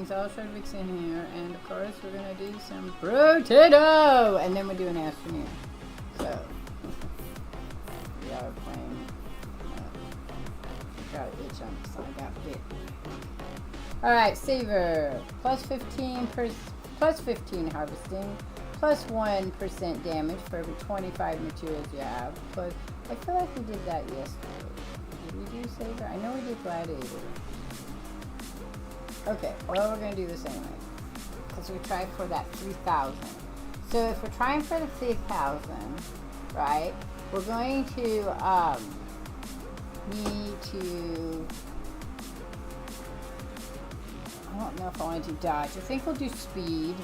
things, all Shardvixen here, and of course we're gonna do some potato, and then we're doing Astroneer. So we are playing. Got an itch on this, I got bit. All right, saver plus 15 harvesting, plus 1% damage for every 25 materials you have. Plus, I feel like we did that yesterday. Did we do saver? I know we did gladiator. Okay, well we're gonna do this anyway, because we tried for that 3,000. So if we're trying for the 3,000, right, we're going to need to, I don't know if I want to do dodge. I think we'll do speed.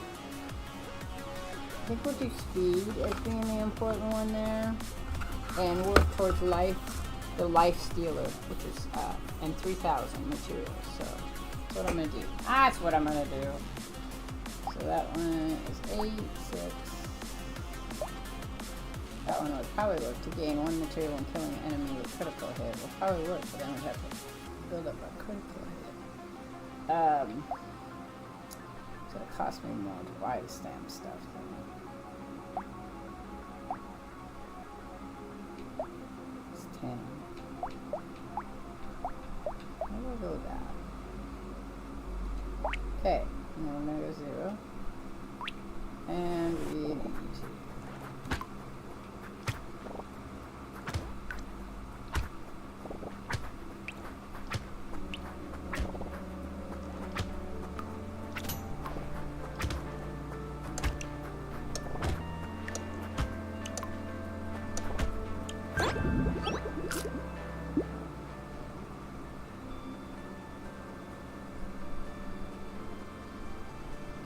I think we'll do speed as being the important one there, and work towards life, the life stealer, which is and 3,000 materials. So that's what I'm gonna do. That's what I'm gonna do. So that one is 8, 6. That one would probably work to gain 1 material when killing an enemy with critical hit. Will probably work, but then we'd have to build up a critical hit. So it costs me more to buy the stamp stuff. It's 10. Maybe we'll go with that. Okay, now we're gonna go 0. And we need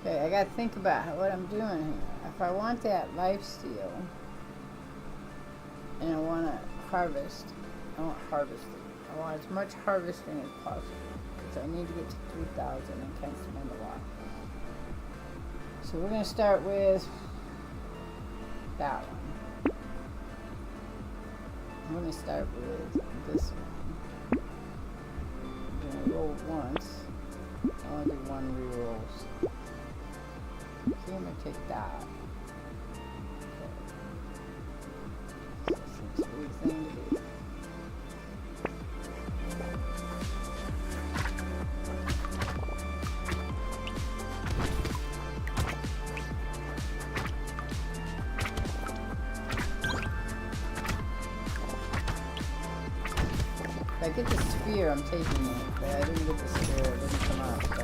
Okay, I gotta think about what I'm doing here. If I want that lifesteal and I want to harvest, I want harvesting. I want as much harvesting as possible because I need to get to 3,000 and can't spend a lot. So we're gonna start with that one. I'm gonna start with this one. I'm gonna roll once. I want to do 1 rerolls. So I'm going to take that. Okay. So seems a weird thing to do. If I get the sphere, I'm taking it, but I didn't get the sphere, it didn't come out, so.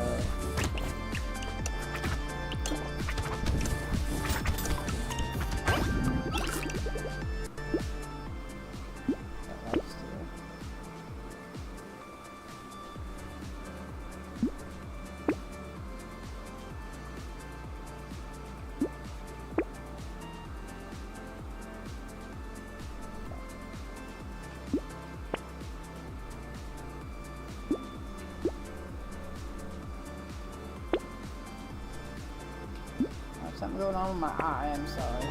Something going on with my eye, I'm sorry.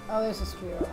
Oh, there's a sphere on that.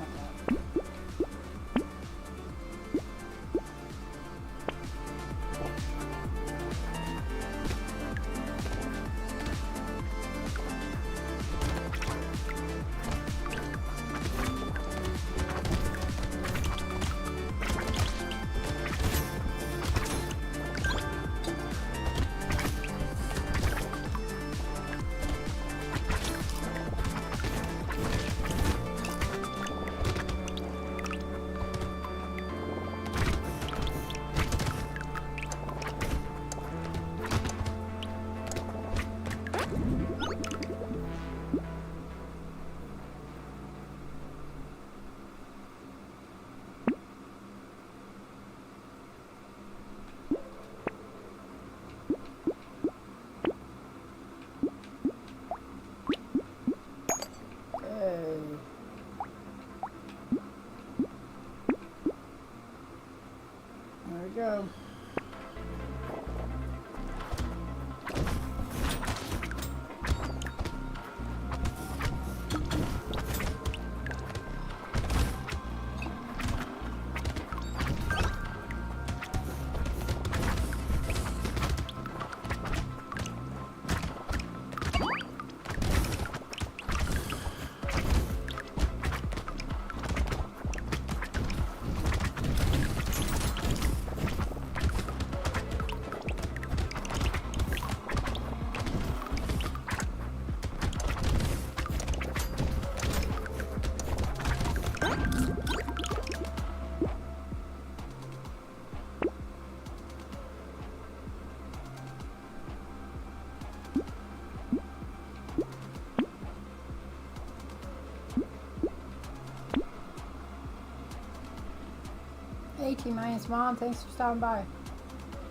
T-Minus Mom, thanks for stopping by.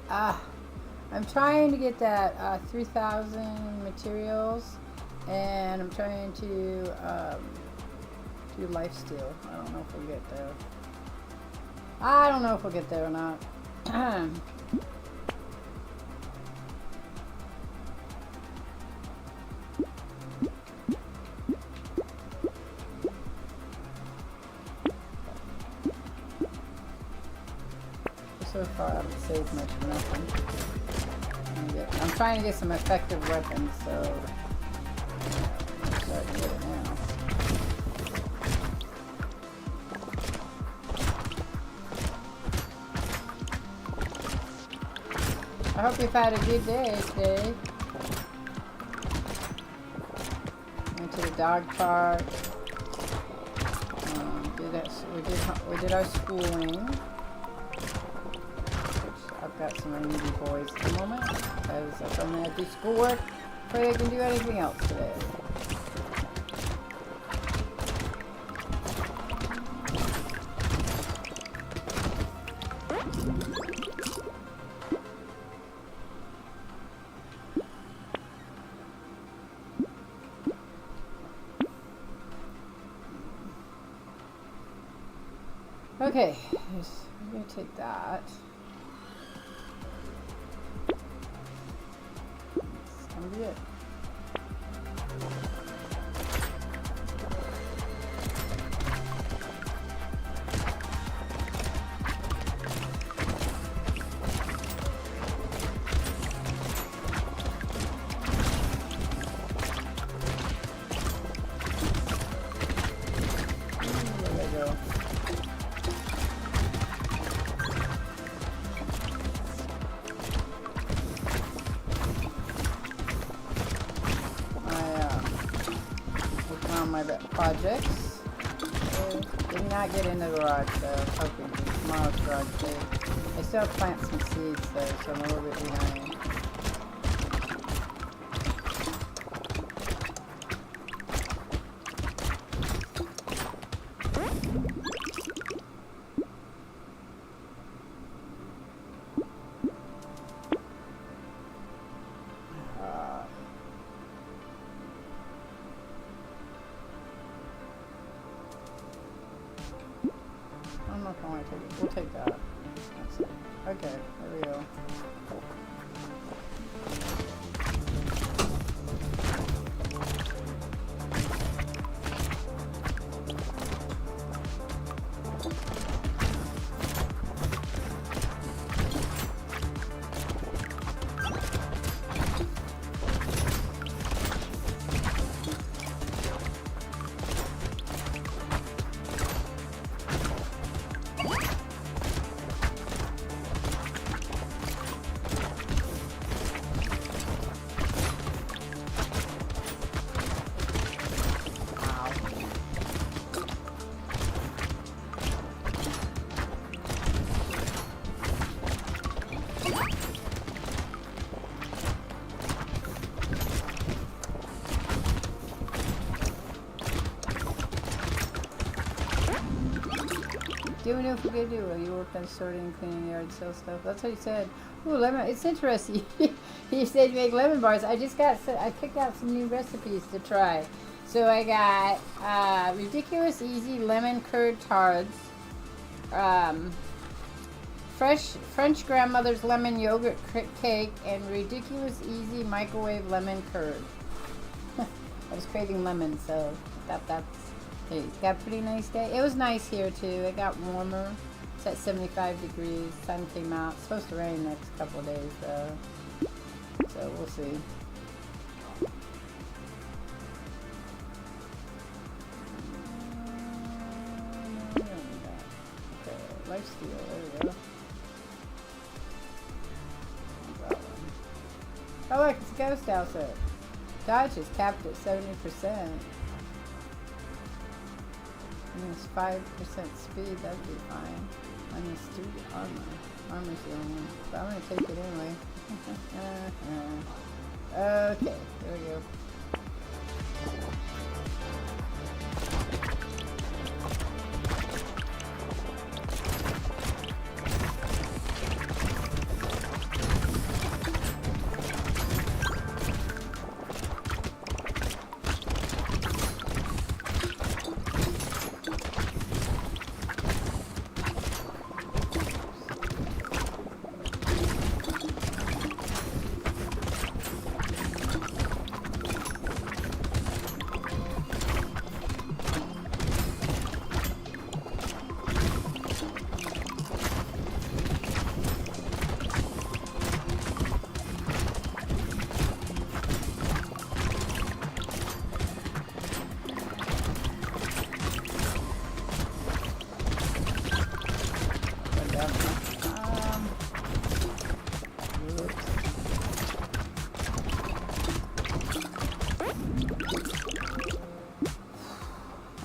I'm trying to get that 3,000 materials, and I'm trying to do lifesteal. I don't know if we'll get there. I don't know if we'll get there or not. So far, I haven't saved much of nothing. I'm trying to get some effective weapons, so I'm starting to get it now. I hope you've had a good day today. Went to the dog park. We did our schooling. I've got some needy boys at the moment because I told them to do schoolwork before they can do anything else today. Okay, I'm going to take that. That's going to be it. Projects. Did not get into the garage, so I was hoping for tomorrow's garage day. I still have to plant some seeds though, so I'm a little bit behind. We'll take that. Okay, there we go. Do we know if we're gonna do? You work on sorting, cleaning the yard, sell stuff. That's what he said. Ooh, lemon. It's interesting. He said make lemon bars. I picked out some new recipes to try. So I got ridiculous easy lemon curd tarts, fresh French grandmother's lemon yogurt cake, and ridiculous easy microwave lemon curd. I was craving lemon, so I thought that's. Hey, got a pretty nice day. It was nice here too. It got warmer. It's at 75 degrees. Sun came out. It's supposed to rain next couple of days though. So we'll see. Okay, lifesteal. There we go. Oh look, it's a ghost outfit. Dodge is capped at 70%. Minus 5% speed, that'd be fine. Minus 2 armor. Armor's the only one. But I'm gonna take it anyway. Okay, there we go.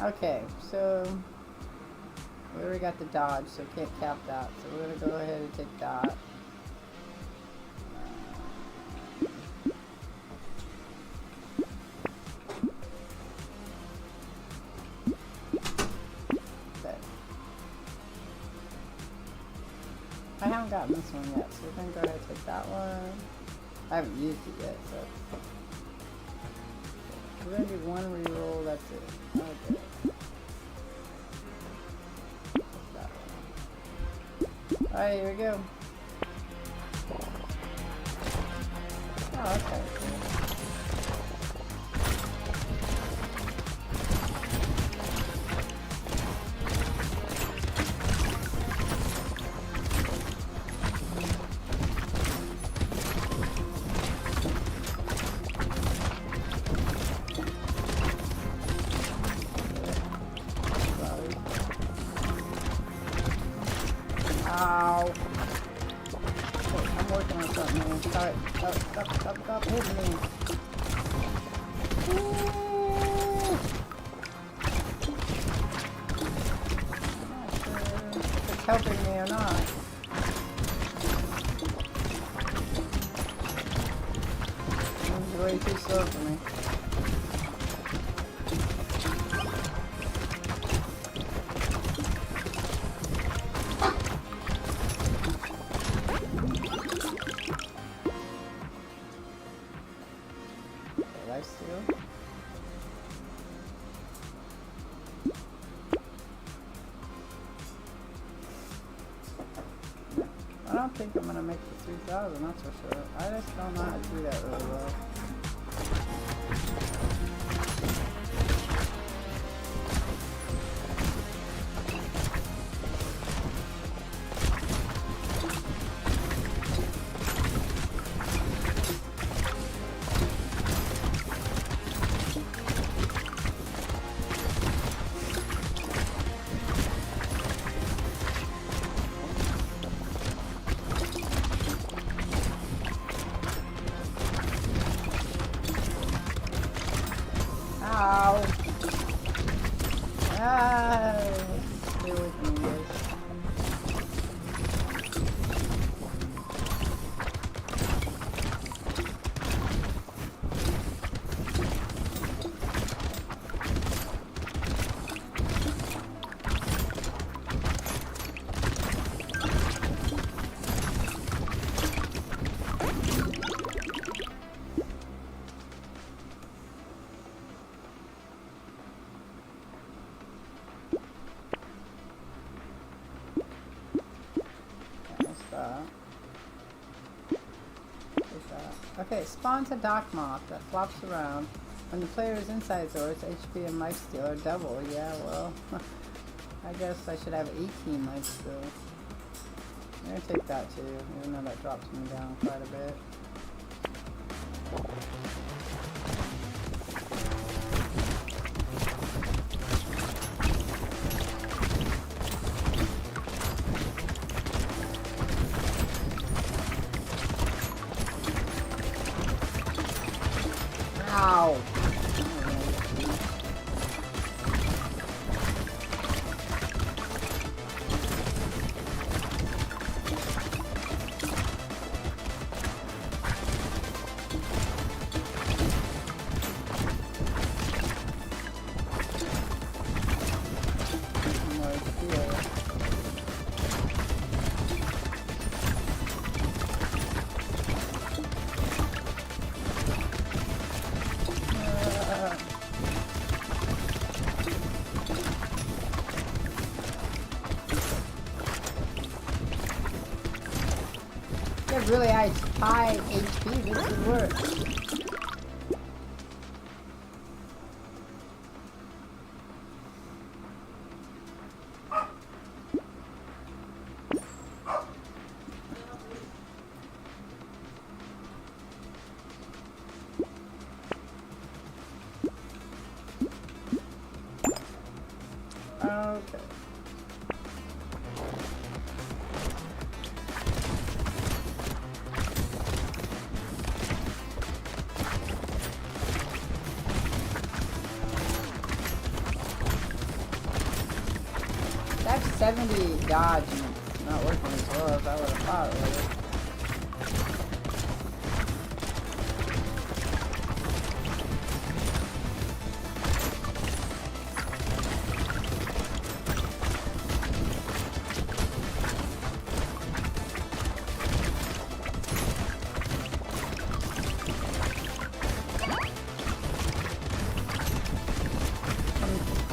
Okay, so we already got the dodge, so can't cap that. So we're gonna go ahead and take that. Okay. I haven't gotten this one yet, so we're gonna go ahead and take that one. I haven't used it yet, so we're gonna do one reroll. That's it. Okay. Alright, here we go. Oh, okay. Ow. Wait, I'm working on something, man. Alright, stop hitting me. Ooh. I'm not sure if it's helping me or not. It's way too slow for me. I don't think I'm gonna make the 3,000, that's for sure. I just don't know how to do that really well. Ow. Ah, stay with me, guys. Okay, spawns a dock moth that flops around. When the player is inside Zora, its HP and lifesteal are double. Yeah, well, I guess I should have 18 lifesteal. I'm gonna take that too, even though that drops me down quite a bit. Ow! Really high HP, this would work. Okay. 70 dodge and it's not working as well as I would have thought it would.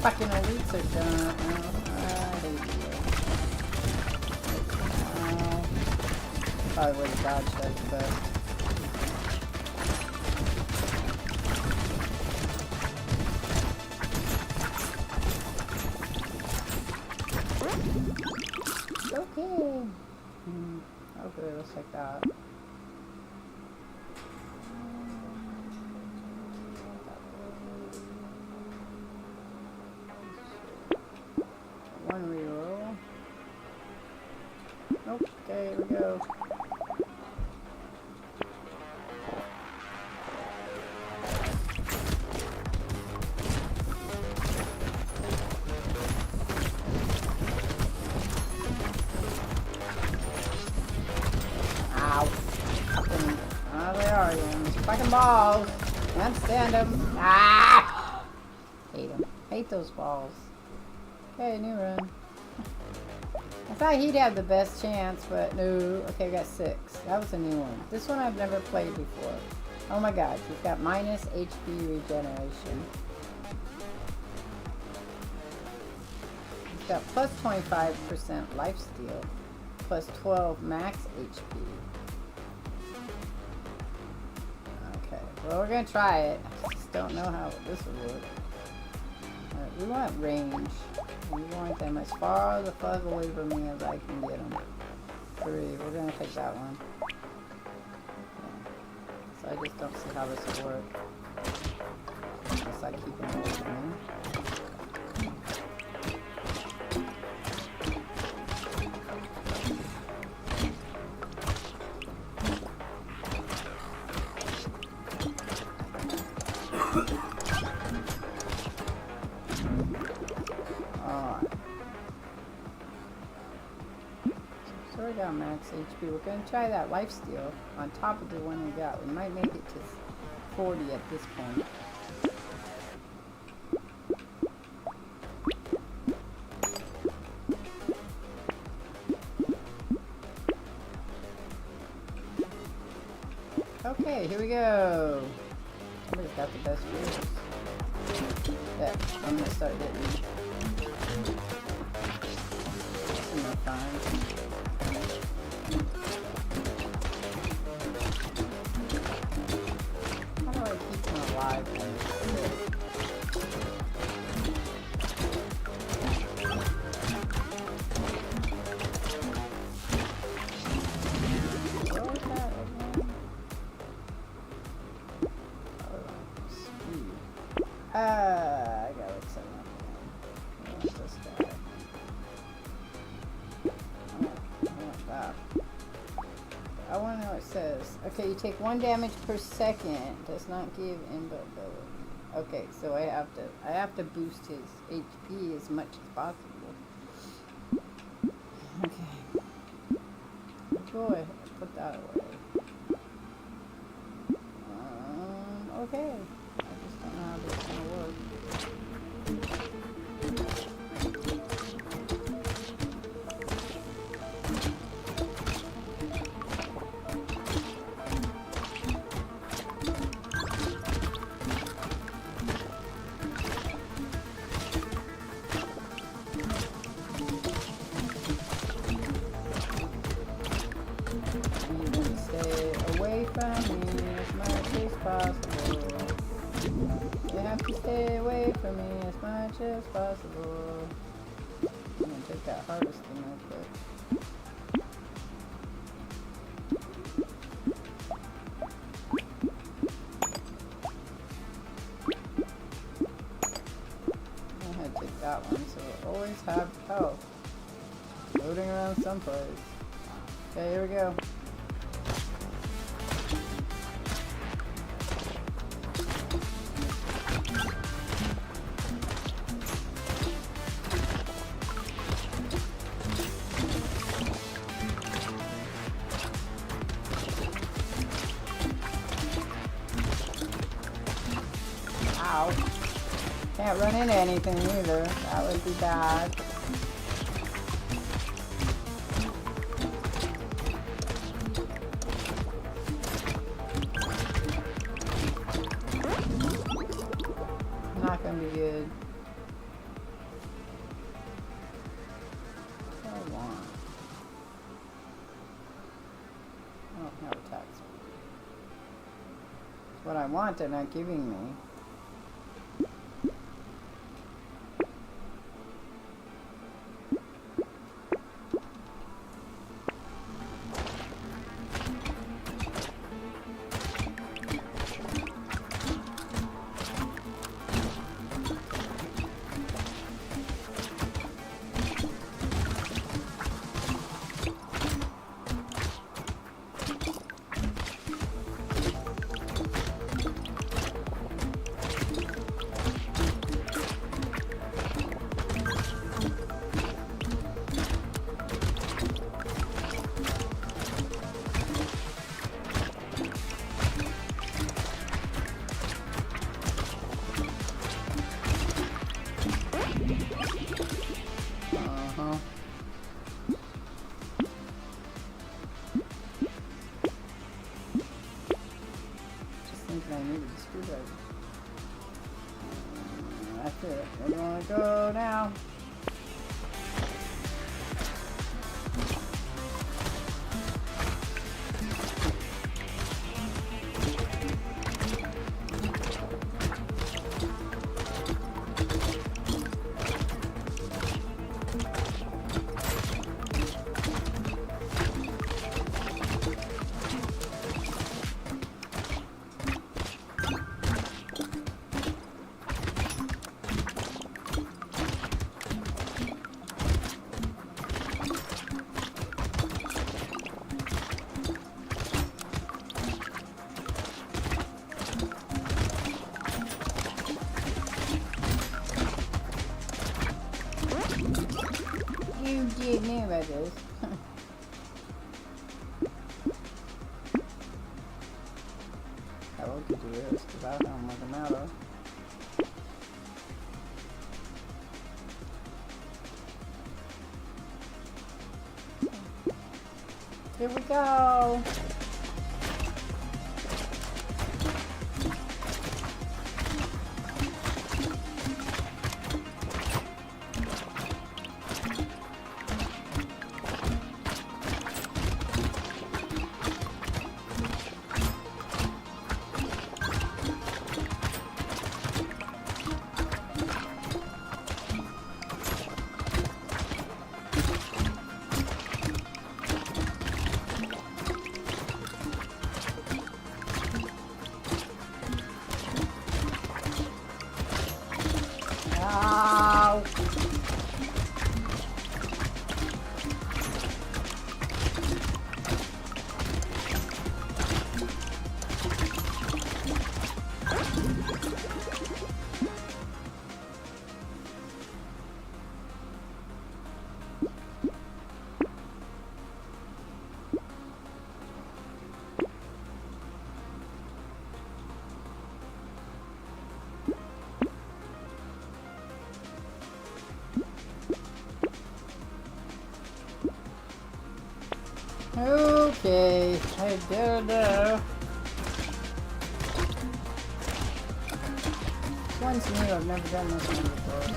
Fucking elites are done. I hate you. Probably would have dodged that best. Okay. Okay, it looks like that. One reroll. Nope. Okay, here we go. Ow. Fucking, oh, they are again. Fucking balls. Can't stand them. Ah! Hate them. Hate those balls. Okay, new run. I thought he'd have the best chance, but no. Okay, I got 6. That was a new one. This one I've never played before. Oh my god, he's got minus HP regeneration. He's got plus 25% lifesteal, plus 12 max HP. Okay, well we're gonna try it. I just don't know how this will work. Alright, we want range. We want them as far the fuck away from me as I can get them. 3. We're gonna take that one. Okay. So I just don't see how this will work. Unless I keep them away from me. So we got max HP. We're going to try that lifesteal on top of the one we got. We might make it to 40 at this point. Okay, here we go. Somebody's got the best views. Yeah, I'm going to start hitting. Enough time. How do I keep them alive? What was that again? Speed. I gotta look something up again. What's this guy? I want to know what it says. Okay, you take 1 damage per second. Does not give input ability. Okay, so I have to boost his HP as much as possible. Okay. Go ahead, put that away. Okay. I just don't know how this is gonna work. As possible. I'm gonna take that harvesting real quick. I'm gonna take that one so we'll always have health floating around someplace. Okay, here we go. Ow. Can't run into anything either. That would be bad. Not gonna be good. What do I want? I don't have attack speed. It's what I want, they're not giving me. That's it. Where do you want to go now? You did know about this. I could do this because I don't want them out of. Here we go. Ow. Okay, I don't know. This one's new, I've never done this one before, so.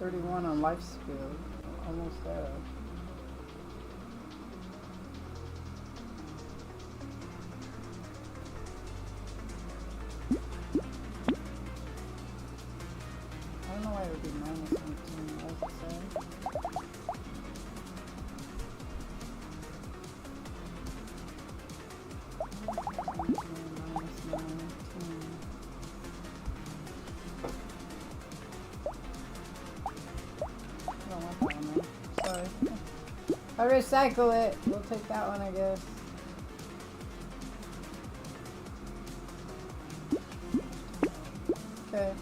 31 on life speed. Almost there. I don't know why it would be minus 18. What does it say? Minus 19. I don't want that one there. Sorry. I recycle it. We'll take that one, I guess. Okay.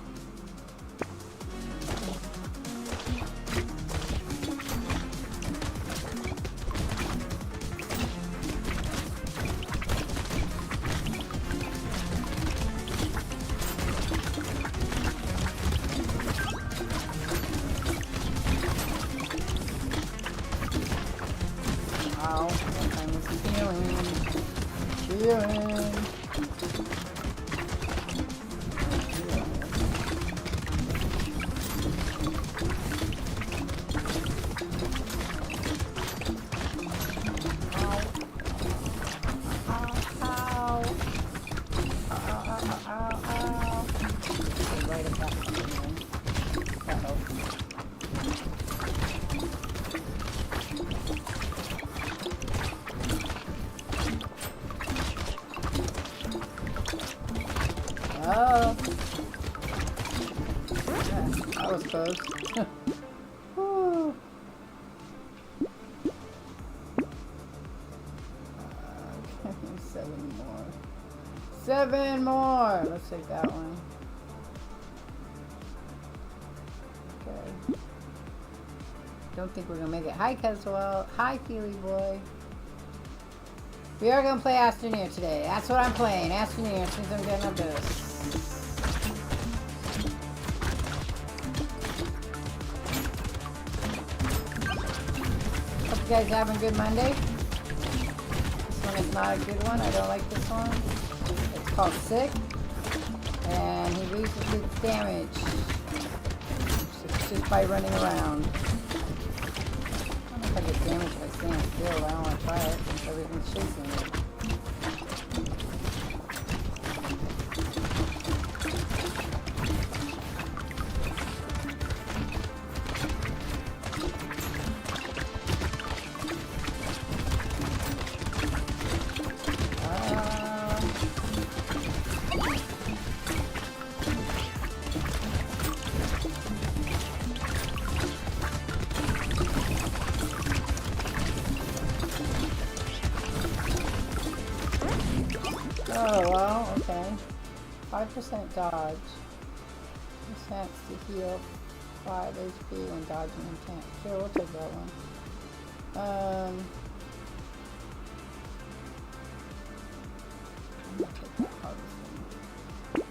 Ow. I'm feeling. Oh. Yeah, that was close. Whew. 7 more. 7 more! Let's take that one. Okay. Don't think we're gonna make it. Hi, Caswell. Hi, Keely boy. We are gonna play Astroneer today. That's what I'm playing. Astroneer since I'm getting up this. Hope you guys are having a good Monday. This one is not a good one. I don't like this one. It's called Sick. And he loses his damage. Just by running around. I don't know if I get damaged by standing still. I don't want to try it since everything's chasing me. Oh, well, okay. 5% dodge. Chance to heal 5 HP when dodging and can't. Sure, we'll take that one. I'm gonna take that hardest one.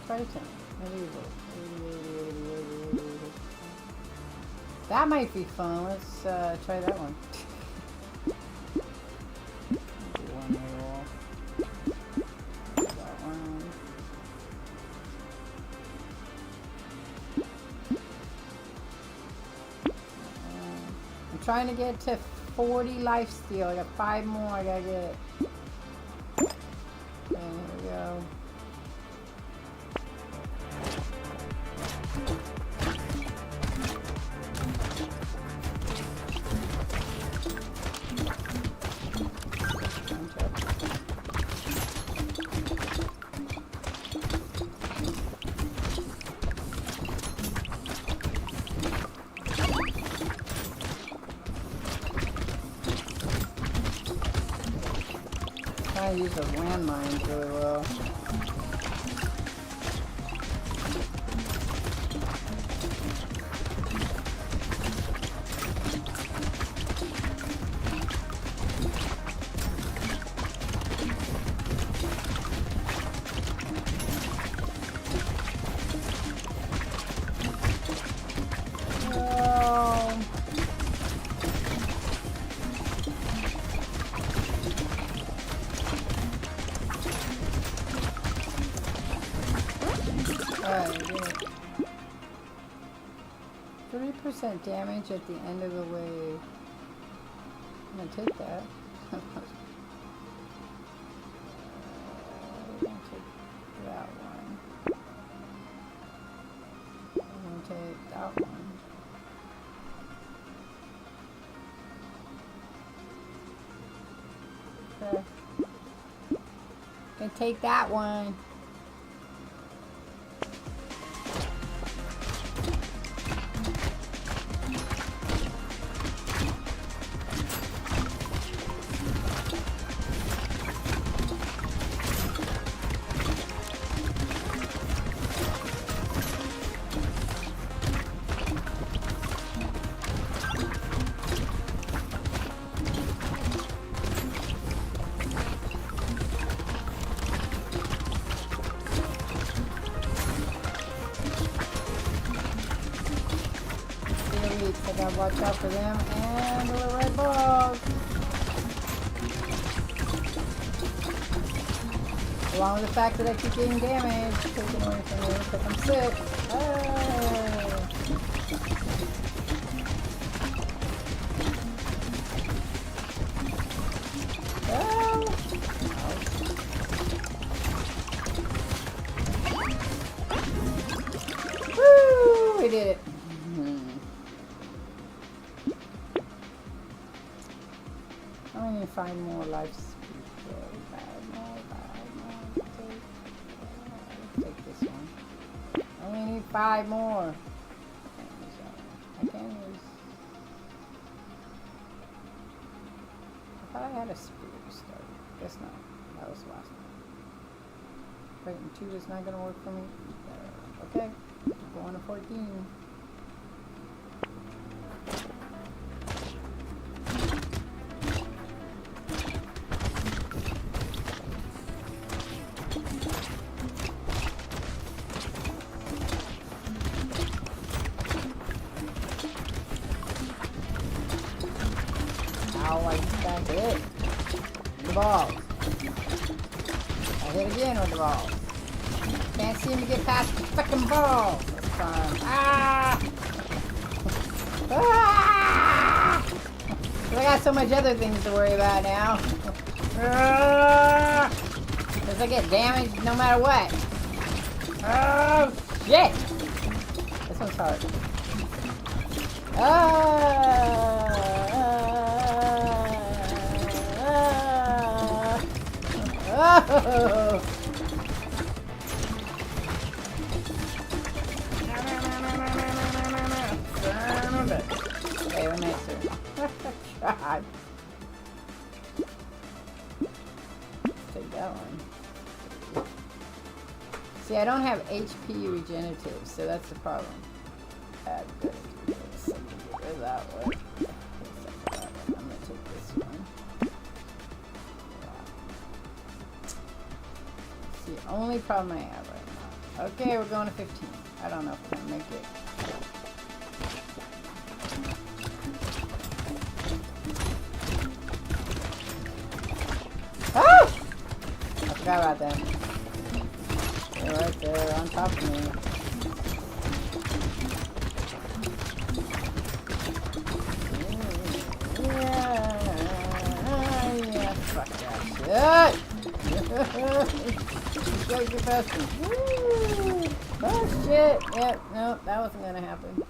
Triton. Medieval. 80. That might be fun. Let's try that one. Trying to get to 40 life steal. I got 5 more. I gotta get. Okay, here we go. I use those landmines really well. 50% damage at the end of the wave. I'm gonna take that. We're gonna take that one. I'm gonna take that one. Okay. Gonna take that one. I gotta watch out for them and the little red balls. Along with the fact that I keep getting damage taken away from me because I'm sick. Woo! We did it. I need to find more life speed. Take this one. I only need 5 more. I can't use. I thought I had a speed start. Guess not. That was the last one. Wait, and 2 is not gonna work for me. Okay, going to 14. I hit the balls. I hit again with the balls. Can't seem to get past the fucking balls this time. Ah! Ah! I got so much other things to worry about now. Because I get damaged no matter what. Oh, shit! This one's hard. Oh! Okay, we're next to God. Take that one. See, I don't have HP regenerative, so that's the problem. That one. I'm gonna take this one. It's the only problem I have right now. Okay, we're going to 15. I don't know if I'm gonna make it. Oh! I forgot about them. They're right there on top of me. Yeah, fuck that shit. Just gotta get past me. Woo! Oh shit! Yep, nope, that wasn't gonna happen.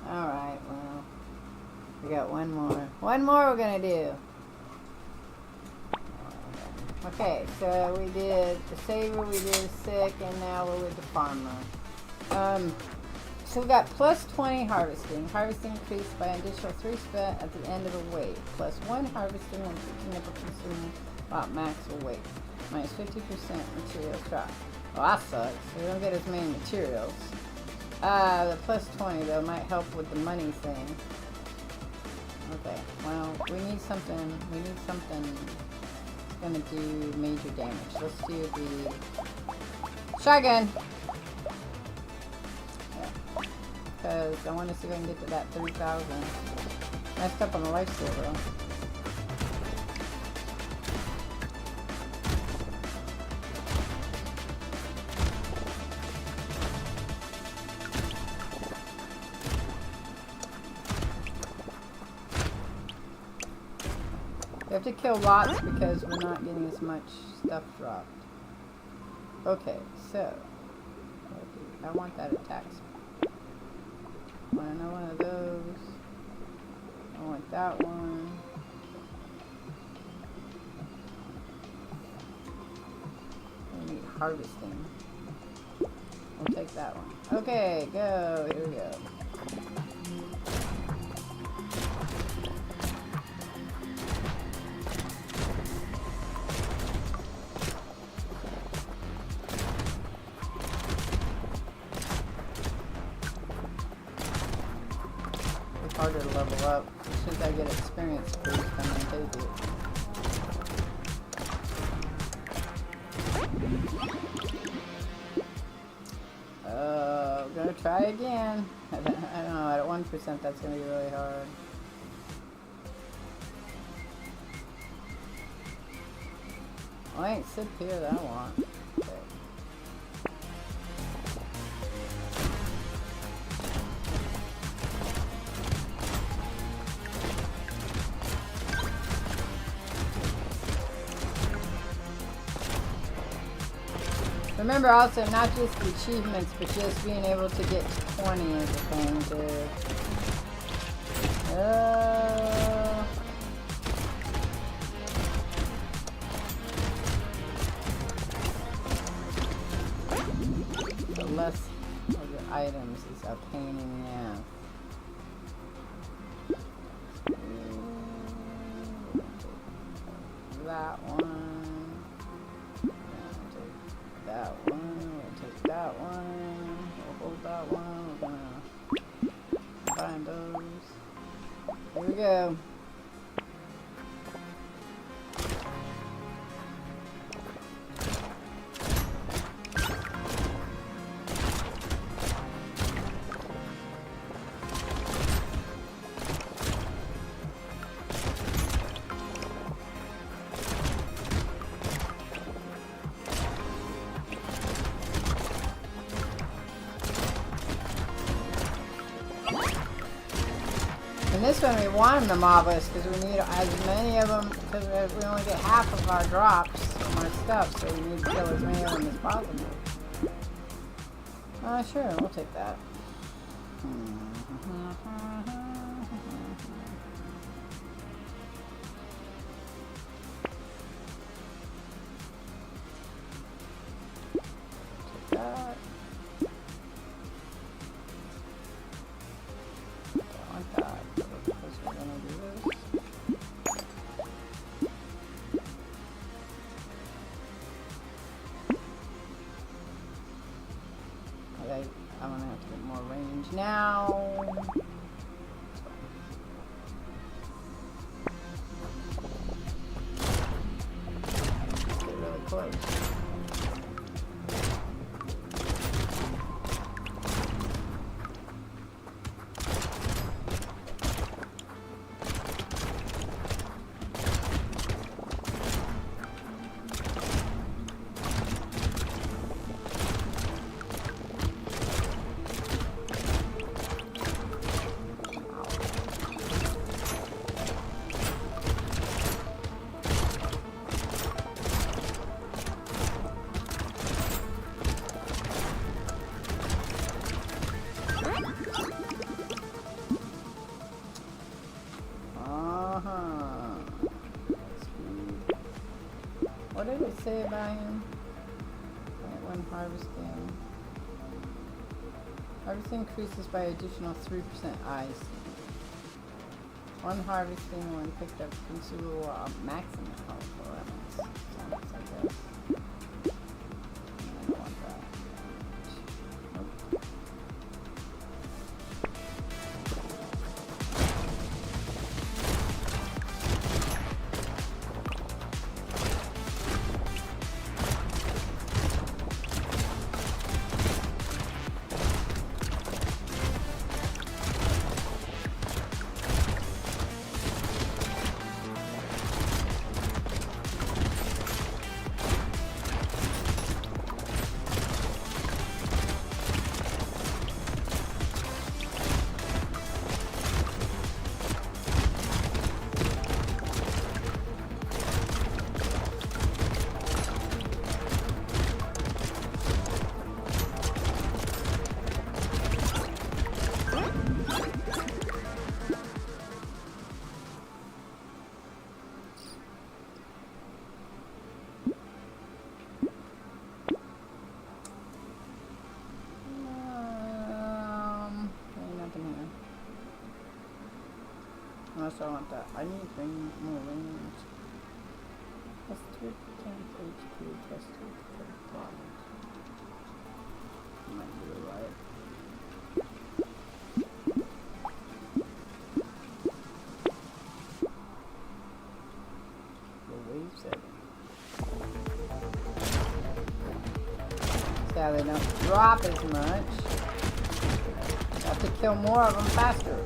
Alright, well. We got one more. One more we're gonna do. Okay, so we did the saver, we did sick, and now we're with the farmer. So we got plus 20 harvesting. Harvesting increased by an additional 3 spent at the end of the wave. Plus 1 harvesting when picking up a consumer about max weight. Minus 50% materials drop. Well, that sucks. We don't get as many materials. The plus 20 though might help with the money thing. Okay, well, we need something. We need something that's gonna do major damage. Let's do the shotgun. Because I want to see if I can get to that 3,000. Messed up on the life steal though. We have to kill lots because we're not getting as much stuff dropped. Okay, so I want that attack speed. I want another one of those. I want that one. I need harvesting. We'll take that one. Okay, go. Here we go. It's harder to level up. As soon as I get experience boost, I'm gonna take it. Gonna try again. I don't know, at 1% that's gonna be really hard. Well, I ain't sip here that I want. Okay. Remember also, not just the achievements, but just being able to get to 20 is a thing too. The less of the items is a pain in the ass. That one. That one, we'll take that one, we'll hold that one, we're gonna find those. Here we go. And this one we want them to mob us because we need as many of them, because we only get half of our drops from our stuff, so we need to kill as many of them as possible. Sure, we'll take that. Take that. Don't want that. Because we're gonna do this. Okay, I'm gonna have to get more range now. Get really close. What did it say about him? When harvesting. Harvesting increases by additional 3% ice. One harvesting when picked up consumable maximum health. Well, that makes sense, I guess. I don't want that. Nope. want that. I need more rings. Plus 2 times HP, plus 2 damage. Might be right. The wave setting. So they don't drop as much. Have to kill more of them faster.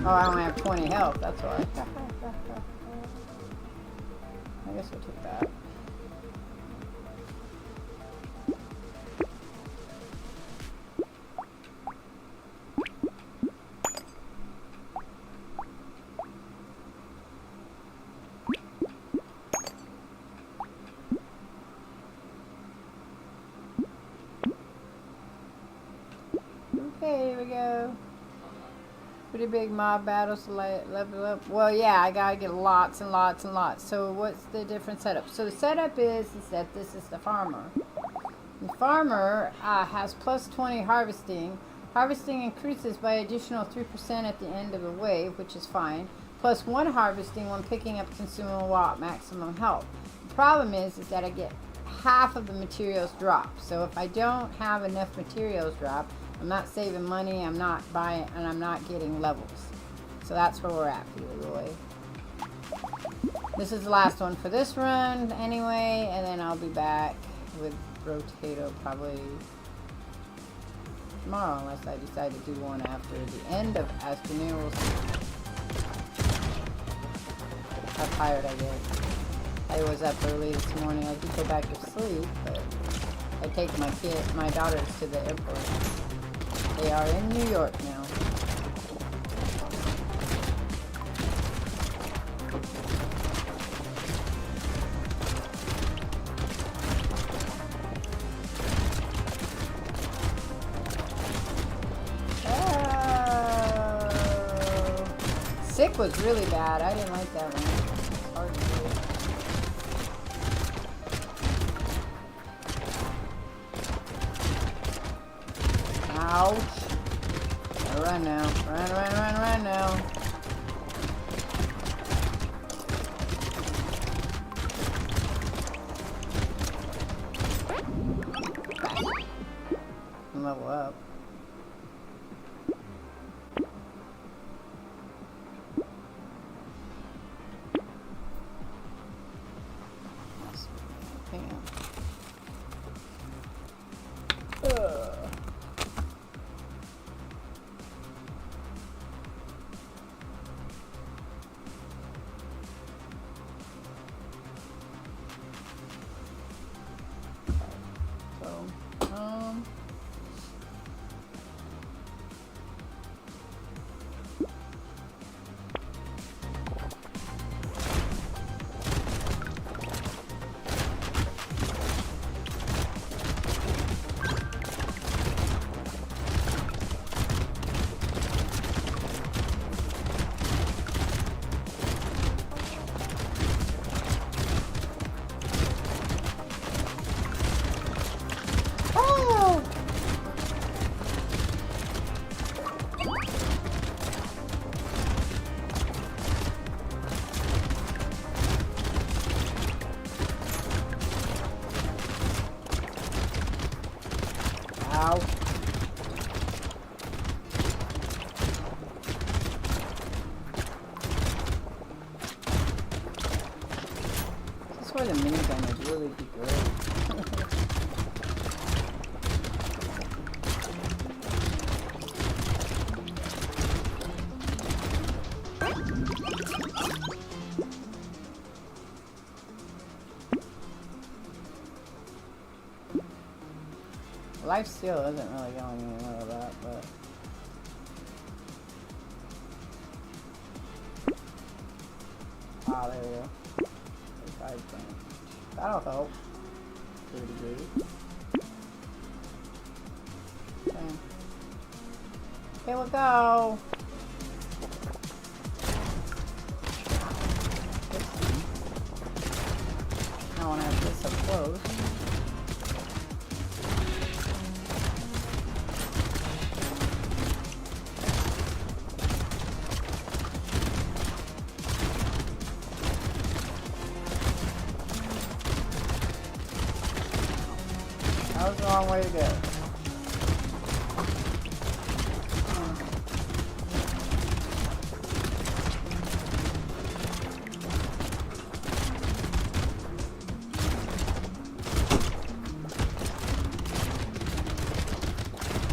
Oh, I only have 20 health, that's why. I guess we'll take that. Okay, here we go. Pretty big mob battles to level up. Well, yeah, I gotta get lots and lots and lots. So what's the different setup? So the setup is that this is the farmer. The farmer has plus 20 harvesting. Harvesting increases by additional 3% at the end of the wave, which is fine. Plus 1 harvesting when picking up consumable at maximum health. The problem is that I get half of the materials drop. So if I don't have enough materials drop, I'm not saving money, I'm not buying, and I'm not getting levels. So that's where we're at, Leroy. This is the last one for this run, anyway, and then I'll be back with Rotato probably tomorrow, unless I decide to do one after the end of Astroneer. We'll see how tired I get. I was up early this morning. I did go back to sleep, but I take my daughters to the airport. They are in New York now. Oh. Sick was really bad. I didn't like that one. It's hard to do. Ouch. Run now. Run now. Level up. Ow. That's where the minigun would really be great. Life still isn't really going anywhere with that, but. Ah, there we go. 35 damage. That'll help. To a degree. Okay. Here we go. I want to have this up close. That was a long way to go.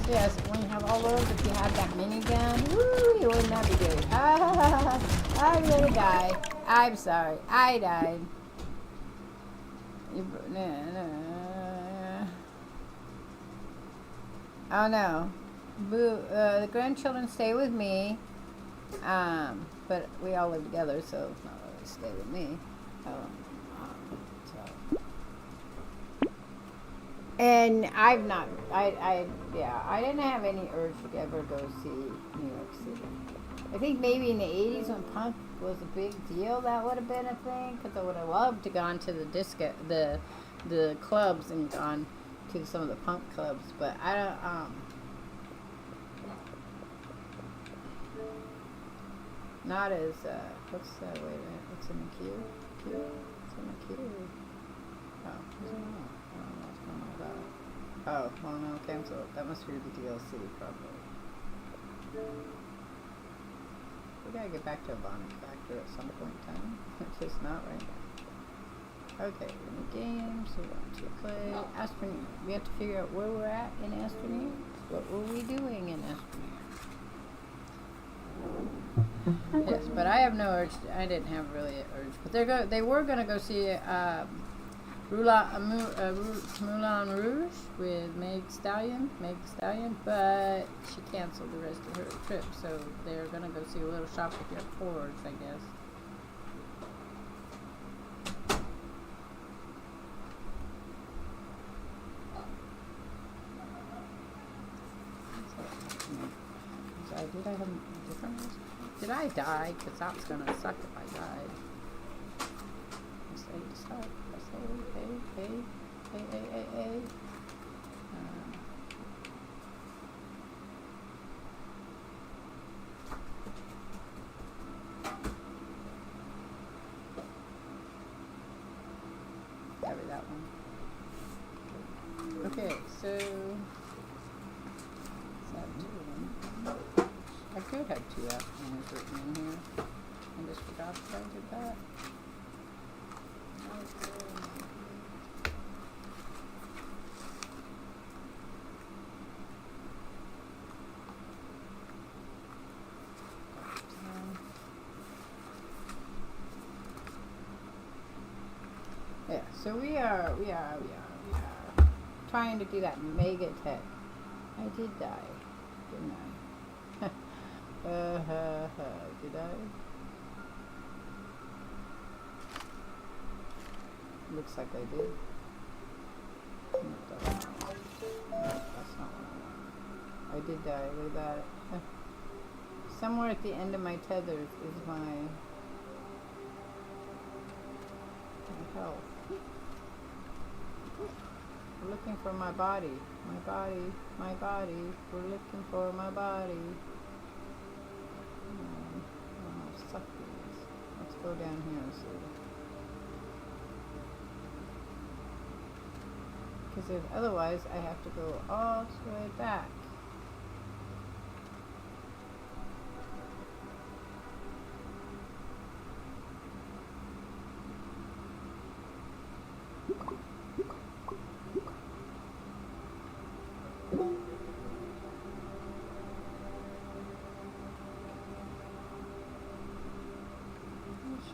Yes, when you have all those, if you had that minigun, woo, wouldn't that be good? Ah, I'm gonna die. I'm sorry, I died. Oh no. Boo, the grandchildren stay with me. But we all live together, so it's not really stay with me. So. And I've not, yeah, I didn't have any urge to ever go see New York City. I think maybe in the 80s when punk was a big deal, that would have been a thing, because I would have loved to gone to the the clubs and gone to some of the punk clubs, but I don't, not as, what's, wait a minute, what's in the queue? What's in the queue? Oh, I don't know what's going on with that. Oh, well no, cancel it. That must be the DLC, probably. We gotta get back to a Bionic Factor at some point in time. It's just not right now. Okay, in the games, we want to play Astroneer. We have to figure out where we're at in Astroneer. What were we doing in Astroneer? Yes, but I have no urge. I didn't have really an urge. But they were going to go see Moulin Rouge with Meg Stallion, but she canceled the rest of her trip. So they're going to go see a Little Shop of Your Horrors, I guess. Did I have a different one? Did I die? Because that's gonna suck if I died. I say start. I say hey. Probably that one. Okay, so. I could have 2 Astroners written in here. I just forgot that I did that. Yeah, so we are trying to do that mega tech. I did die, didn't I? Did I? Looks like I did. No, that's not what I want. I did die, look at that. Somewhere at the end of my tethers is my health. We're looking for my body. My body. We're looking for my body. Suck these. Let's go down here and see. Because if otherwise I have to go all the way back.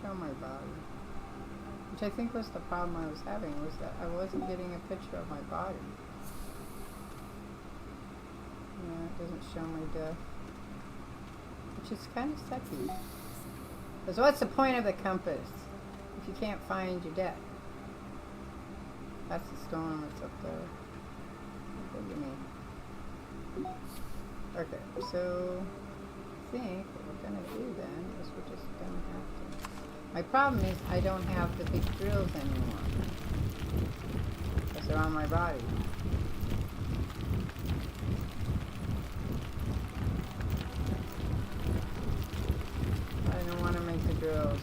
Show my body. Which I think was the problem I was having, was that I wasn't getting a picture of my body. Doesn't show my death. Which is kind of sucky. Because what's the point of the compass if you can't find your death? That's the storm that's up there. What do you mean? Okay, so I think what we're gonna do then is we're just gonna have to. My problem is I don't have the big drills anymore. Because they're on my body. I don't want to make the drills.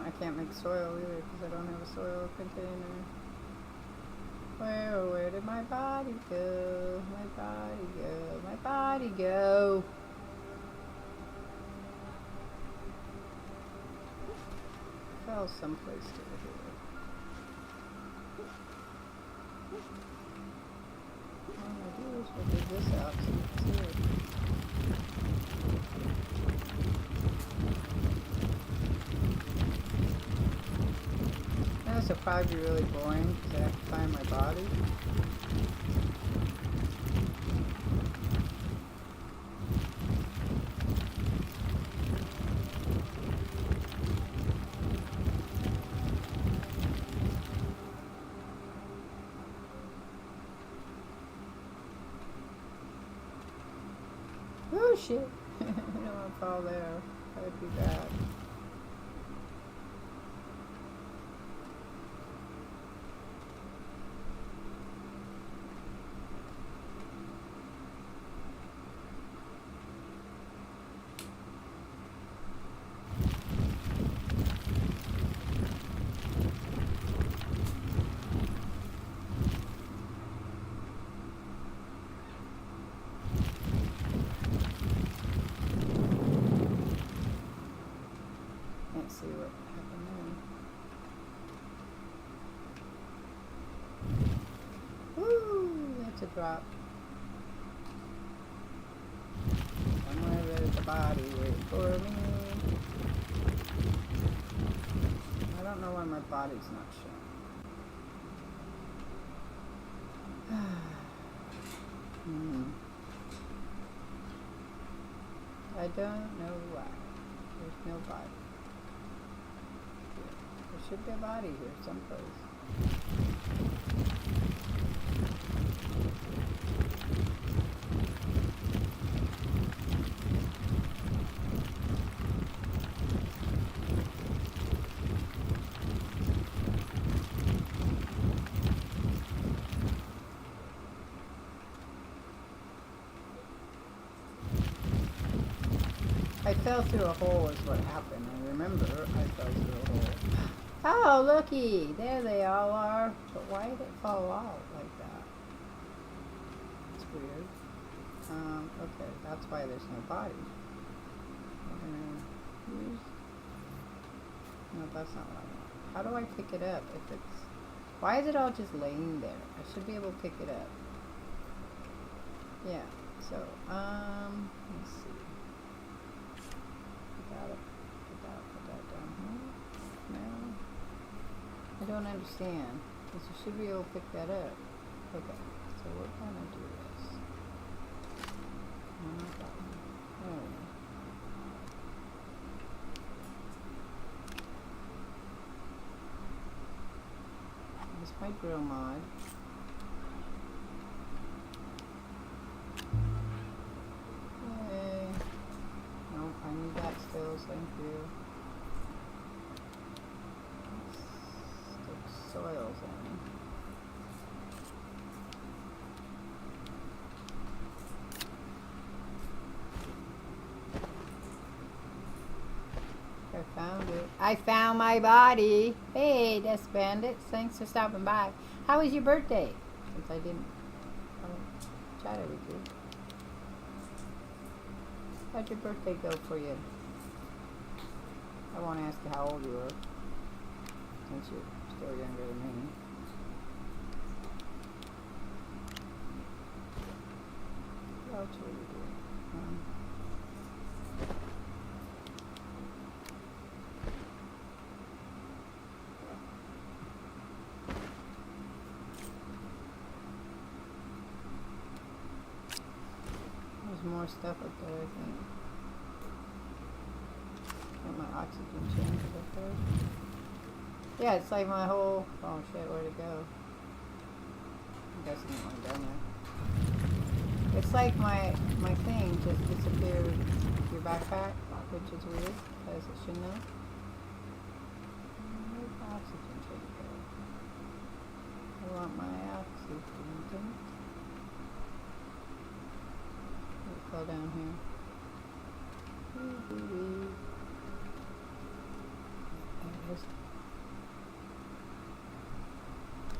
I can't make soil either because I don't have a soil container. Where did my body go? My body go? My body go? Fell someplace over here. All I'm gonna do is we'll dig this out so you can see it. This will probably be really boring because I have to find my body. Oh shit! I don't want to fall there. That would be bad. See what happened there. Woo! That's a drop. Somewhere there's a body waiting for me. I don't know why my body's not showing. I don't know why. There's no body. There should be a body here someplace. I fell through a hole is what happened. I remember I fell through a hole. Oh, looky! There they all are. But why did it fall out like that? It's weird. Okay, that's why there's no body. We're gonna use... No, that's not what I want. How do I pick it up if it's... Why is it all just laying there? I should be able to pick it up. Yeah, so, let's see. Put that down here. No. I don't understand. Because you should be able to pick that up. Okay, so we're going to do this. There we go. Here's my drill mod. Yay. Nope, I need that still, thank you. Stick soils in. I found it. I found my body. Hey, Death Bandits. Thanks for stopping by. How was your birthday? Since I didn't chat with you. How'd your birthday go for you? I won't ask you how old you were, since you're still younger than me. What else will we do? There's more stuff up there, I think. Got my oxygen chamber up there. Yeah, it's like my whole... Oh shit, where'd it go? I'm guessing it went down there. It's like my thing just disappeared. Your backpack, which is weird, because it should know. Where's my oxygen chamber? I want my oxygen tank. It fell down here. There it is.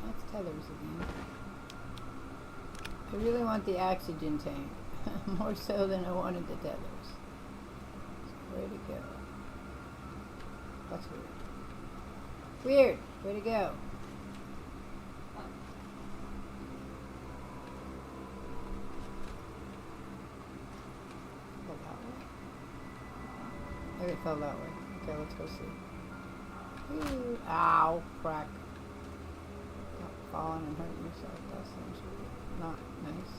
That's tethers again. I really want the oxygen tank. More so than I wanted the tethers. So where'd it go? That's weird. Weird! Where'd it go? Fell that way? Maybe it fell that way. Okay, let's go see. Ooh, ow! Crack. Falling and hurting yourself. That seems not nice.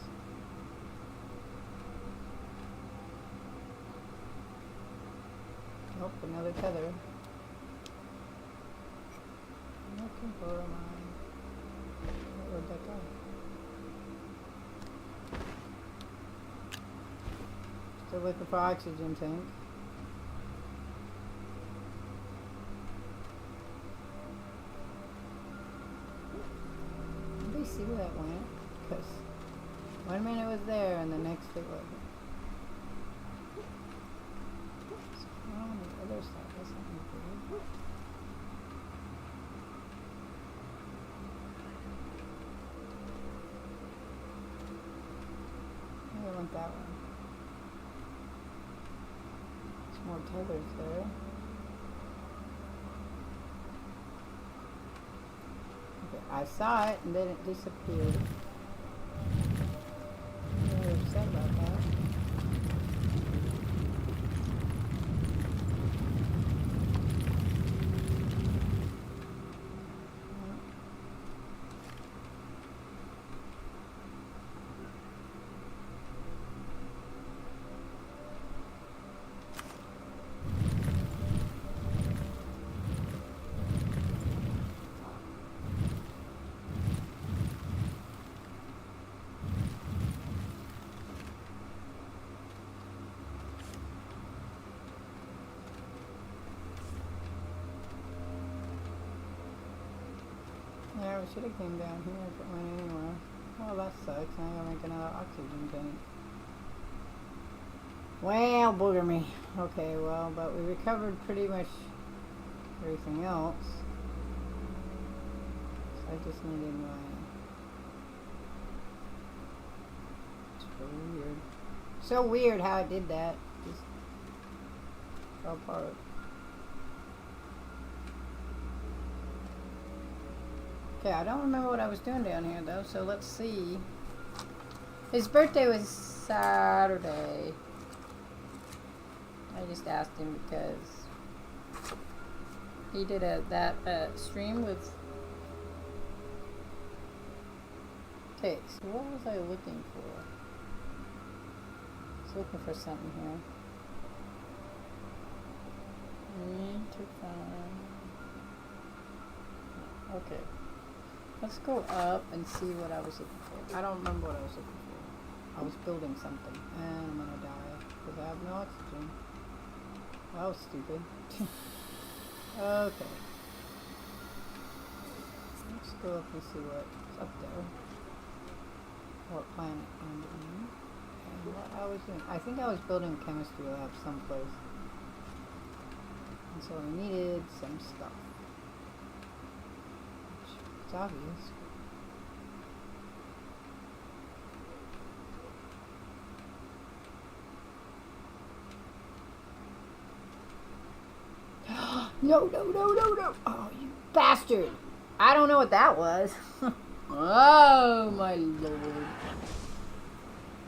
Nope, another tether. I'm looking for mine. Where'd that go? Still looking for oxygen tank. See where that went, because 1 minute it was there and the next it wasn't. What's going on the other side? That's not good. Maybe I want that one. There's more tethers there. I saw it and then it disappeared. I'm really upset about that. Yeah, we should have came down here if it went anywhere. Well, that sucks. Now I gotta make another oxygen tank. Well, booger me. Okay, well, but we recovered pretty much everything else. So I just needed my... It's so weird. So weird how it did that. Just fell apart. Okay, I don't remember what I was doing down here though, so let's see. His birthday was Saturday. I just asked him because he did that stream with... Okay, so what was I looking for? I was looking for something here. Need to find... Okay. Let's go up and see what I was looking for. I don't remember what I was looking for. I was building something, and I'm gonna die because I have no oxygen. That was stupid. Okay. Let's go up and see what's up there. What planet I'm in. And what I was doing. I think I was building a chemistry lab someplace. And so I needed some stuff. It's obvious. No, no, no, no, no. Oh, you bastard. I don't know what that was. Oh, my lord.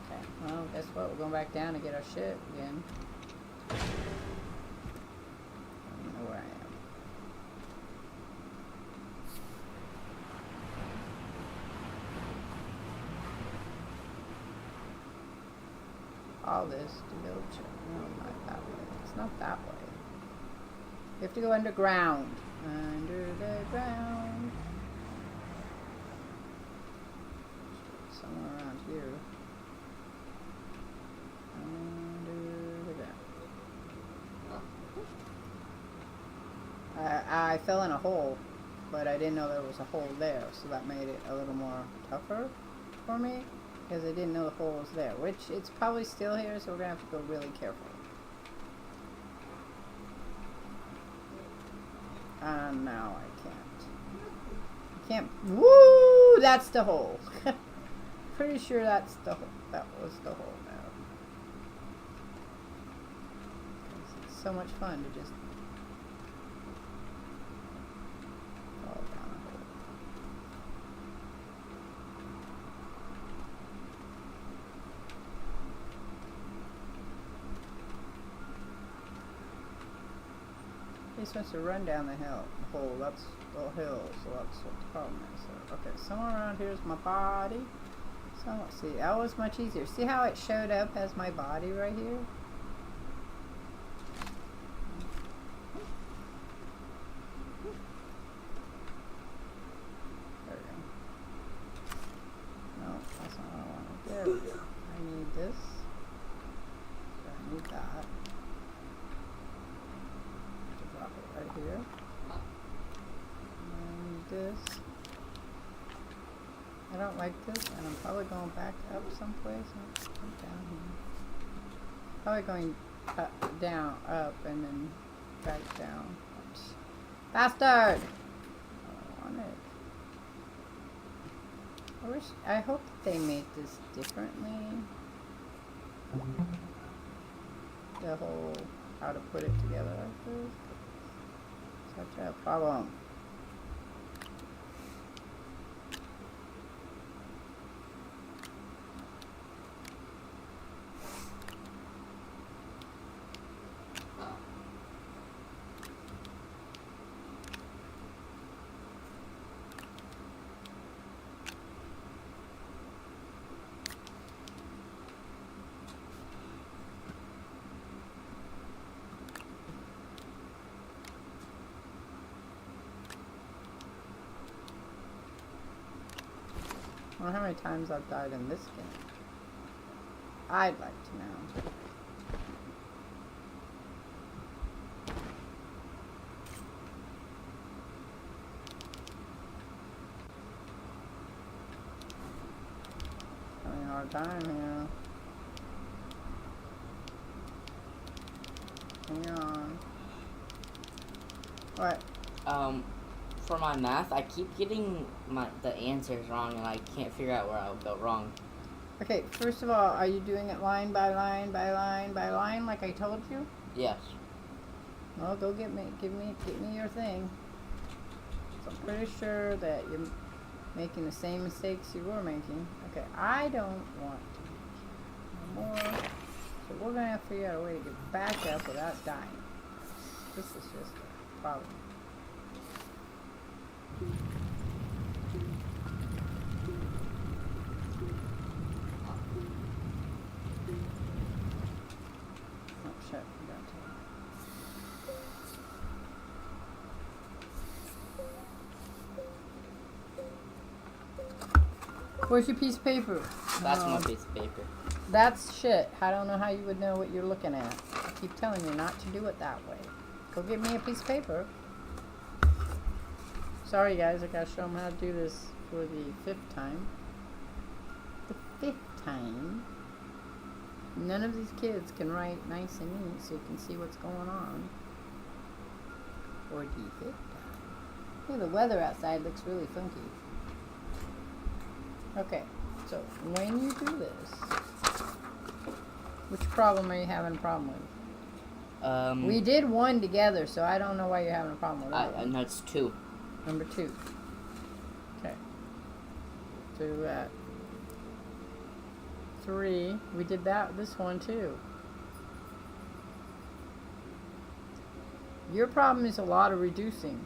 Okay, Well, guess what? We're going back down to get our shit again. I don't know where I am. All this to go to. No, not that way. It's not that way. You have to go underground. Under the ground. Somewhere around here. Under the ground. I fell in a hole, but I didn't know there was a hole there, so that made it a little more tougher for me. Because I didn't know the hole was there, which it's probably still here, so we're going to have to go really careful. No, I can't. I can't. Woo! That's the hole. Pretty sure that's the hole. That was the hole now. It's so much fun to just fall down a hole. He supposed to run down the hole. That's the hill, so that's what the problem is. So, okay, somewhere around here is my body. So let's see, that was much easier. See how it showed up as my body right here? There we go. No, that's not what I wanted. There we go. I need this. So I need that. Drop it right here. And this. I don't like this, and I'm probably going back up someplace. Come down here. Probably going down, up, and then back down. Oops. Bastard! I want it. I hope they made this differently. The whole how to put it together like this. Such a problem. I wonder how many times I've died in this game. I'd like to know. Having a hard time here. Hang on. What? For my math, I keep getting the answers wrong, and I can't figure out where I'll go wrong. Okay, first of all, are you doing it line by line by line by line like I told you? Yes. Well, go get me your thing. So I'm pretty sure that you're making the same mistakes you were making. Okay, I don't want to make no more. So we're gonna have to figure out a way to get back up without dying. This is just a problem. Oh shit, I got to. Where's your piece of paper? That's my piece of paper. That's shit. I don't know how you would know what you're looking at. I keep telling you not to do it that way. Go get me a piece of paper. Sorry guys, I gotta show them how to do this for the 5th time. The 5th time. None of these kids can write nice and neat so you can see what's going on. Or the 5th time. Yeah, the weather outside looks really funky. Okay, so when you do this, which problem are you having a problem with? We did one together, so I don't know why you're having a problem with that. No, it's 2. Number 2. Okay. Do that. 3. We did this one too. Your problem is a lot of reducing.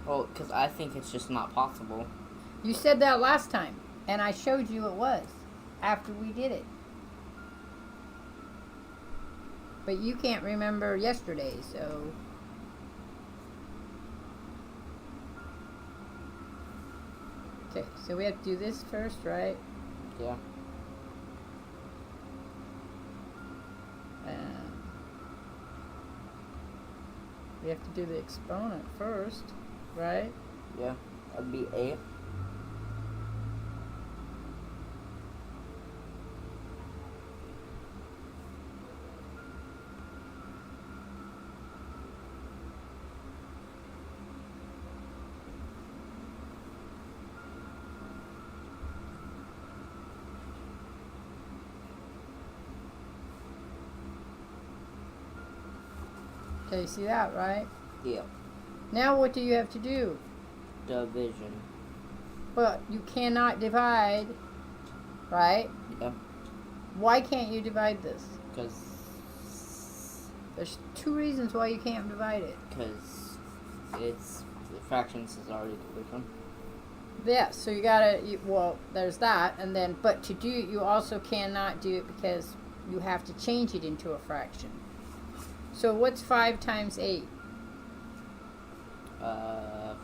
Well, because I think it's just not possible. You said that last time, and I showed you it was after we did it. But you can't remember yesterday, so... Okay, so we have to do this first, right? Yeah. We have to do the exponent first, right? Yeah. That'd be 8. Okay, see that, right? Yeah. Now what do you have to do? Division. But you cannot divide, right? Yeah. Why can't you divide this? Because There's 2 reasons why you can't divide it. it's the fractions is already division. Yeah, so you gotta, well, there's that, and then, but to do it, you also cannot do it because you have to change it into a fraction. So what's 5 times 8?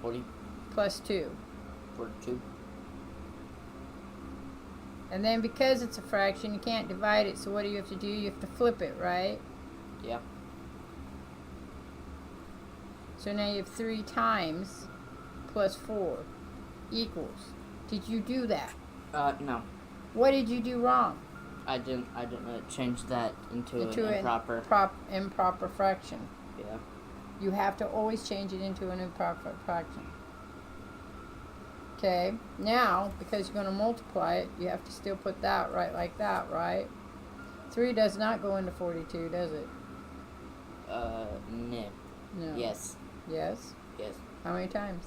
40. Plus 2. 42. And then because it's a fraction, you can't divide it, so what do you have to do? You have to flip it, right? Yeah. So now you have 3 times plus 4 equals. Did you do that? No. What did you do wrong? I didn't change that into an improper. Improper fraction. Yeah. You have to always change it into an improper fraction. Okay, now, because you're going to multiply it, you have to still put that right like that, right? 3 does not go into 42, does it? No. No. Yes. Yes? Yes. How many times?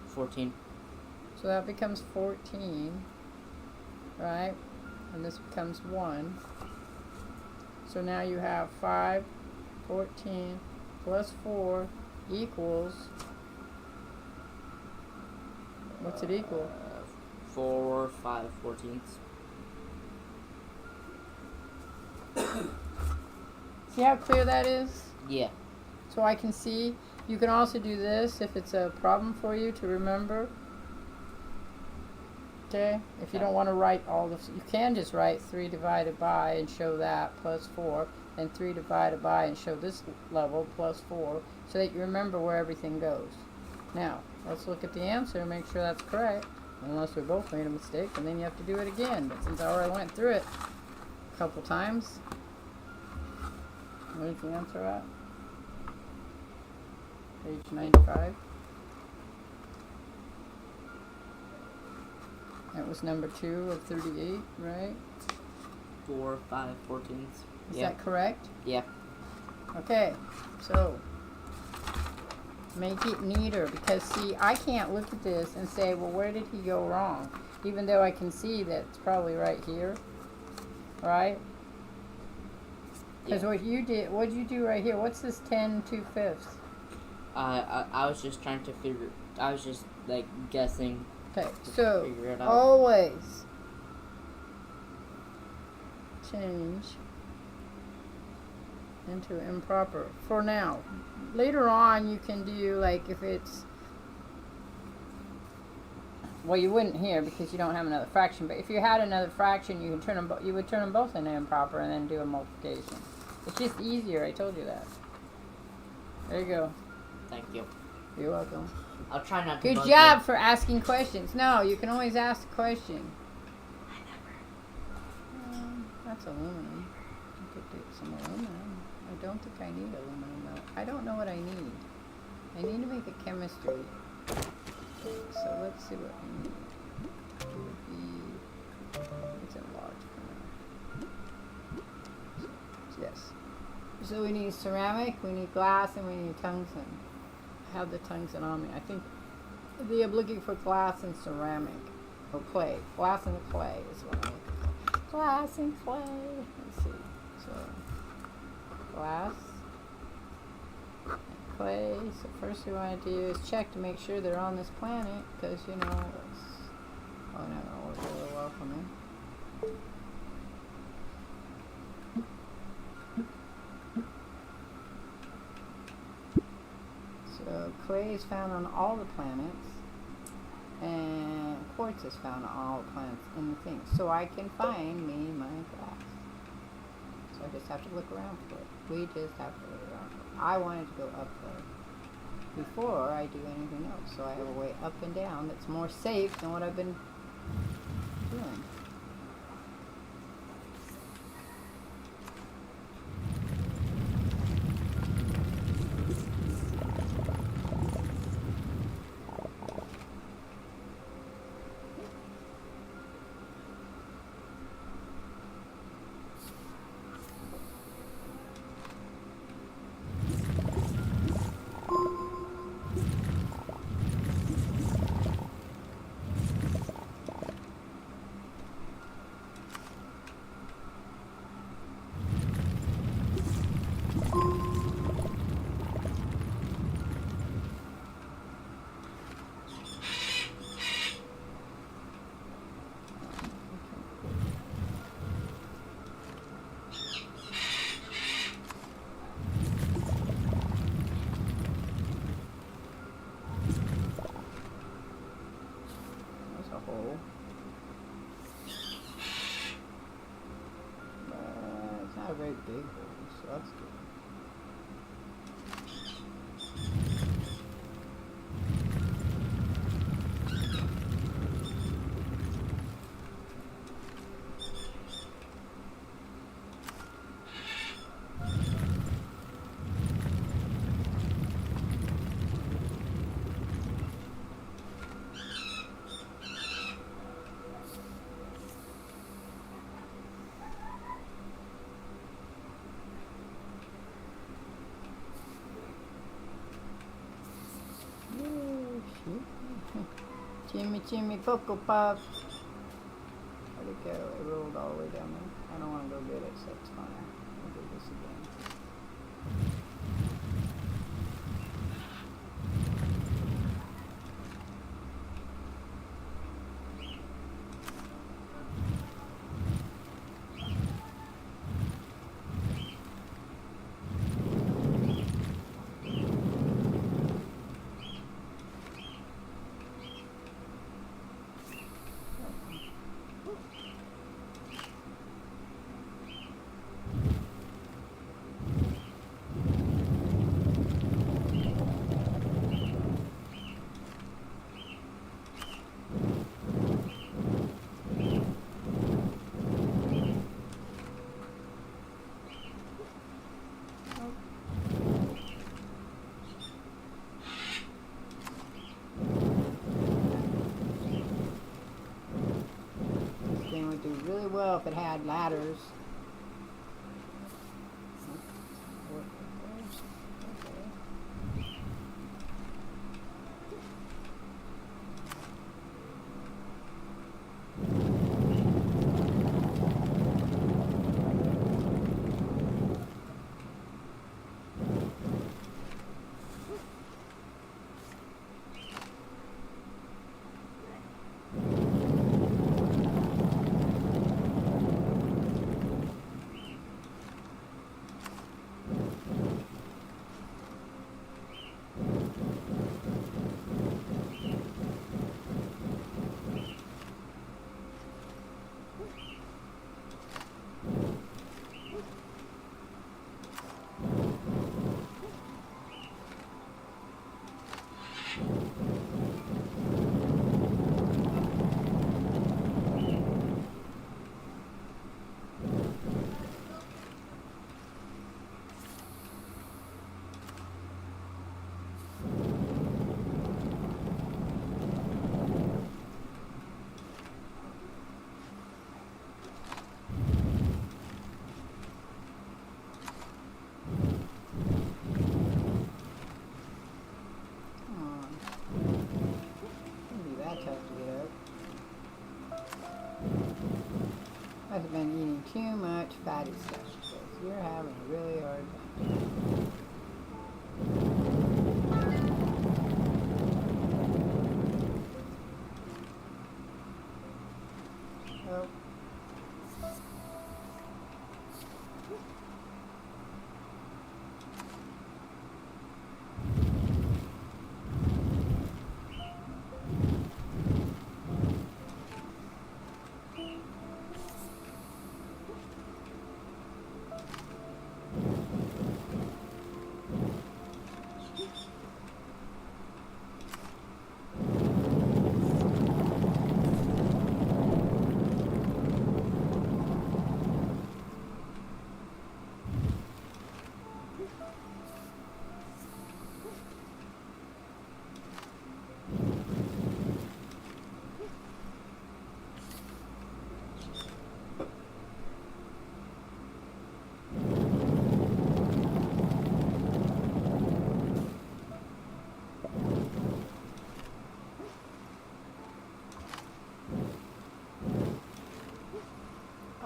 14. So that becomes 14, right? And this becomes 1. So now you have 5, 14, plus 4 equals... What's it equal? 4, 5, 14ths. See how clear that is? Yeah. So I can see. You can also do this if it's a problem for you to remember. Okay? If you don't want to write all this, you can just write 3 divided by and show that plus 4, and 3 divided by and show this level plus 4, so that you remember where everything goes. Now, let's look at the answer and make sure that's correct, unless we both made a mistake, and then you have to do it again. But since I already went through it a couple times, where's the answer at? Page 95. That was number 2 of 38, right? 4, 5, 14ths. Is that correct? Yeah. Okay, so make it neater, because see, I can't look at this and say, well, where did he go wrong? Even though I can see that it's probably right here, right? Because Yeah. what did you do right here? What's this 10 2/5? I was just trying to figure. I was just like guessing. Okay, so Figure it out. always change into improper for now. Later on, you can do like if it's, well, you wouldn't here because you don't have another fraction. But if you had another fraction, you can turn them. You would turn them both into improper and then do a multiplication. It's just easier. I told you that. There you go. Thank you. You're welcome. I'll try not to. Good bug job you. for asking questions. No, you can always ask a question. That's aluminum. I could do some aluminum. I don't think I need aluminum though. I don't know what I need. I need to make a chemistry. So let's see what we need. It would be, it's enlarged for now. Yes. So we need ceramic, we need glass, and we need tungsten. I have the tungsten on me. I think I'm looking for glass and ceramic. Oh, clay. Glass and clay is what I mean. Glass and clay. Let's see. So, glass and clay. So first we want to do is check to make sure they're on this planet, because you know it's, oh no, we're really welcoming. So clay is found on all the planets, and quartz is found on all the planets in the thing. So I can find me my glass. So I just have to look around for it. We just have to look around for it. I wanted to go up there before I do anything else. So I have a way up and down that's more safe than what I've been doing. Hole. It's not a very big hole, so that's good. Jimmy Cocoa Puff. Where'd it go? It rolled all the way down there. I don't want to go get it, so it's fine. We'll do this again. Would do really well if it had ladders. Tough to get up. I've been eating too much fatty stuff. Because you're having a really hard time. Oh.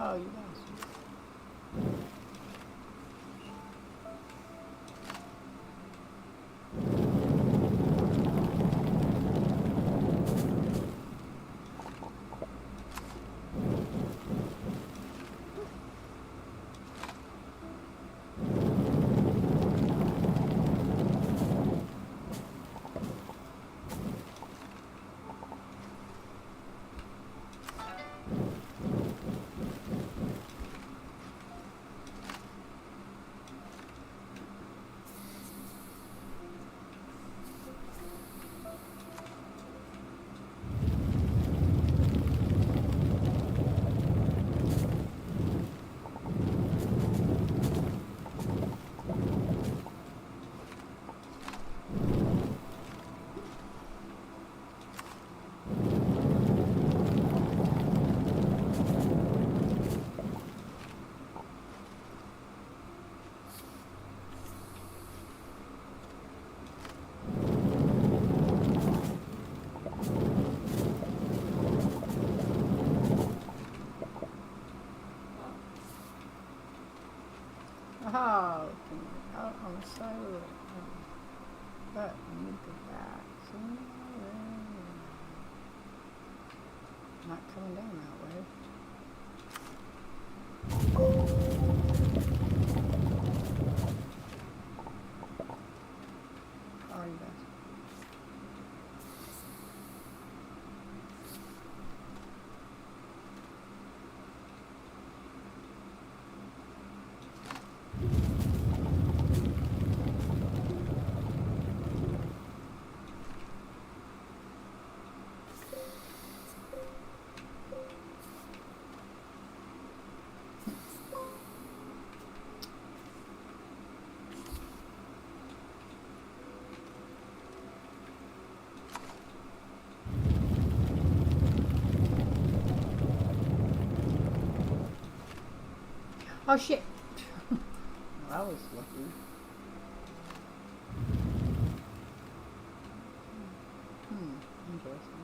Oh, you guys. Oh, out on the side of the but I need to go back. Not coming down that way. How are you guys? Oh shit! Well, that was lucky. Interesting.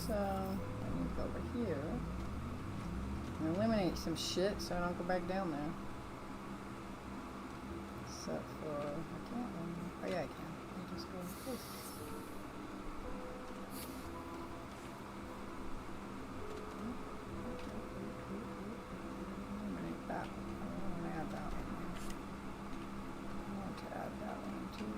So, I need to go over here and eliminate some shit so I don't go back down there. Except for, I can't, oh yeah I can. I just go like this. Eliminate that one. I want to add that one. I want to add that one too.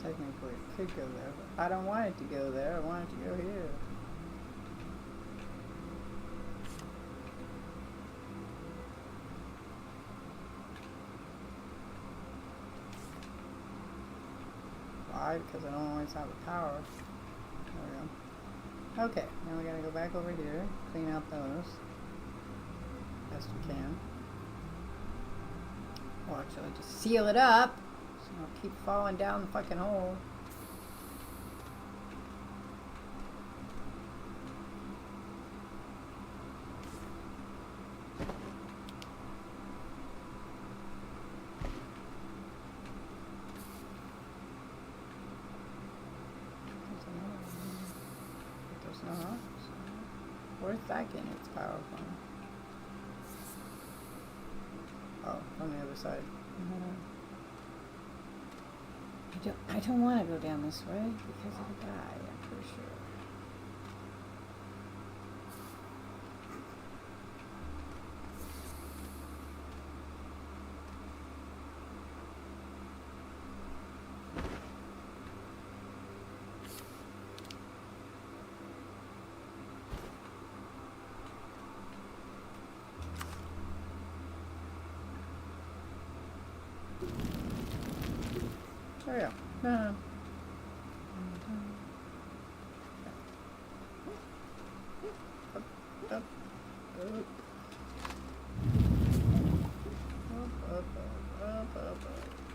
technically it could go there, but I don't want it to go there. I want it to go here. Why? Because I don't always have the power. There we go. Okay, now we gotta go back over here, clean out those. Best we can. Or actually just seal it up so I don't keep falling down the fucking hole. There's no house. Where's that getting its power from? Oh, on the other side. I don't want to go down this way because I'll die, I'm pretty sure. There we go. No. Up.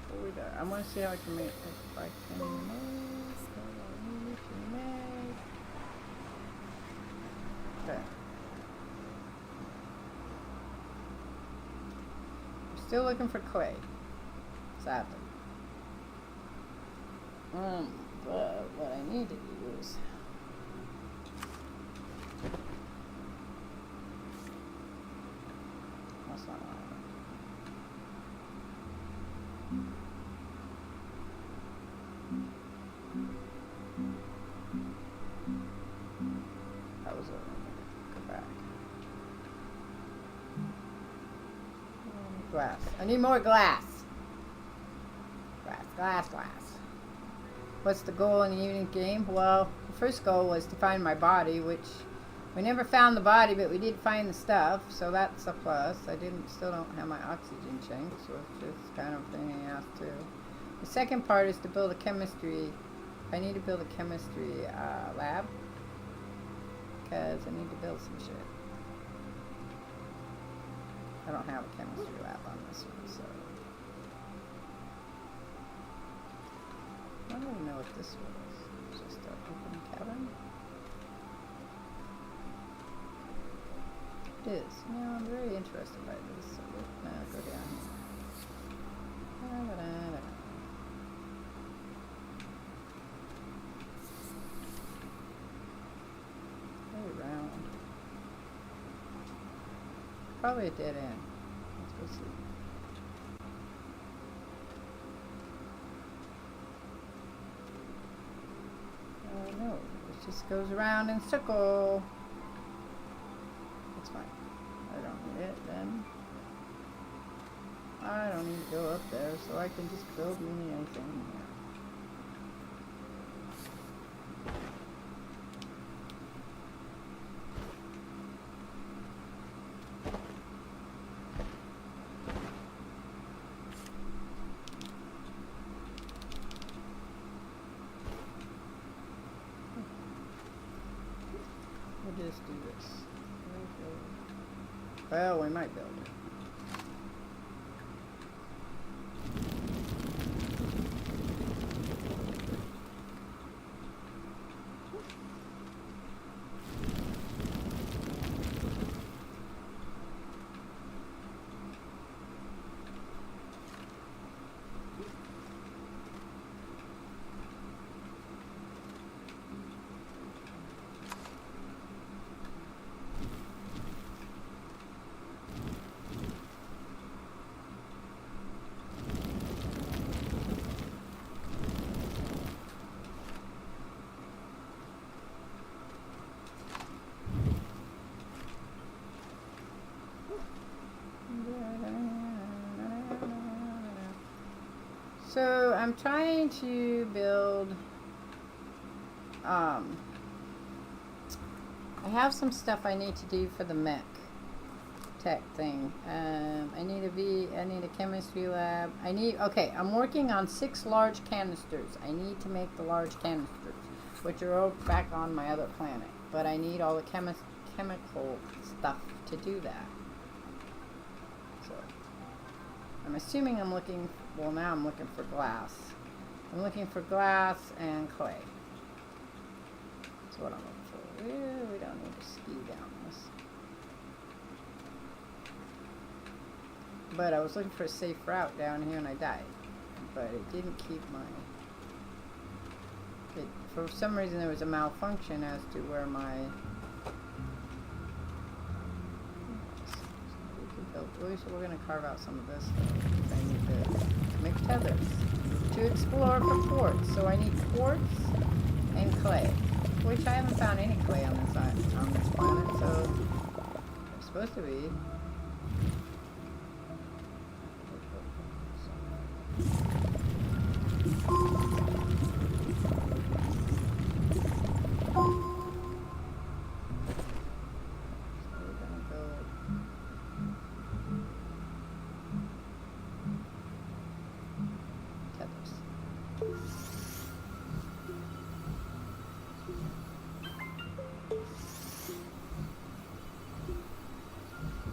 What we got? I want to see how I can make it. If I can make what I need to make. Okay. I'm still looking for clay. Sadly. But what I need to do is that's not what I want. That was over. Go back. Glass. I need more glass. Glass. What's the goal in the evening game? Well, the first goal was to find my body, which we never found the body, but we did find the stuff, so that's a plus. I still don't have my oxygen tanks, which is kind of a thing I asked to. The second part is to build a chemistry. I need to build a chemistry lab, because I need to build some shit. I don't have a chemistry lab on this one, so. I don't even know what this was. Just an open cabin. It is. Yeah, I'm very interested by this. So we're gonna go down here. Very round. Probably a dead end. Let's go see. No, it just goes around in a circle. That's fine. I don't need it then. I don't need to go up there, so I can just build me anything here. We'll just do this. Well, we might build it. So I'm trying to build. I have some stuff I need to do for the mech tech thing. I need a chemistry lab. Okay, I'm working on 6 large canisters. I need to make the large canisters, which are all back on my other planet. But I need all the chemical stuff to do that. So, I'm assuming I'm looking, well now I'm looking for glass. I'm looking for glass and clay. That's what I'm looking for. We don't need to ski down this. But I was looking for a safe route down here and I died. But it didn't keep my... for some reason there was a malfunction as to where my... So we're going to carve out some of this stuff. I need to make tethers to explore for quartz. So I need quartz and clay, which I haven't found any clay on this planet. So there's supposed to be.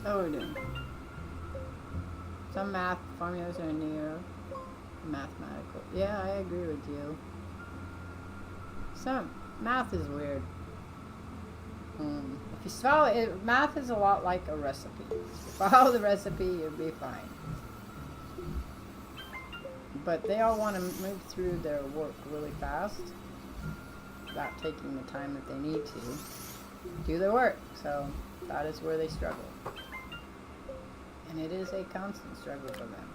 Oh, we're doing. Some math formulas are near mathematical. Yeah, I agree with you. Some math is weird. If you follow it, math is a lot like a recipe. If you follow the recipe, you'll be fine. But they all want to move through their work really fast without taking the time that they need to do their work. So that is where they struggle. And it is a constant struggle for them.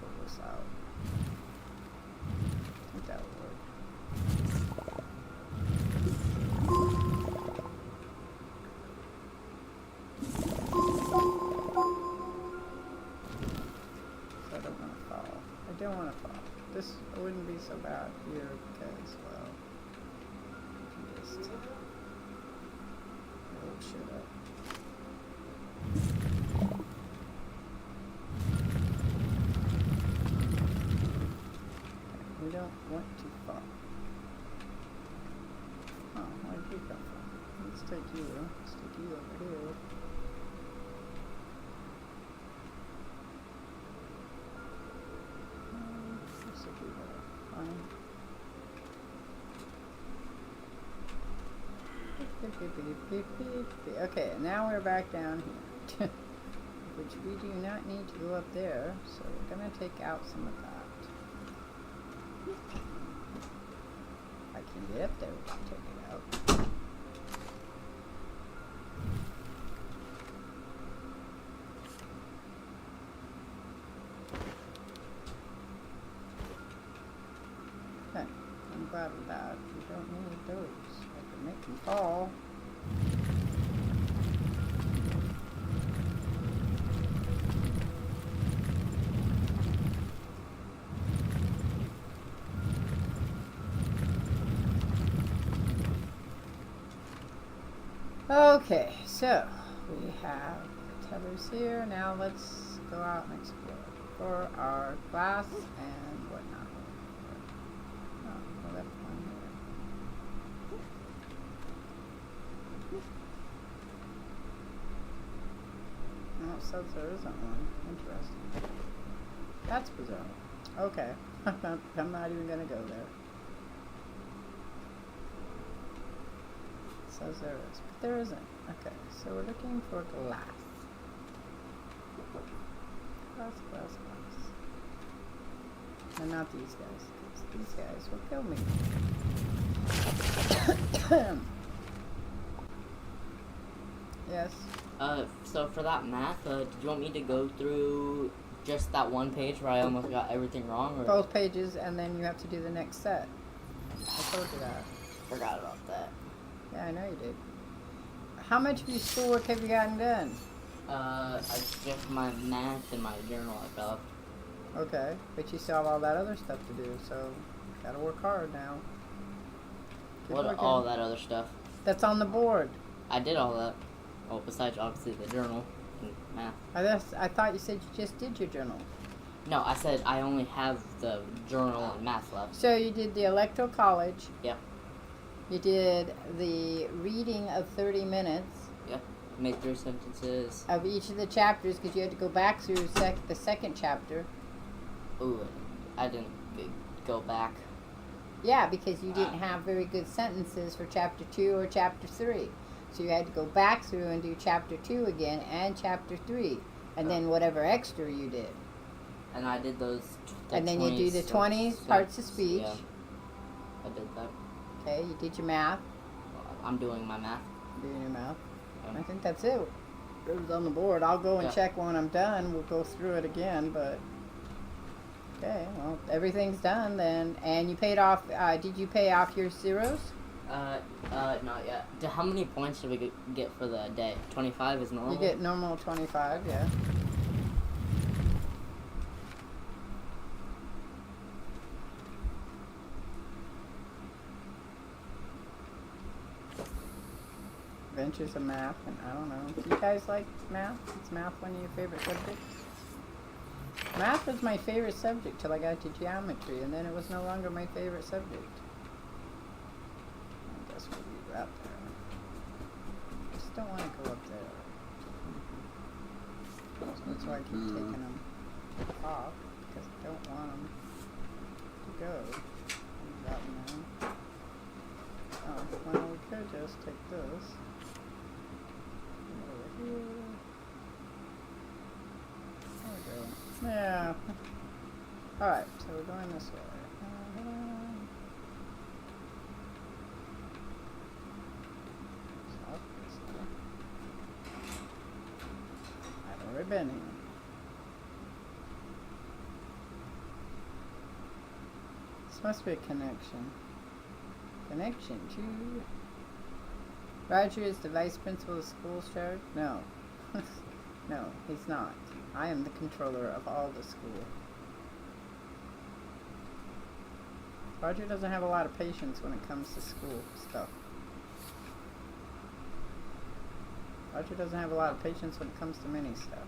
Pull this out. I think that will work. So I don't want to fall. I don't want to fall. This wouldn't be so bad here because, well, you just roll shit up. We don't want to fall. Oh, where'd you come from? Let's take you over here. Okay, now we're back down here, which we do not need to go up there, so we're going to take out some of that. If I can get up there, we can take it out. Okay, I'm glad of that. We don't need those. I can make them fall. Okay, so we have tethers here. Now let's go out and explore for our glass and whatnot. Oh, well, that's one here. No, it says there isn't one. Interesting. That's bizarre. Okay, I'm not even going to go there. Says there is, but there isn't. Okay, so we're looking for glass. Glass. And not these guys, because these guys will kill me. Yes? So for that math, did you want me to go through just that one page where I almost got everything wrong? Or? Both pages, and then you have to do the next set. I told you that. Forgot about that. Yeah, I know you did. How much of your schoolwork have you gotten done? Just my math and my journal I felt. Okay, but you still have all that other stuff to do, so gotta work hard now. Keep What working. all that other stuff? That's on the board. I did all that. Well, besides obviously the journal and math. I thought you said you just did your journal. No, I said I only have the journal and math left. So you did the electoral college. Yep. You did the reading of 30 minutes. Yep. Make 3 sentences. Of each of the chapters, because you had to go back through the second chapter. Ooh, I didn't go back. Yeah, because you didn't have very good sentences for chapter 2 or chapter 3. So you had to go back through and do chapter 2 again and chapter 3. And then whatever extra you did. And I did those. And then you do the 20 parts of speech. Yeah, I did that. Okay, you did your math. I'm doing my math. Doing your math. Yeah. I think that's it. It was on the board. I'll go and Yeah. check when I'm done. We'll go through it again, but... Okay, well, everything's done then. And you paid off, did you pay off your zeros? Not yet. How many points should we get for the day? 25 is normal? You get normal 25, yeah. Adventures of math, and I don't know. Do you guys like math? Is math one of your favorite subjects? Math was my favorite subject till I got to geometry, and then it was no longer my favorite subject. I guess we'll leave that there. I just don't want to go up there. So that's why I keep taking them off, because I don't want them to go. Leave that one there. Oh, well, we could just take this. Over here. There we go. Yeah. Alright, so we're going this way. South this way. I've already been here. This must be a connection. Connection to... Roger is the vice principal of the school, Shard? No. No, he's not. I am the controller of all the school. Roger doesn't have a lot of patience when it comes to school stuff. Roger doesn't have a lot of patience when it comes to many stuff.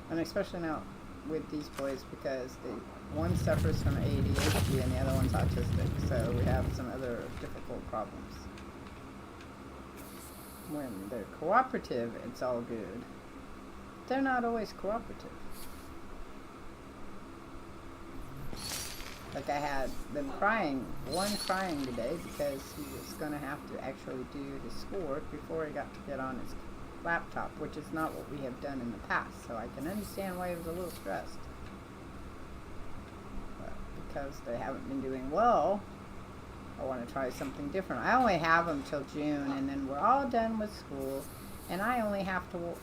And especially now with these boys, because one suffers from ADHD and the other one's autistic, so we have some other difficult problems. When they're cooperative, it's all good. They're not always cooperative. Like I had them crying, one crying today because he was going to have to actually do his schoolwork before he got to get on his laptop, which is not what we have done in the past, so I can understand why he was a little stressed. But because they haven't been doing well, I want to try something different. I only have them till June, and then we're all done with school, and I only have to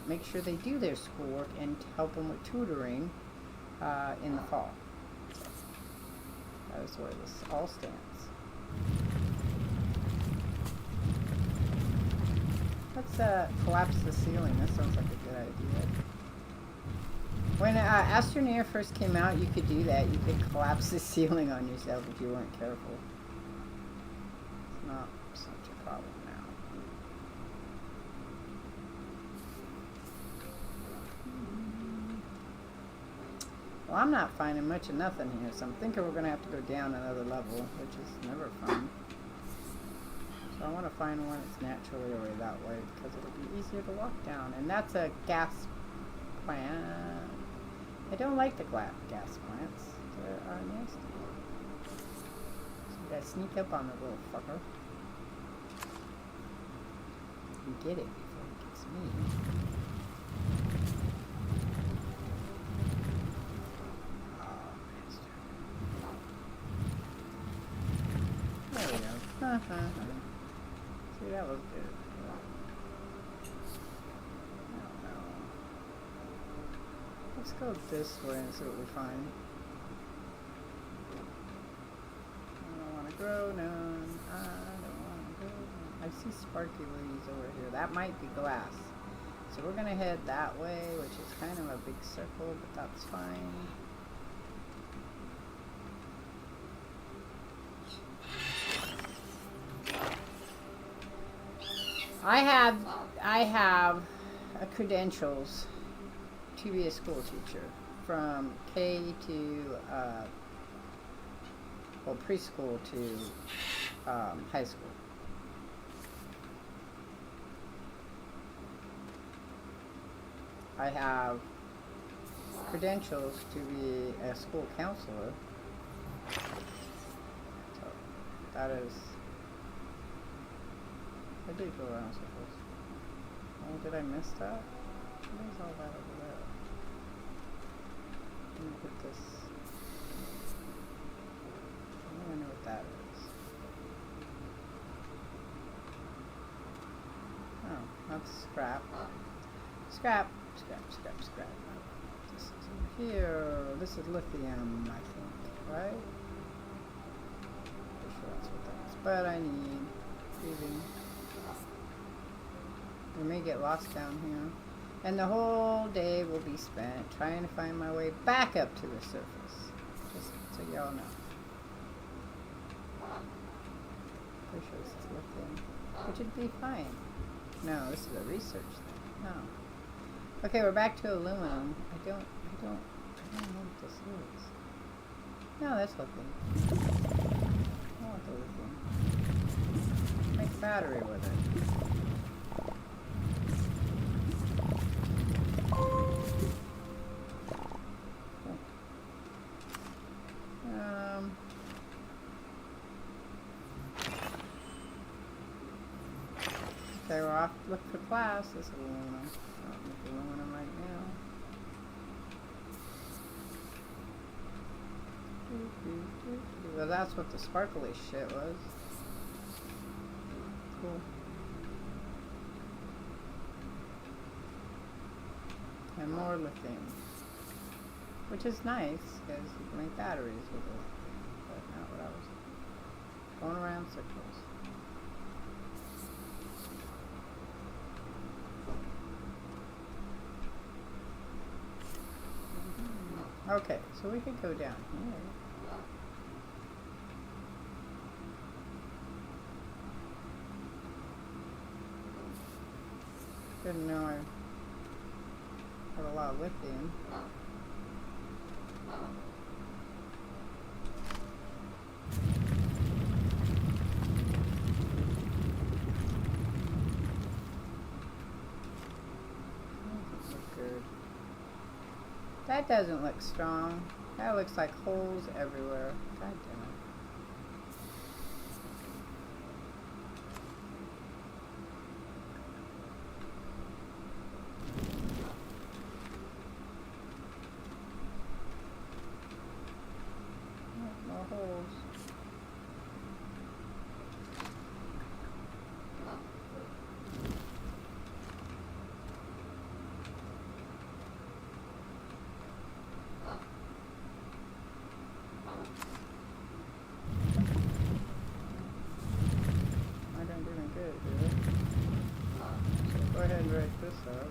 make sure they do their schoolwork and help them with tutoring in the fall. So that is where this all stands. Let's collapse the ceiling. That sounds like a good idea. When Astroneer first came out, you could do that. You could collapse the ceiling on yourself if you weren't careful. It's not such a problem now. Well, I'm not finding much of nothing here, so I'm thinking we're going to have to go down another level, which is never fun. So I want to find one that's naturally over that way, because it'll be easier to walk down. And that's a gas plant. I don't like the gas plants. They are nasty. So we gotta sneak up on the little fucker. And get it before it gets me. Oh, master. There we go. See, that was good. Let's go this way and see what we find. I don't grow none. I don't want to grow none. I see sparky leaves over here. That might be glass. So we're going to head that way, which is kind of a big circle, but that's fine. I have credentials to be a school teacher from K to preschool to high school. I have credentials to be a school counselor. So that is. I did go around circles. Oh, did I miss that? What is all that over there? Let me put this. I don't know what that is. Oh, that's scrap. Scrap. This is in here. This is lithium, I think, right? Pretty sure that's what that is. But I need breathing. We may get lost down here. And the whole day will be spent trying to find my way back up to the surface. Just so y'all know. Pretty sure this is lithium. Which would be fine. No, this is a research thing. No. Okay, we're back to aluminum. I don't know what this is. No, that's lithium. I want the lithium. Make a battery with it. Okay, we're off to look for glass. This is aluminum. I don't look aluminum right now. Well, that's what the sparkly shit was. Cool. And more lithium. Which is nice, because you can make batteries with it. But not what I was going around circles. Okay, so we could go down here. Didn't know I had a lot of lithium. That doesn't look strong. That looks like holes everywhere. God damn it. More holes. Go ahead and break this up.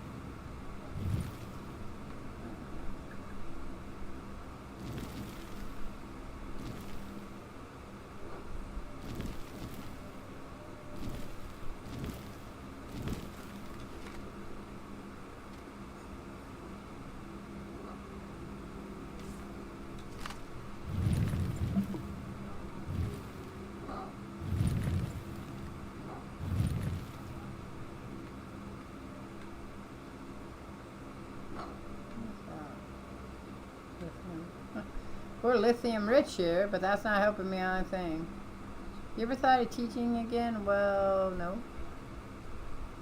We're lithium rich here, but that's not helping me on a thing. You ever thought of teaching again? Well, no.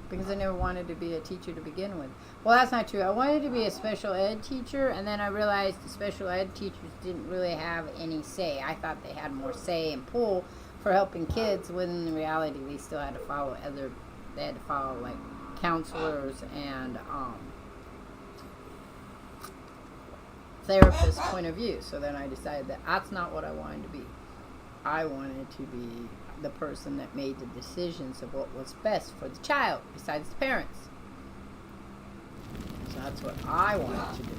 Because I never wanted to be a teacher to begin with. Well, that's not true. I wanted to be a special ed teacher, and then I realized the special ed teachers didn't really have any say. I thought they had more say and pull for helping kids, when in reality they still had to follow they had to follow like counselors and therapist point of view. So then I decided that that's not what I wanted to be. I wanted to be the person that made the decisions of what was best for the child, besides the parents. So that's what I wanted to do.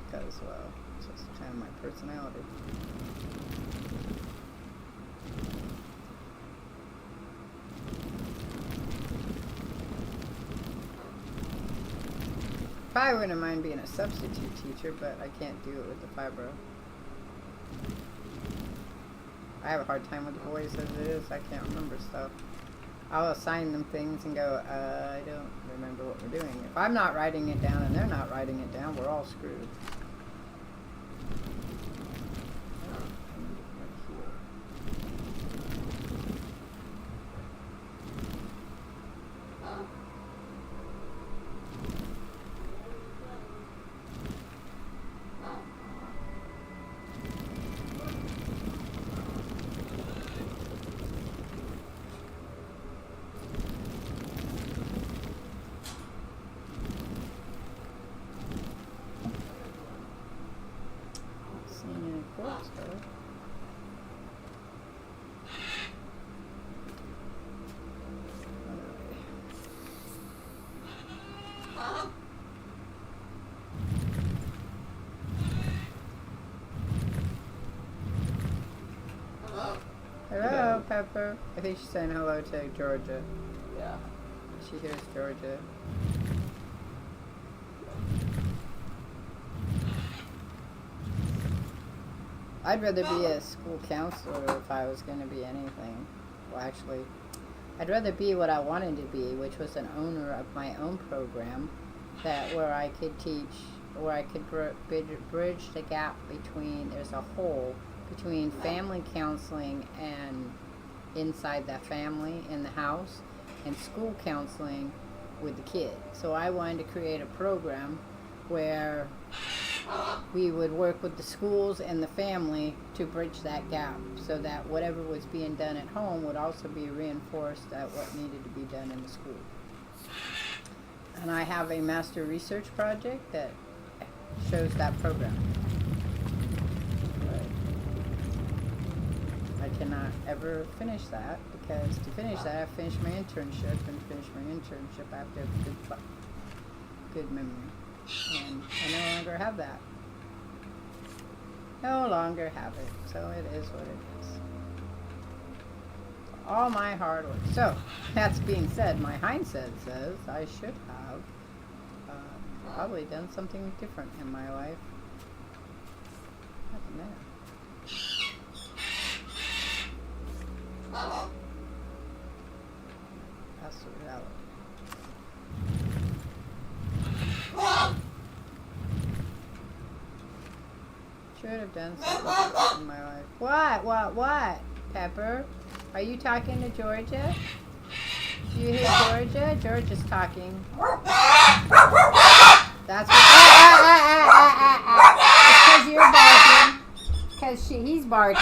Because, well, it's just kind of my personality. Probably wouldn't mind being a substitute teacher, but I can't do it with the fibro. I have a hard time with the boys as it is. I can't remember stuff. I'll assign them things and go, I don't remember what we're doing. If I'm not writing it down and they're not writing it down, we're all screwed. Hello, Pepper. I think she's saying hello to Georgia. Yeah. She hears Georgia. I'd rather be a school counselor if I was going to be anything. Well, actually, I'd rather be what I wanted to be, which was an owner of my own program, where I could teach, where I could bridge the gap between, there's a hole between family counseling and inside that family in the house, and school counseling with the kid. So I wanted to create a program where we would work with the schools and the family to bridge that gap, so that whatever was being done at home would also be reinforced at what needed to be done in the school. And I have a master research project that shows that program. I cannot ever finish that, because to finish that I have to finish my internship, and to finish my internship I have to have good memory. And I no longer have that. No longer have it. So it is what it is. All my hard work. So, that's being said, my hindsight says I should have probably done something different in my life. What's that? That's the reality. Should have done something in my life. What? Pepper? Are you talking to Georgia? Do you hear Georgia? Georgia's talking. That's what. It's because you're barking. Because he's barking.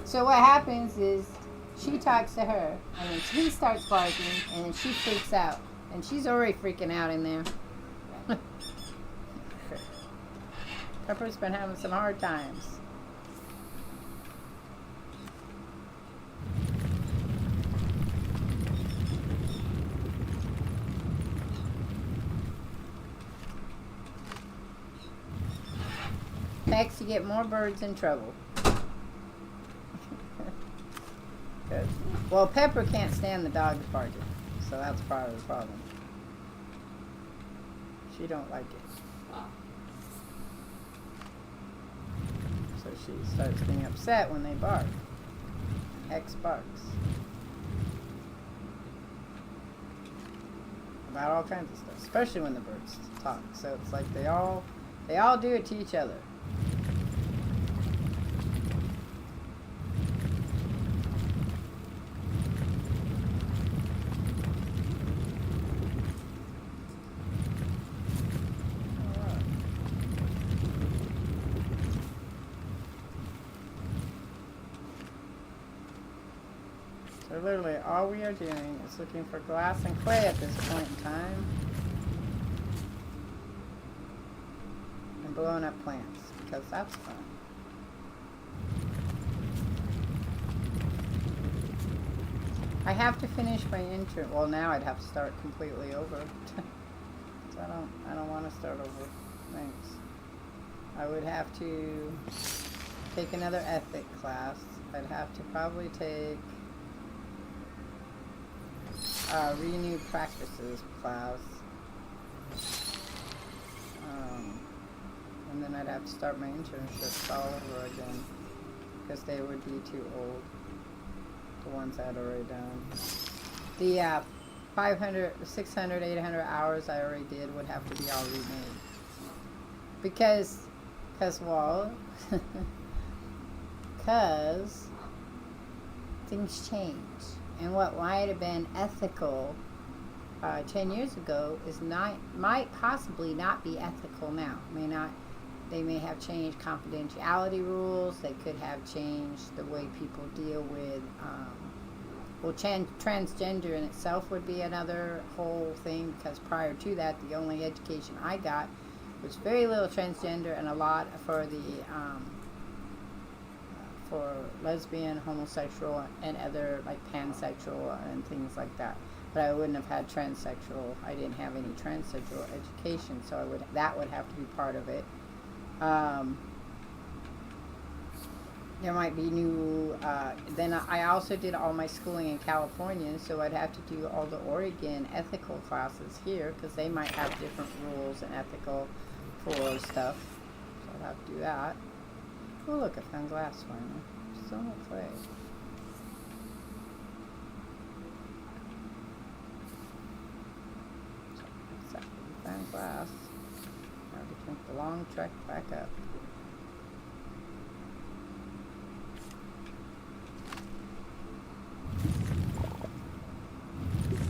So what happens is she talks to her, and then he starts barking, and then she freaks out. And she's already freaking out in there. Pepper's been having some hard times. Next, you get more birds in trouble. Good. Well, Pepper can't stand the dogs barking, so that's part of the problem. She don't like it. So she starts being upset when they bark. Hex barks. About all kinds of stuff, especially when the birds talk. So it's like they all do it to each other. So literally all we are doing is looking for glass and clay at this point in time. And blowing up plants, because that's fun. I have to finish my intern. Well, now I'd have to start completely over. So I don't want to start over. Thanks. I would have to take another ethic class. I'd have to probably take renew practices class. And then I'd have to start my internships all over again because they would be too old. The ones I had already done. The 500, 600, 800 hours I already did would have to be all remade. Because well, because things change. And what might have been ethical 10 years ago might possibly not be ethical now. They may have changed confidentiality rules. They could have changed the way people deal with, transgender in itself would be another whole thing, because prior to that, the only education I got was very little transgender and a lot for lesbian, homosexual, and other like pansexual and things like that. But I wouldn't have had transsexual. I didn't have any transsexual education, so that would have to be part of it. There might be new. Then I also did all my schooling in California, so I'd have to do all the Oregon ethical classes here because they might have different rules and ethical for stuff. So I'd have to do that. Oh, look, I found glass finally. So much clay. Found glass. Now to take the long trek back up.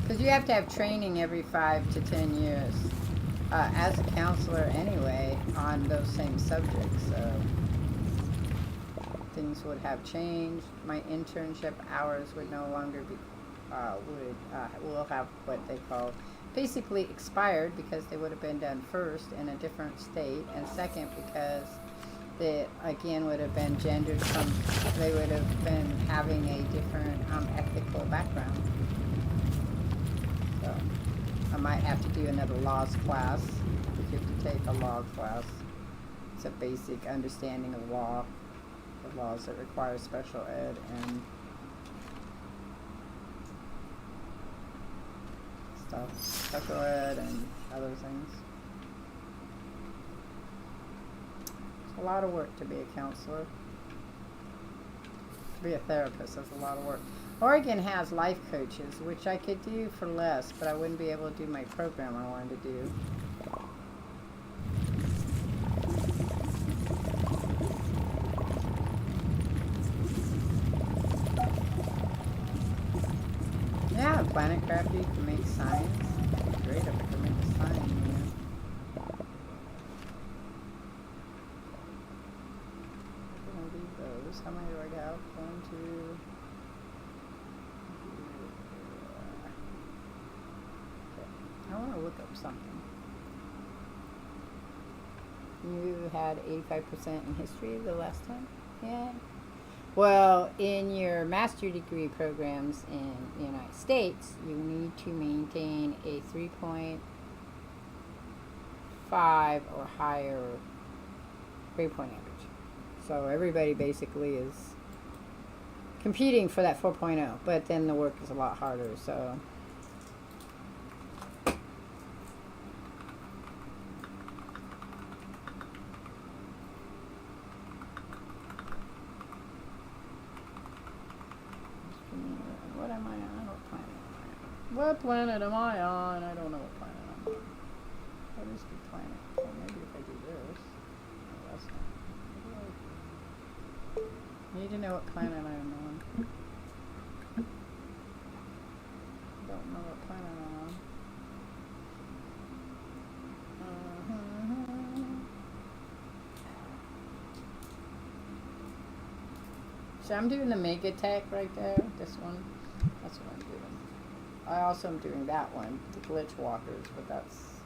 Because you have to have training every 5 to 10 years as a counselor anyway on those same subjects. So things would have changed. My internship hours would no longer be, will have what they call basically expired, because they would have been done first in a different state, and second because they again would have been gendered from, they would have been having a different ethical background. So I might have to do another laws class. You have to take a law class. It's a basic understanding of law, the laws that require special ed and stuff, special ed and other things. It's a lot of work to be a counselor. To be a therapist is a lot of work. Oregon has life coaches, which I could do for less, but I wouldn't be able to do my program I wanted to do. Yeah, Planet Crafty, you can make signs. It'd be great if I could make a sign, you know. I'm gonna leave those. How many do I have? 1, 2. I want to look up something. You had 85% in history the last time? Yeah. Well, in your master degree programs in the United States, you need to maintain a 3.5 or higher grade point average. So everybody basically is competing for that 4.0, but then the work is a lot harder, so... What planet am I on? I don't know what planet I'm on. What is the planet? Well, maybe if I do this. No, that's not. I need to know what planet I am on. Don't know what planet I'm on. So I'm doing the Mega Tech right there. This one. That's what I'm doing. I also am doing that one, the glitch walkers, but that's...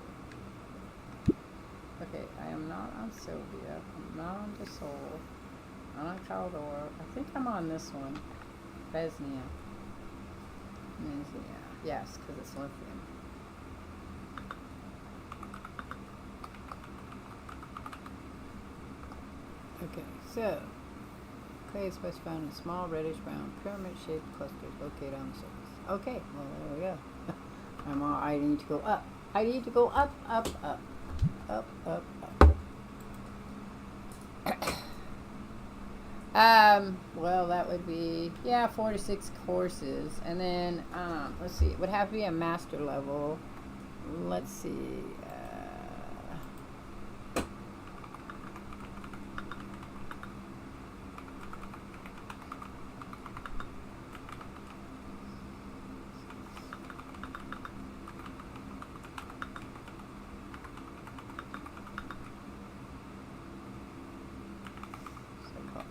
Okay, I am not on Sylvia. I'm not on DeSol. I'm on Caldor. I think I'm on this one, Vesnia. Yes, because it's lithium. Okay, so clay is best found in small reddish-brown pyramid-shaped clusters located on the surface. Okay, well there we go. I need to go up. I need to go up, up, up, up, up, up. Well, that would be 4 to 6 courses, and then let's see. It would have to be a master level. Let's see.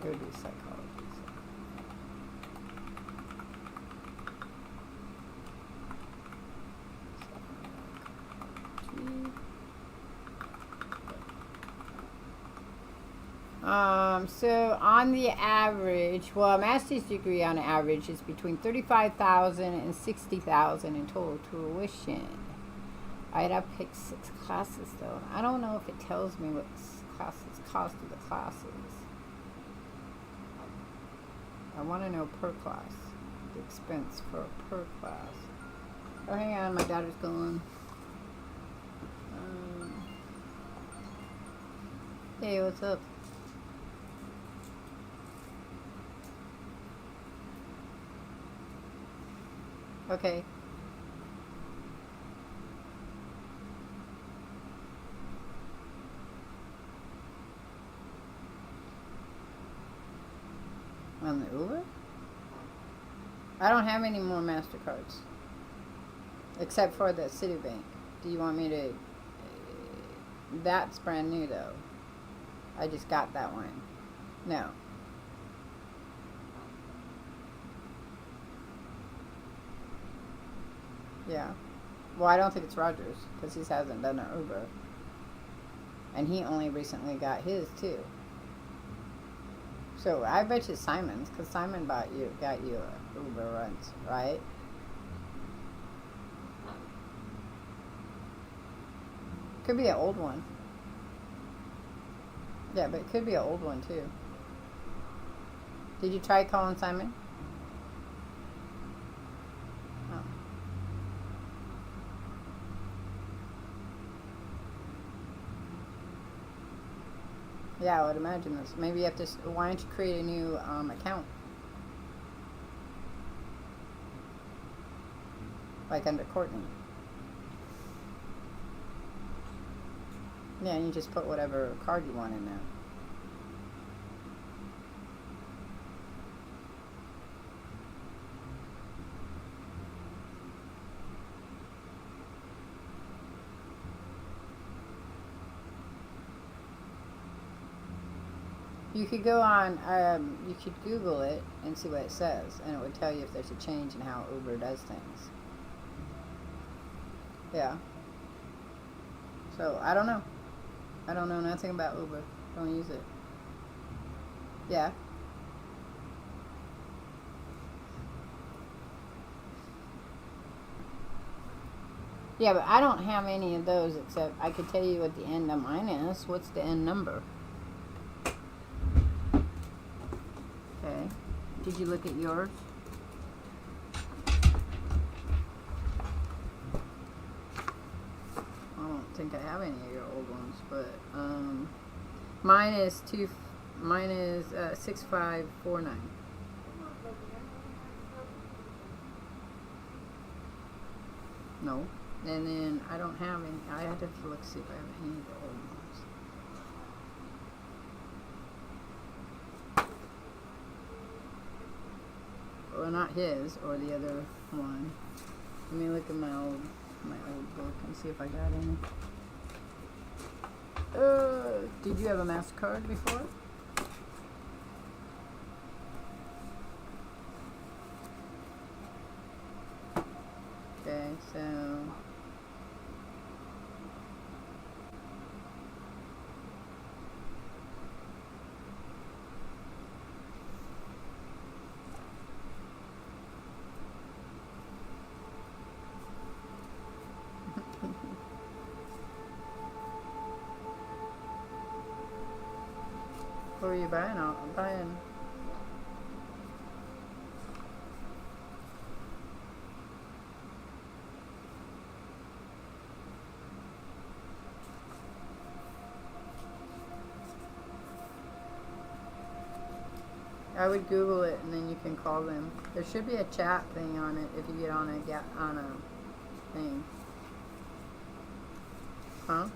It would be psychology. So on the average, well, a master's degree on average is between $35,000 and $60,000 in total tuition. I'd have picked 6 classes though. I don't know if it tells me what classes cost of the classes. I want to know per class, the expense for per class. Oh, hang on, my daughter's going. Hey, what's up? Okay. On the Uber? I don't have any more MasterCards. Except for the Citibank. Do you want me to... That's brand new though. I just got that one. No. Yeah. Well, I don't think it's Rogers, because he hasn't done an Uber. And he only recently got his too. So I bet you Simon's, because Simon got you a Uber once, right? Could be an old one. Yeah, but it could be an old one too. Did you try calling Simon? Oh. Yeah, I would imagine this. Maybe you have to. Why don't you create a new account? Like under Courtney. Yeah, and you just put whatever card you want in there. You could go on, you could Google it and see what it says, and it would tell you if there's a change in how Uber does things. Yeah. So, I don't know. I don't know nothing about Uber. Don't use it. Yeah. Yeah, but I don't have any of those except I could tell you what the end of mine is. What's the end number? Okay. Did you look at yours? I don't think I have any of your old ones, but mine is 6549. No. And then I don't have any. I have to look see if I have any of the old ones. Well, not his or the other one. Let me look at my old book and see if I got any. Did you have a MasterCard before? Okay, so were you buying? Buying. I would Google it and then you can call them. There should be a chat thing on it if you get on a thing. Huh?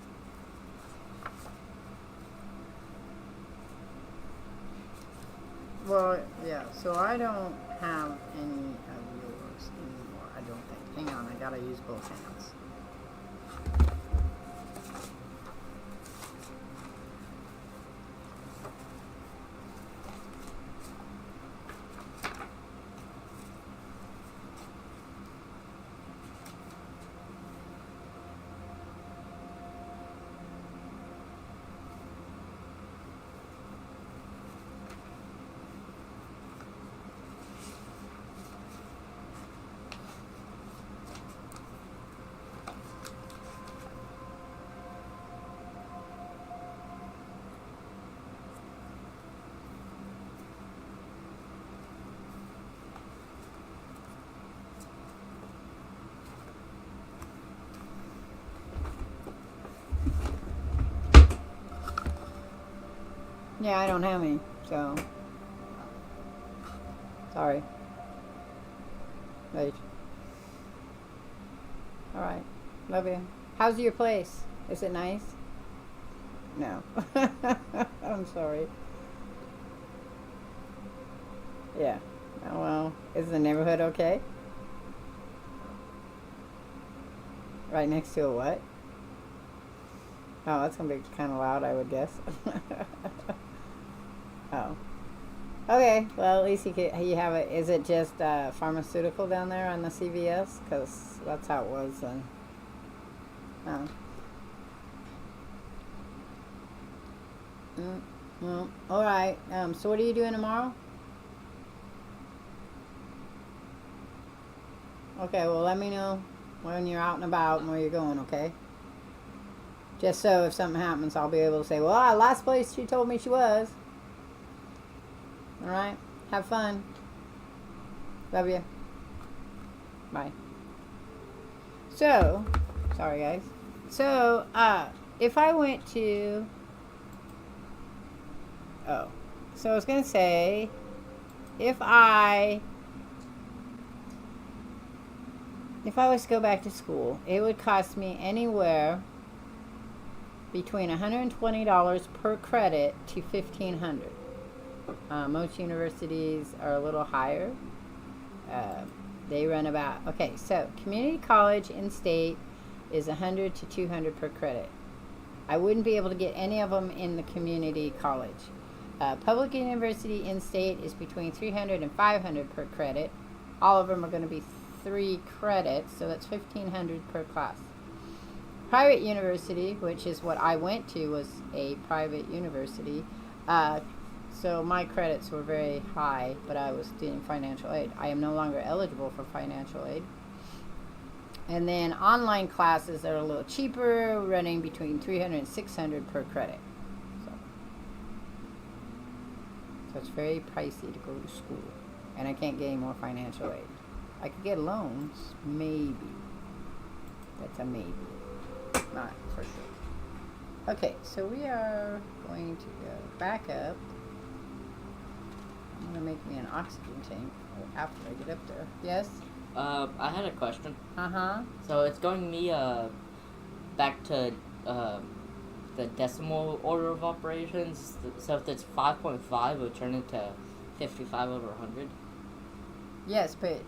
Well, yeah. So I don't have any of yours anymore. I don't think. Hang on. I gotta use both hands. Yeah, I don't have any, so sorry. Wait. All right, love you. How's your place? Is it nice? No. I'm sorry. Yeah. Oh well. Is the neighborhood okay? Right next to a what? Oh, that's gonna be kind of loud, I would guess. Oh. Okay. Well, at least you have it. Is it just pharmaceutical down there on the CVS? Because that's how it was then. Oh. Well, all right. So what are you doing tomorrow? Okay. Well, let me know when you're out and about and where you're going. Okay. Just so if something happens, I'll be able to say, well, last place she told me she was. All right. Have fun. Love you. Bye. So, sorry guys. So, if I went to, so I was going to say, if I was to go back to school, it would cost me anywhere between $120 per credit to $1,500. Most universities are a little higher. They run about, so community college in-state is $100 to $200 per credit. I wouldn't be able to get any of them in the community college. Public university in-state is between $300 and $500 per credit. All of them are going to be 3 credits, so that's $1,500 per class. Private university, which is what I went to, was a private university. So my credits were very high, but I was doing financial aid. I am no longer eligible for financial aid. And then online classes are a little cheaper, running between $300 and $600 per credit. So it's very pricey to go to school. And I can't get any more financial aid. I could get loans, maybe. That's a maybe. Not for sure. Okay, so we are going to go back up. I'm going to make me an oxygen tank after I get up there. Yes? I had a question. Uh-huh. So it's going me back to the decimal order of operations. So if it's 5.5, it would turn into 55 over 100. Yes, but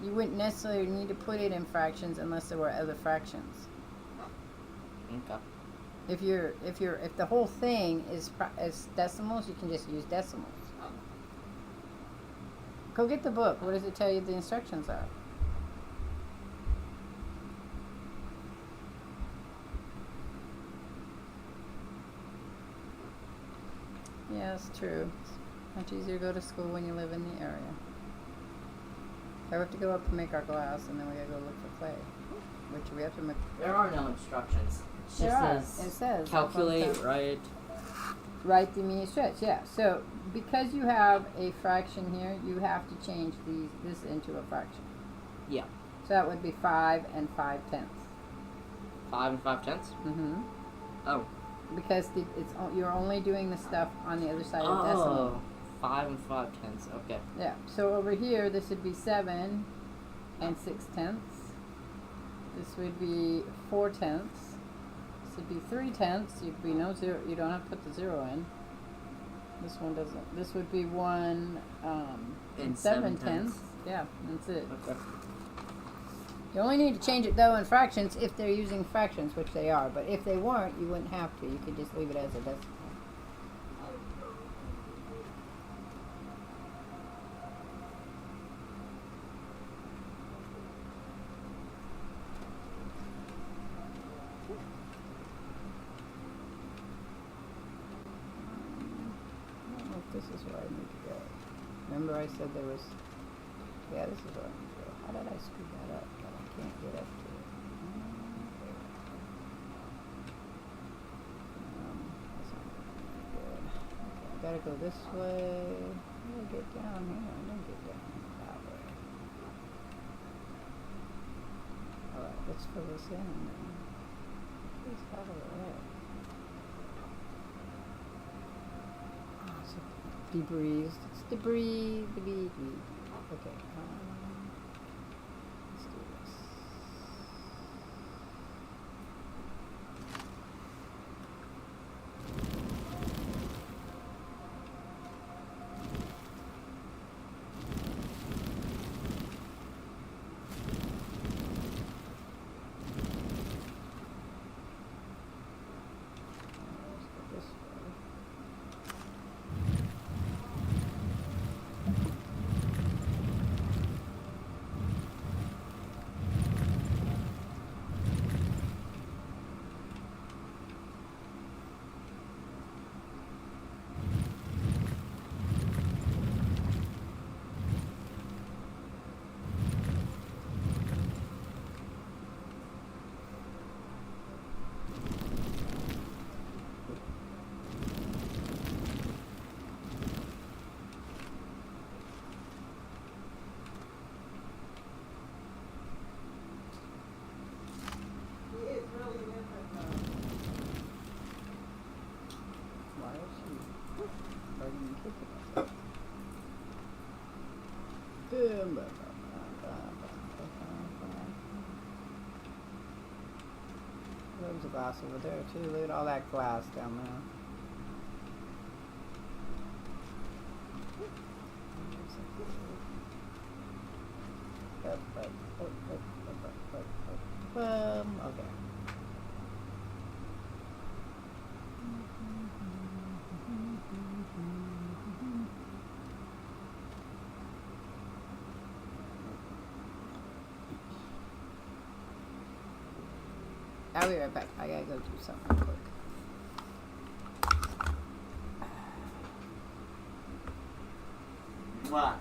you wouldn't necessarily need to put it in fractions unless there were other fractions. Okay. If the whole thing is decimals, you can just use decimals. Go get the book. What does it tell you the instructions are? Yeah, it's true. It's much easier to go to school when you live in the area. I have to go up and make our glass, and then we gotta go look for clay. Which we have to make. There are no instructions. It There are. just It says calculate, right? Right, the mini stretch, yeah. So because you have a fraction here, you have to change this into a fraction. Yeah. So that would be 5 and 5/10. 5 and 5/10. Mm-hmm. Oh. Because you're only doing the stuff on the other side of the decimal. 5 and 5/10. Okay. Yeah. So over here, this would be 7 and 6/10. This would be 4/10. This would be 3/10. You'd be no zero. You don't have to put the 0 in. This one doesn't. This would be 1 and 7/10. Yeah, that's it. Okay. You only need to change it though in fractions if they're using fractions, which they are. But if they weren't, you wouldn't have to. You could just leave it as a decimal. I don't know if this is where I need to go. Remember I said there was... Yeah, this is where I need to go. How did I screw that up? But I can't get up to it. That's not good. Okay, I gotta go this way. How do I get down here? I don't get down that way. Alright, let's fill this in. Please out of the way. Oh, it's debris. It's debris. Okay. Let's do this. Let's go this way. Why is she starting to kick it? There's a glass over there too. Look at all that glass down there. Okay. I'll be right back. I gotta go do something real quick. What?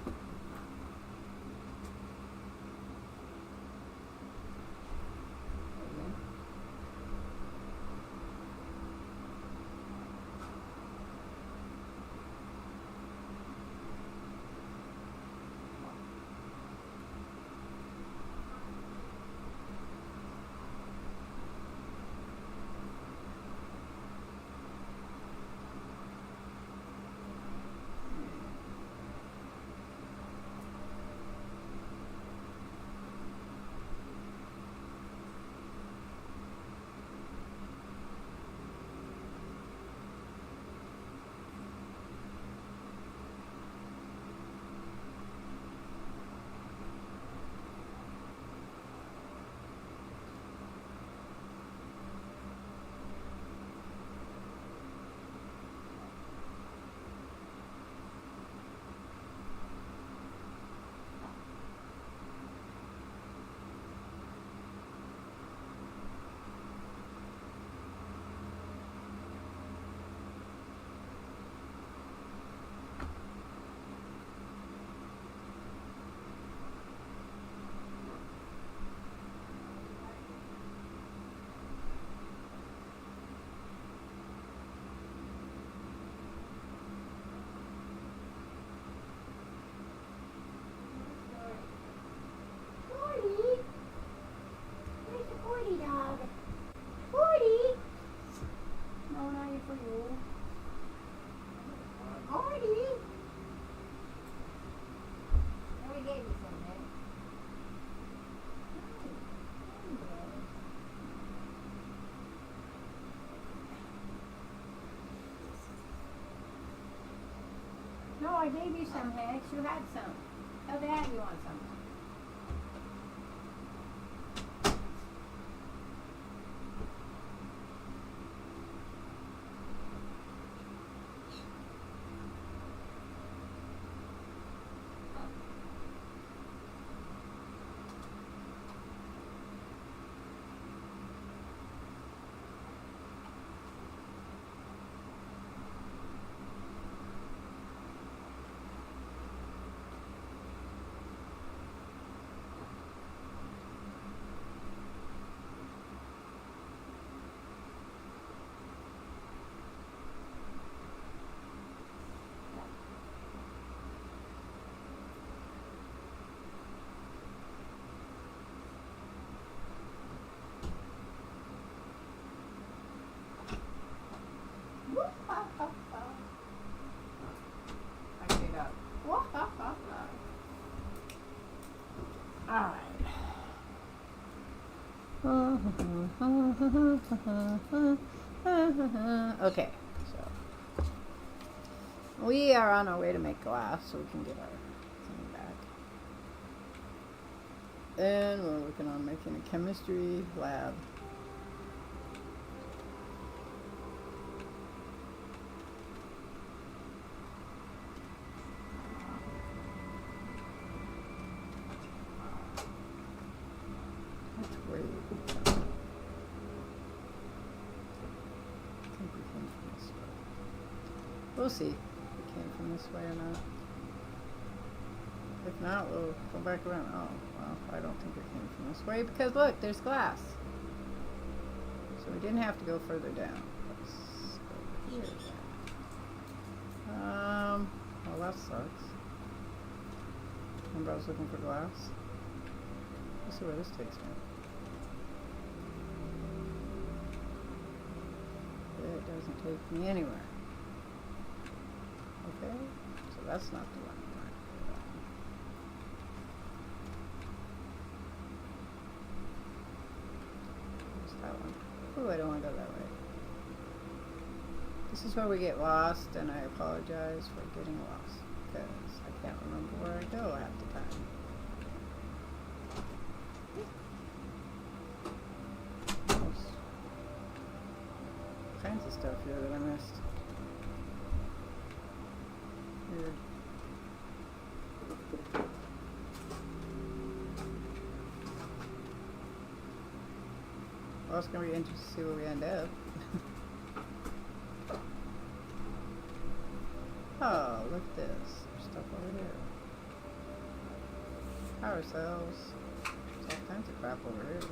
I gave you some, Hanks. You had some. Tell Dad you want some. Okay, so we are on our way to make glass so we can get our thing back. And we're working on making a chemistry lab. We'll see if we came from this way or not. If not, we'll go back around. Oh, well, I don't think it came from this way because look, there's glass. So we didn't have to go further down. Let's go over here. Well, that sucks. Remember I was looking for glass? Let's see where this takes me. It doesn't take me anywhere. Okay, so that's not the one we want to go on. Where's that one? Oh, I don't want to go that way. This is where we get lost, and I apologize for getting lost, because I can't remember where I go half the time. There's all kinds of stuff here that I missed. Weird. Well, it's going to be interesting to see where we end up. Oh, look at this. There's stuff over here. Power cells. There's all kinds of crap over here.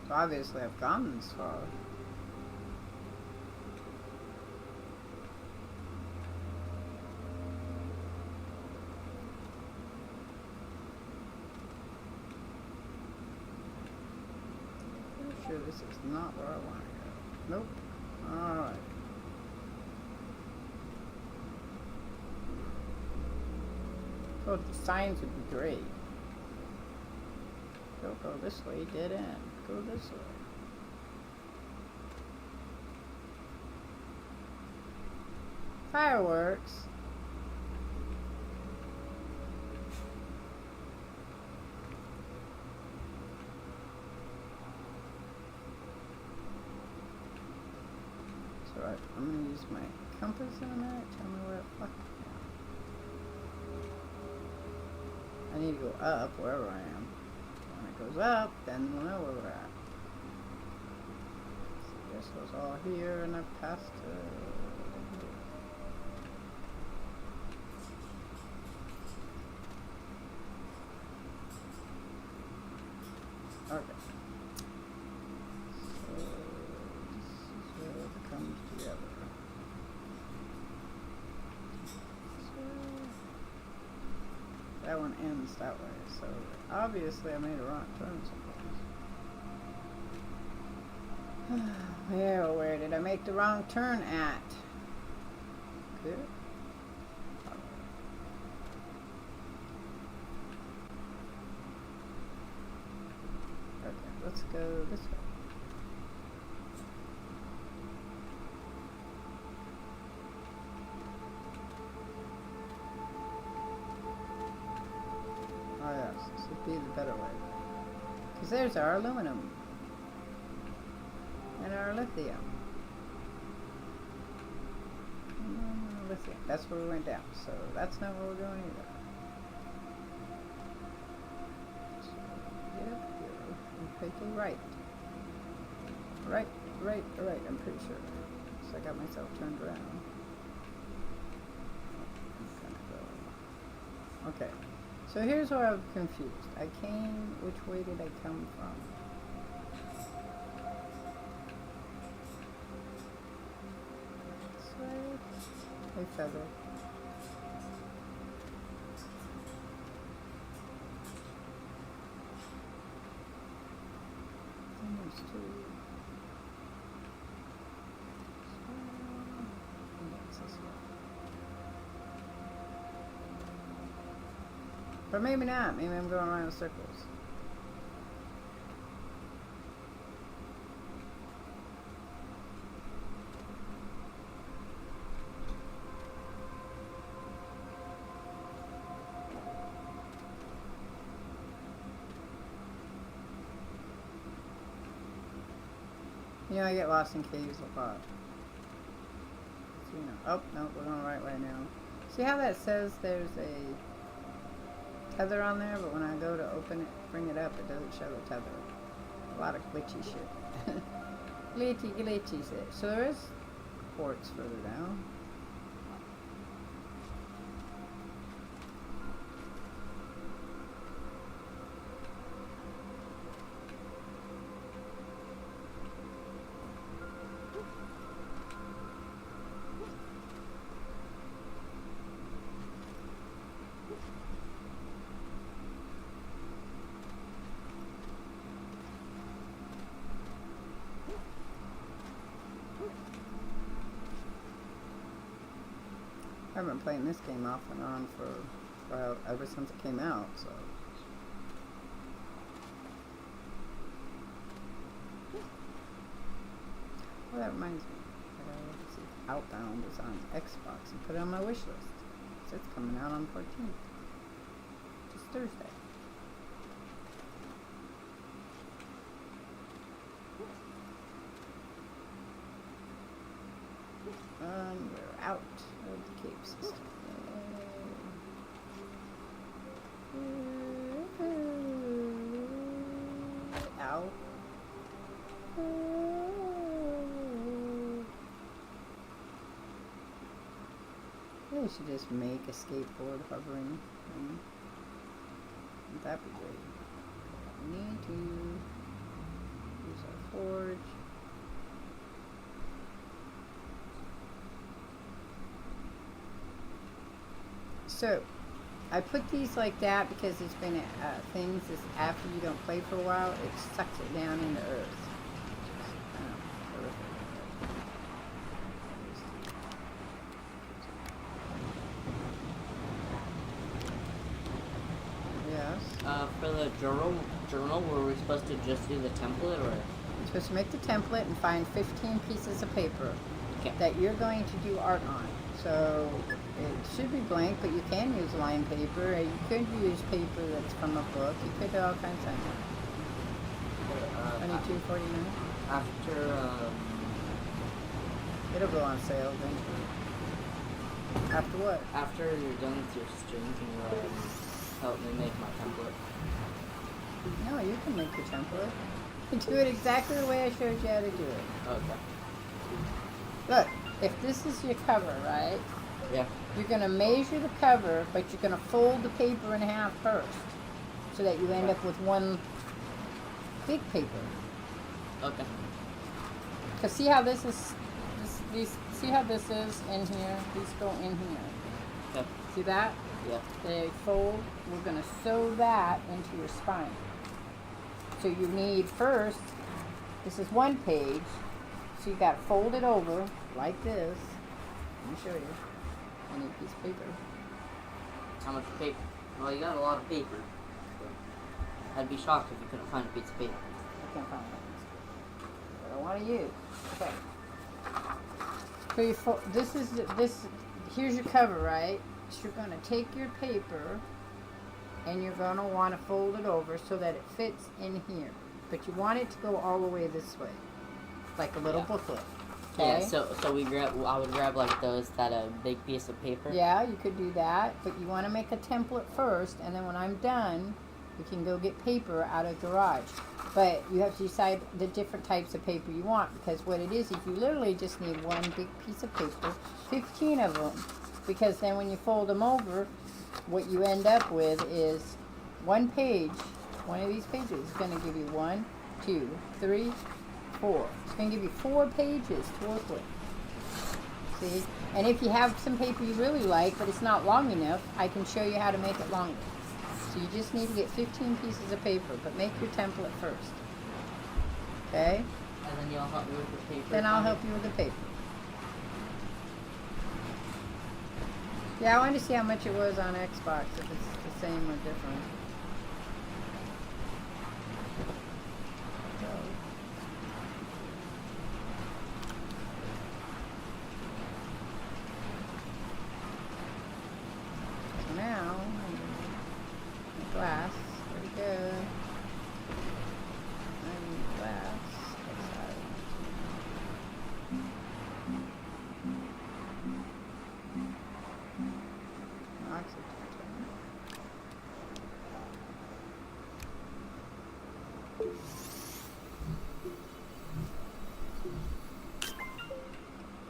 So obviously I've gone this far. This is not where I want to go. Nope. Alright. Oh, the signs would be great. Don't go this way, dead end. Go this way. Fireworks. Alright, I'm going to use my compass in a minute. Tell me where the fuck I am. I need to go up wherever I am. When it goes up, then we'll know where we're at. So this was all here, and I've passed okay. That one ends that way, so obviously I made a wrong turn someplace. Well, where did I make the wrong turn at? Good. Okay, let's go this way. This would be the better way. Because there's our aluminum. And our lithium. Lithium. That's where we went down. So that's not where we're going either. So get up here and take a right. Right. I'm pretty sure. So I got myself turned around. Okay. So here's where I'm confused. I came, which way did I come from? This way. A feather. And there's two. And that's this way. But maybe not. Maybe I'm going around in circles. You know, I get lost in caves a lot. So, you know. Oh, no, we're going the right way now. See how that says there's a tether on there, but when I go to open it, bring it up, it doesn't show the tether. A lot of glitchy shit. glitchy shit. So there is quartz further down. I've been playing this game off and on for, well, ever since it came out, so. Well, that reminds me. Let's see, Outbound is on Xbox and put it on my wish list. So it's coming out on 14th. Just Thursday. We're out of the cave system. Ow. They should just make a skateboard hovering thing. Wouldn't that be great? We need to use our forge. So, I put these like that because there's been things is after you don't play for a while, it sucks it down into earth. Yes. For the journal, were we supposed to just do the template, or? You're supposed to make the template and find 15 pieces of paper that you're going to do art on. So it should be blank, but you can use line paper. You could use paper that's from a book. You could do all kinds of things. $22.49. After it'll go on sale eventually. After what? After you're done with your stream, can you help me make my template? No, you can make your template. You do it exactly the way I showed you how to do it. Okay. Look, if this is your cover, right? Yeah. You're going to measure the cover, but you're going to fold the paper in half first, so that you end up with one big paper. Okay. Because see how this is, see how this is in here? These go in here. Yep. See that? Yeah. They fold. We're going to sew that into your spine. So you need first, this is one page, so you got to fold it over like this. Let me show you. I need a piece of paper. How much paper? Well, you got a lot of paper. I'd be shocked if you couldn't find a piece of paper. I can't find one. What I want to use. Okay. So you here's your cover, right? So you're going to take your paper and you're going to want to fold it over so that it fits in here. But you want it to go all the way this way, like a little booklet. Okay? Yeah, so I would grab like that big piece of paper. Yeah, you could do that, but you want to make a template first, and then when I'm done, you can go get paper out of garage. But you have to decide the different types of paper you want, because what it is you literally just need one big piece of paper, 15 of them, because then when you fold them over, what you end up with is one page. One of these pages is going to give you 1, 2, 3, 4. It's going to give you 4 pages to work with. See? And if you have some paper you really like, but it's not long enough, I can show you how to make it longer. So you just need to get 15 pieces of paper, but make your template first. Okay? And then you'll help me with the paper. Then I'll help you with the paper. Yeah, I wanted to see how much it was on Xbox, if it's the same or different. So now, glass, there we go. And glass.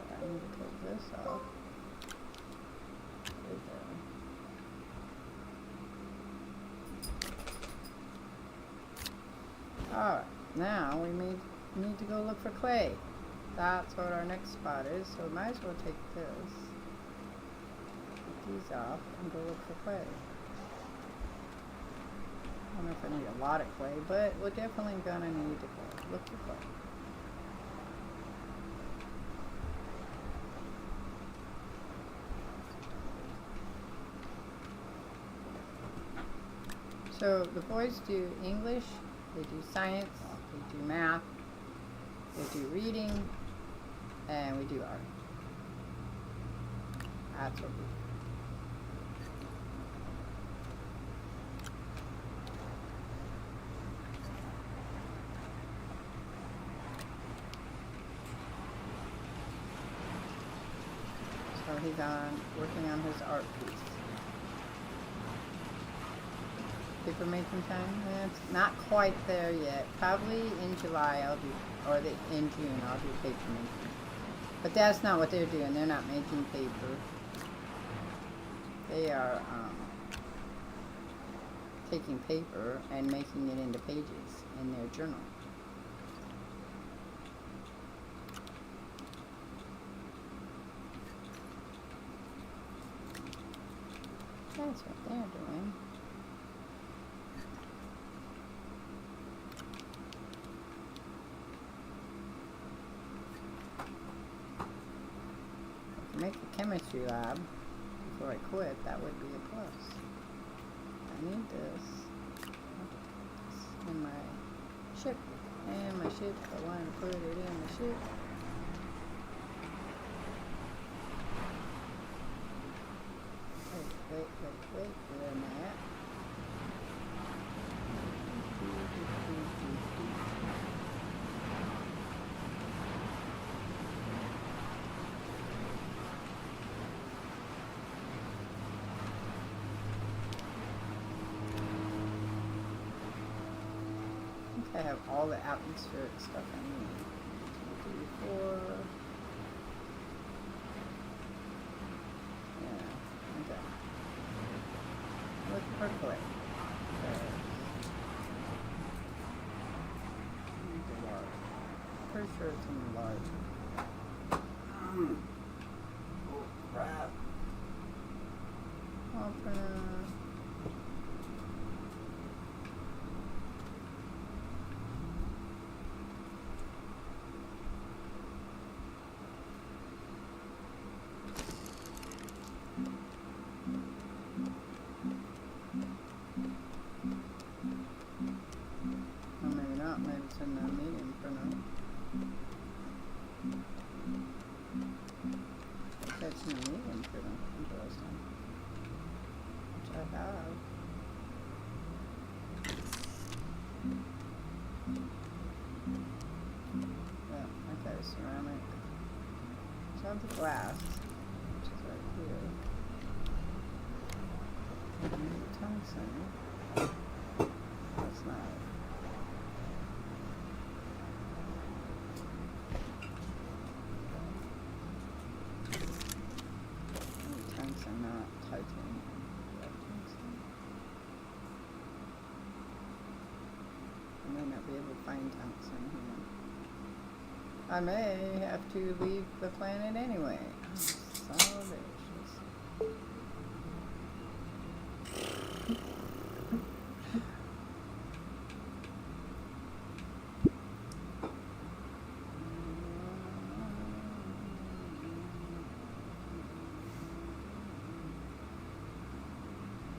I need to take this off. There we go. Alright, now we need to go look for clay. That's what our next spot is, so we might as well take this, take these off, and go look for clay. I don't know if I need a lot of clay, but we're definitely gonna need to go look for clay. So the boys do English, they do science, they do math, they do reading, and we do art. That's what we do. So he's working on his art piece. Paper making time? It's not quite there yet. Probably in July in June I'll do paper making. But that's not what they're doing. They're not making paper. They are taking paper and making it into pages in their journal. That's what they're doing. Make a chemistry lab before I quit, that would be a plus. I need this in my ship. And my ship, I want to put it in the ship. Wait, where am I at? I have all the atmospheric stuff I need. 2, 3, 4. Yeah, okay. Look for clay. The large. Pretty sure it's in the large. Oh crap. Open. Maybe it's in the medium for now. That's in the medium for now. Interesting. Which I have. have the glass, which is right here. And the tungsten. That's not. Tungsten, not titanium. Tungsten. I may not be able to find tungsten here. I may have to leave the planet anyway. Son of a bitches.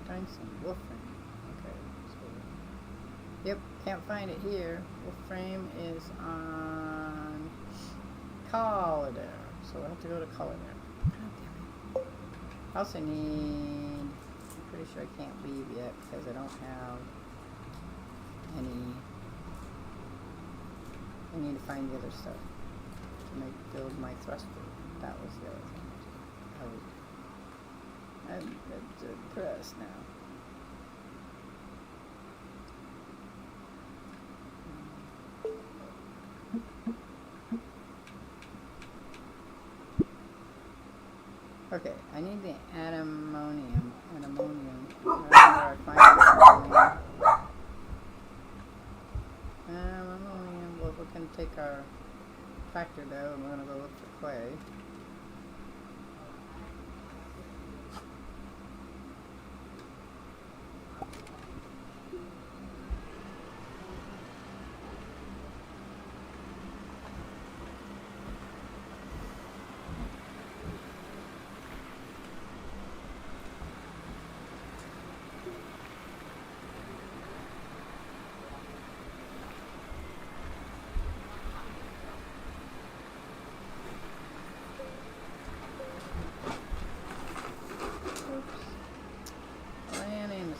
Tungsten, wolf frame. Okay, so yep, can't find it here. Wolf frame is on Collider, so we'll have to go to Collider. I also need, I'm pretty sure I can't weave yet because I don't have any, I need to find the other stuff to build my thruster. That was the other thing. I'm depressed now. Okay, I need the ammonium. I don't know where I find ammonium. Well, we're going to take our tractor though and we're going to go look for clay.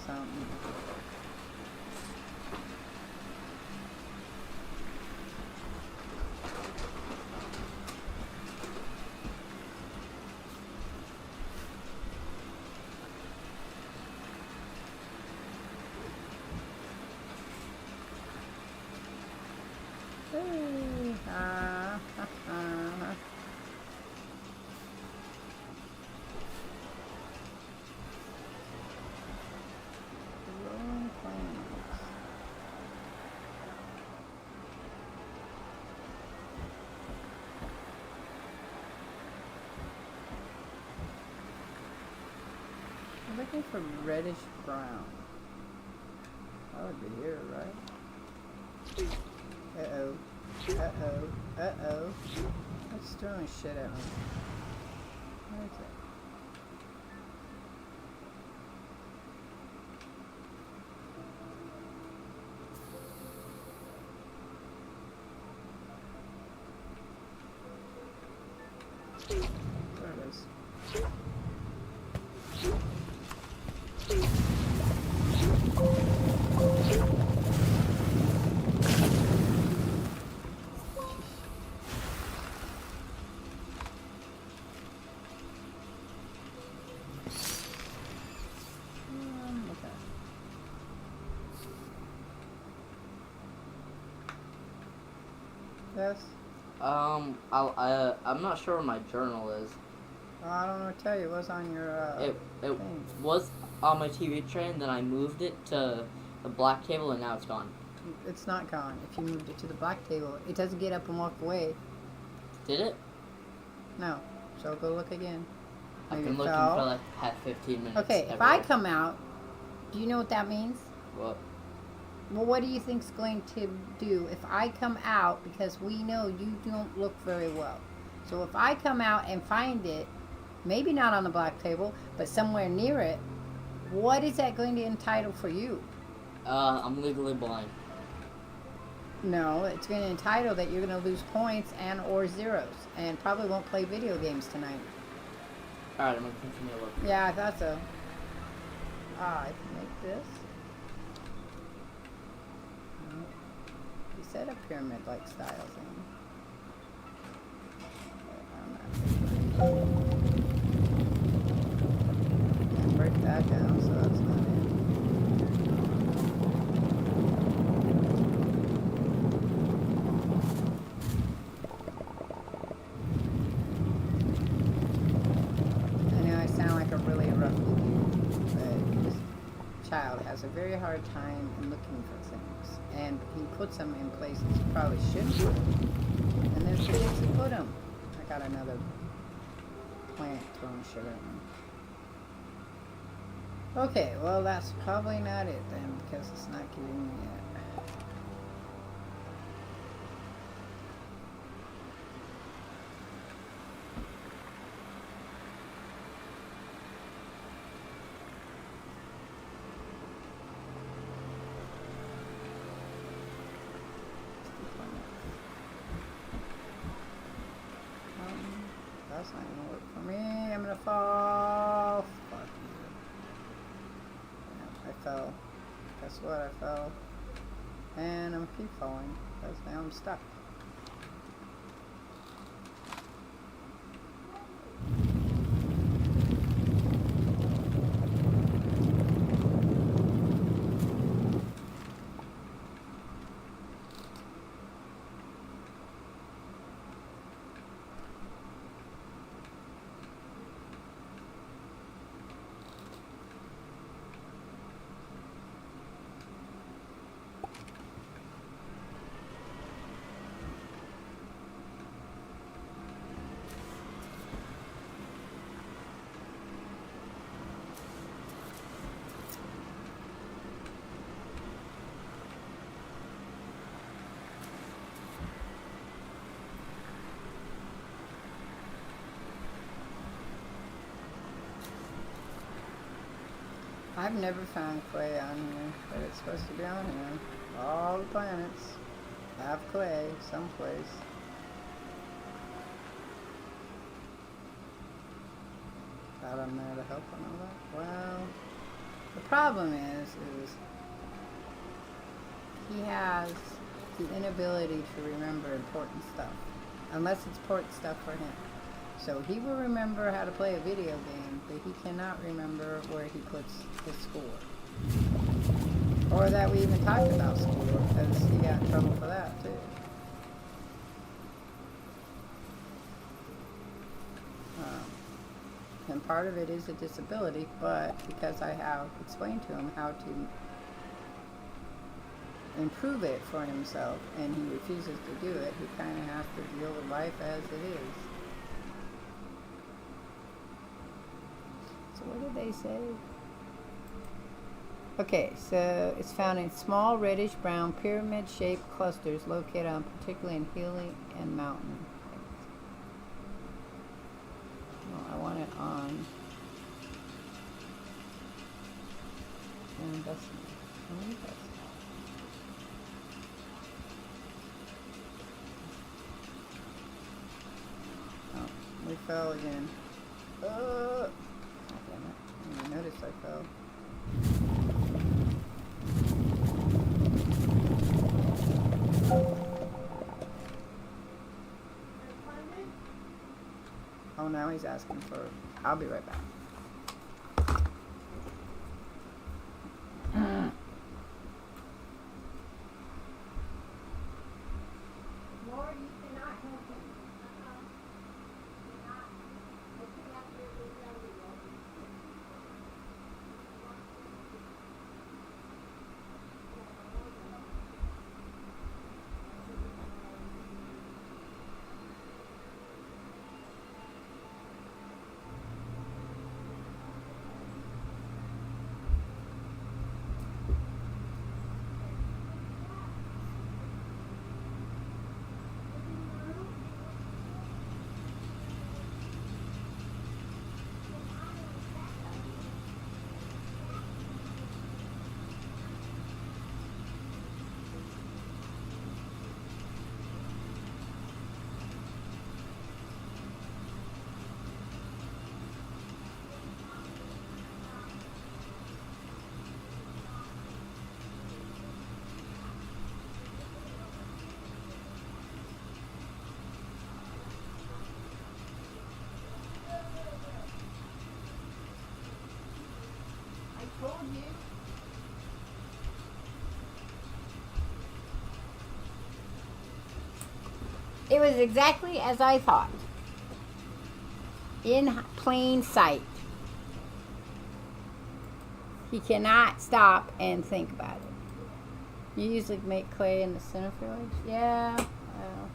Something. Hey, I'm looking for reddish brown. That would be here, right? Uh-oh. Uh-oh. Uh-oh. It's throwing shit at me. Where is it? There it is. Okay. Yes? I'm not sure where my journal is. Well, I don't know what to tell you. It was on your, It thing. was on my TV tray, then I moved it to the black table, and now it's gone. It's not gone. If you moved it to the black table, it doesn't get up and walk away. Did it? No. So go look again. I've Maybe been it looking fell. for like half 15 minutes. Okay, if I come out, do you know what that means? What? Well, what do you think's going to do if I come out, because we know you don't look very well. So if I come out and find it, maybe not on the black table, but somewhere near it, what is that going to entitle for you? I'm legally blind. No, it's going to entitle that you're going to lose points and or zeros, and probably won't play video games tonight. Alright, I'm gonna continue looking. Yeah, I thought so. I can make this. You said a pyramid-like style thing. But I'm not Can't break that down, so that's not it. I know I sound like a really rough dude, but this child has a very hard time in looking for things, and he puts them in places he probably shouldn't put them, and then forgets to put them. I got another plant throwing sugar at me. Okay, well that's probably not it then, because it's not giving me it. That's not gonna work for me. I'm gonna fall. Fuck you. Yeah, I fell. Guess what? I fell. And I'm gonna keep falling because now I'm stuck. I've never found clay on here, but it's supposed to be on here. All the planets have clay someplace. Glad I'm there to help on all that. Well, the problem is he has the inability to remember important stuff, unless it's important stuff for him. So he will remember how to play a video game, but he cannot remember where he puts his score. Or that we even talked about score, because he got in trouble for that too. And part of it is a disability, but because I have explained to him how to improve it for himself, and he refuses to do it, he kind of has to deal with life as it is. So what did they say? Okay, so it's found in small reddish-brown pyramid-shaped clusters located on particularly in hilly and mountain. Well, I want it on. And that's oh, we fell again. Oh, damn it. I didn't even notice I fell. Oh, now he's asking for. I'll be right back. It was exactly as I thought. In plain sight. He cannot stop and think about it. You usually make clay in the centrifuge? Yeah. Well.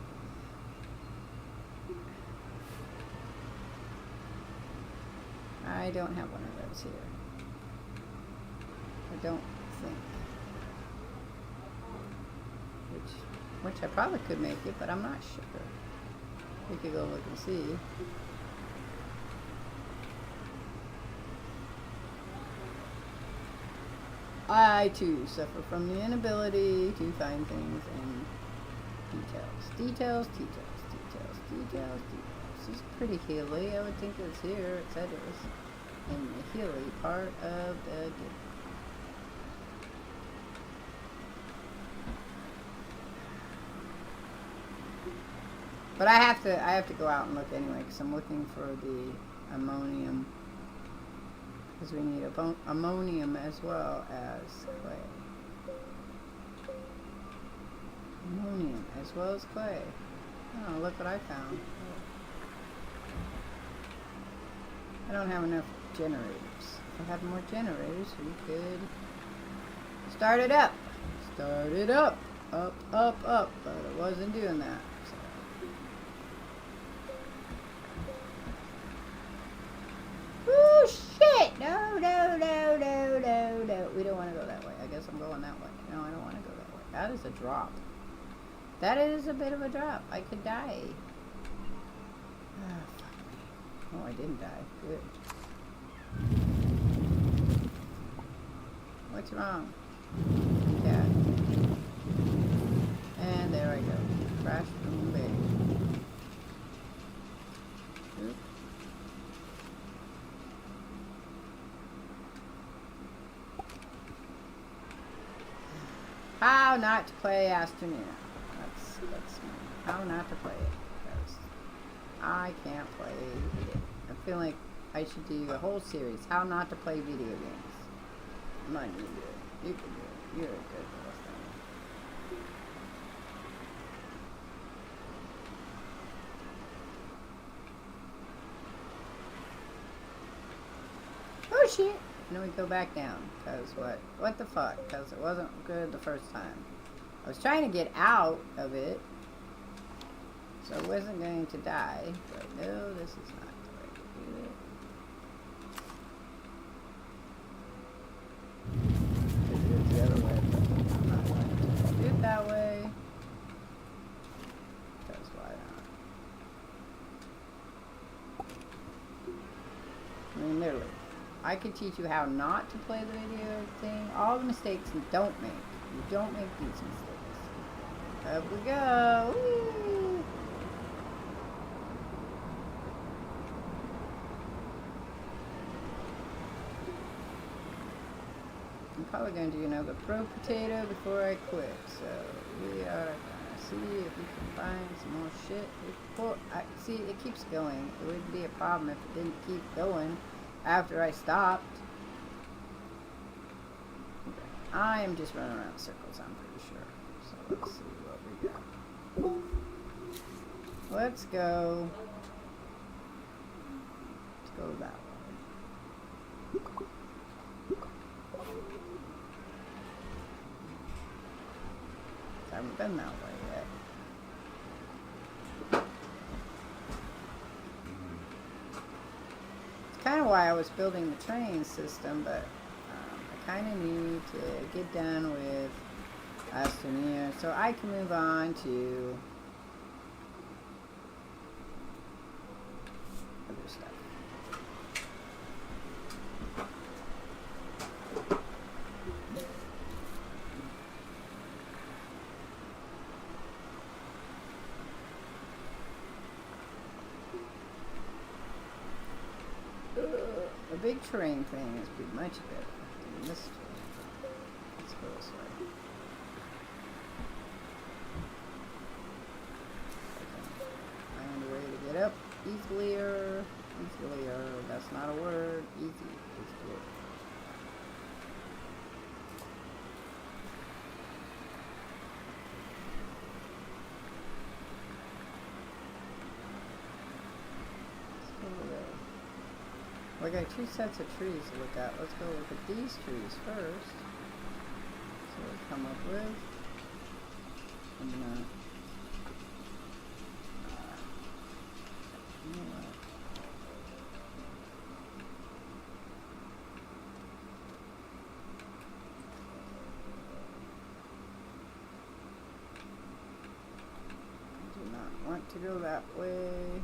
I don't have one of those here. I don't think. Which I probably could make it, but I'm not sure. We could go look and see. I too suffer from the inability to find things in details. Details. This is pretty hilly. I would think it was here. It said it was in the hilly part of the game. But I have to go out and look anyway because I'm looking for the ammonium. Because we need ammonium as well as clay. Ammonium as well as clay. Oh, look what I found. I don't have enough generators. If I had more generators, we could start it up. Start it up. Up. But it wasn't doing that. Oh shit! No. We don't want to go that way. I guess I'm going that way. No, I don't want to go that way. That is a drop. That is a bit of a drop. I could die. Oh, I didn't die. Good. What's wrong? Yeah. And there I go. Crash boom bang. Oop. How not to play Astroneer. That's me. How not to play it. Because I can't play it. I feel like I should do a whole series. How not to play video games. Come on, you can do it. You can do it. You're a good little thing. Oh shit! And then we go back down. Because what? What the fuck? Because it wasn't good the first time. I was trying to get out of it. So I wasn't going to die. But no, this is not the way to do it. Could do it the other way, but I'm not going to do it that way. Because why not? I mean, literally. I could teach you how not to play the video thing. All the mistakes you don't make. You don't make these mistakes. Up we go. Whee! I'm probably going to do another pro potato before I quit. So we are going to see if we can find some more shit. See, it keeps going. It wouldn't be a problem if it didn't keep going. After I stopped. I am just running around in circles, I'm pretty sure. So let's see what we got. Let's go. Let's go that way. I haven't been that way yet. Kind of why I was building the train system, but I kind of need to get done with Astroneer so I can move on to other stuff. The big terrain thing is pretty much better than this terrain. Let's go this way. Find a way to get up easilier. That's not a word. Easy. I got 2 sets of trees to look at. Let's go look at these trees first. So we come up with. I'm gonna. You know what? I do not want to go that way.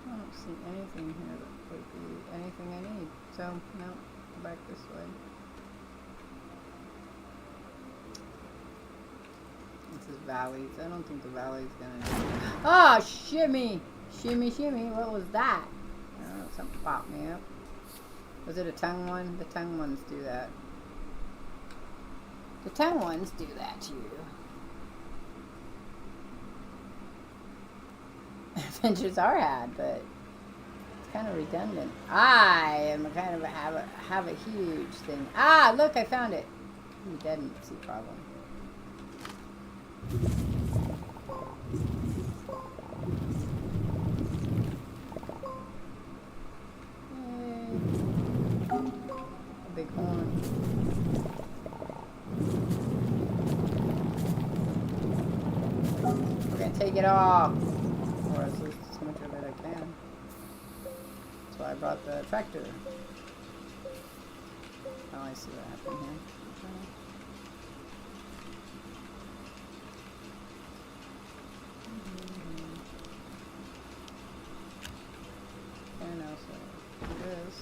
I don't see anything here that would be anything I need. So, no, go back this way. This is valleys. I don't think the valley's gonna do it. Oh, shimmy! Shimmy, shimmy. What was that? Oh, something popped me up. Was it a tongue one? The tongue ones do that. The tongue ones do that to you. Adventures are had, but it's kind of redundant. I am a kind of have a huge thing. Ah, look, I found it. Redundancy problem. Yay. A big horn. We're gonna take it off. Or at least as much of it I can. That's why I brought the tractor. Oh, I see what happened here. And also do this.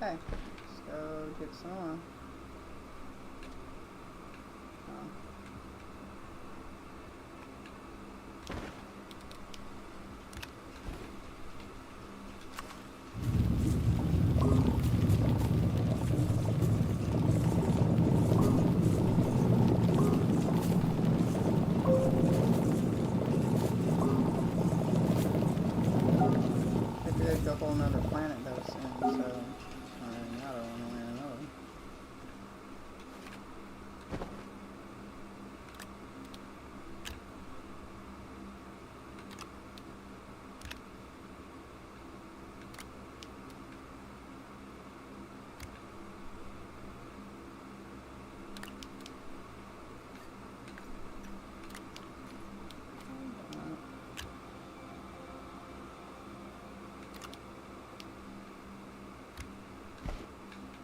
Okay, let's go get some. Oh. Maybe there's a whole nother planet though soon, so. I don't want to land another.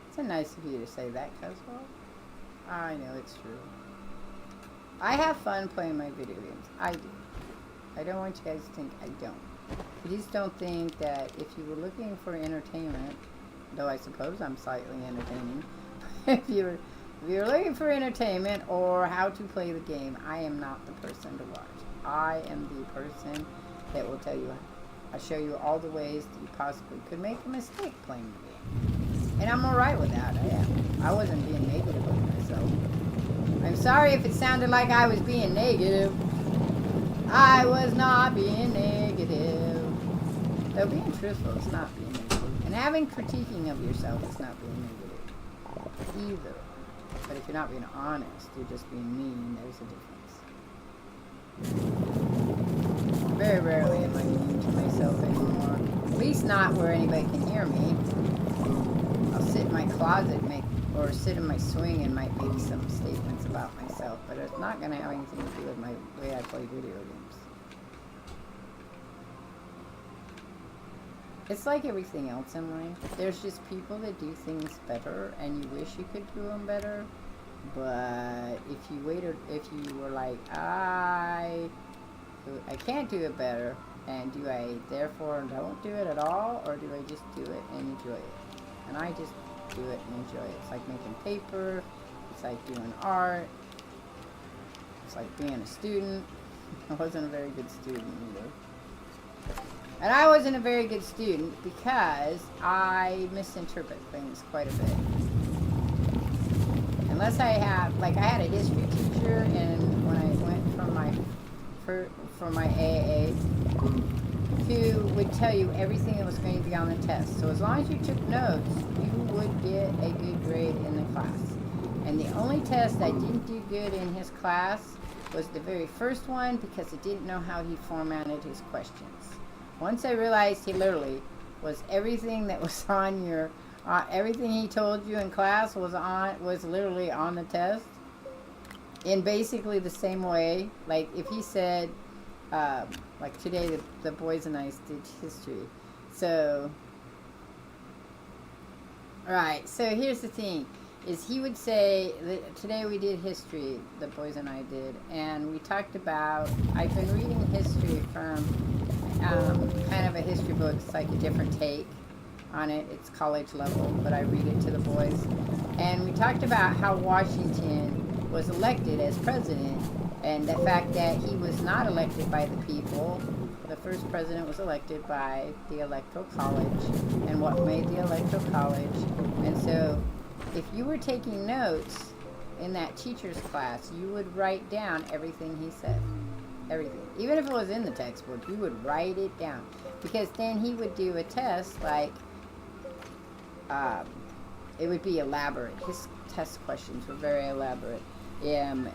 It's nice of you to say that, Caswell. I know it's true. I have fun playing my video games. I do. I don't want you guys to think I don't. Please don't think that if you were looking for entertainment, though I suppose I'm slightly entertaining, if you're looking for entertainment or how to play the game, I am not the person to watch. I am the person that will tell you, I'll show you all the ways that you possibly could make a mistake playing the game. And I'm alright with that. I am. I wasn't being negative with myself. I'm sorry if it sounded like I was being negative. I was not being negative. Though being truthful is not being negative. And having critiquing of yourself is not being negative either. But if you're not being honest, you're just being mean, there's a difference. Very rarely am I mean to myself anymore. At least not where anybody can hear me. I'll sit in my closet or sit in my swing and might make some statements about myself, but it's not going to have anything to do with my way I play video games. It's like everything else in life. There's just people that do things better, and you wish you could do them better, but if you were like, I can't do it better, And do I therefore don't do it at all, or do I just do it and enjoy it? And I just do it and enjoy it. It's like making paper. It's like doing art. It's like being a student. I wasn't a very good student either. And I wasn't a very good student because I misinterpret things quite a bit. Unless I have, like I had a history teacher, and when I went for my AA, who would tell you everything that was going to be on the test. So as long as you took notes, you would get a good grade in the class. And the only test I didn't do good in his class was the very first one, because I didn't know how he formatted his questions. Once I realized he literally was everything that was on your, everything he told you in class was literally on the test, in basically the same way. Like if he said, like today the boys and I did history. So, right, so here's the thing, is he would say, today we did history, the boys and I did, and we talked about, I've been reading history from kind of a history book. It's like a different take on it. It's college level, but I read it to the boys. And we talked about how Washington was elected as president, and the fact that he was not elected by the people. The first president was elected by the Electoral College, and what made the Electoral College. And so if you were taking notes in that teacher's class, you would write down everything he said. Everything. Even if it was in the textbook, you would write it down. Because then he would do a test, like, it would be elaborate. His test questions were very elaborate.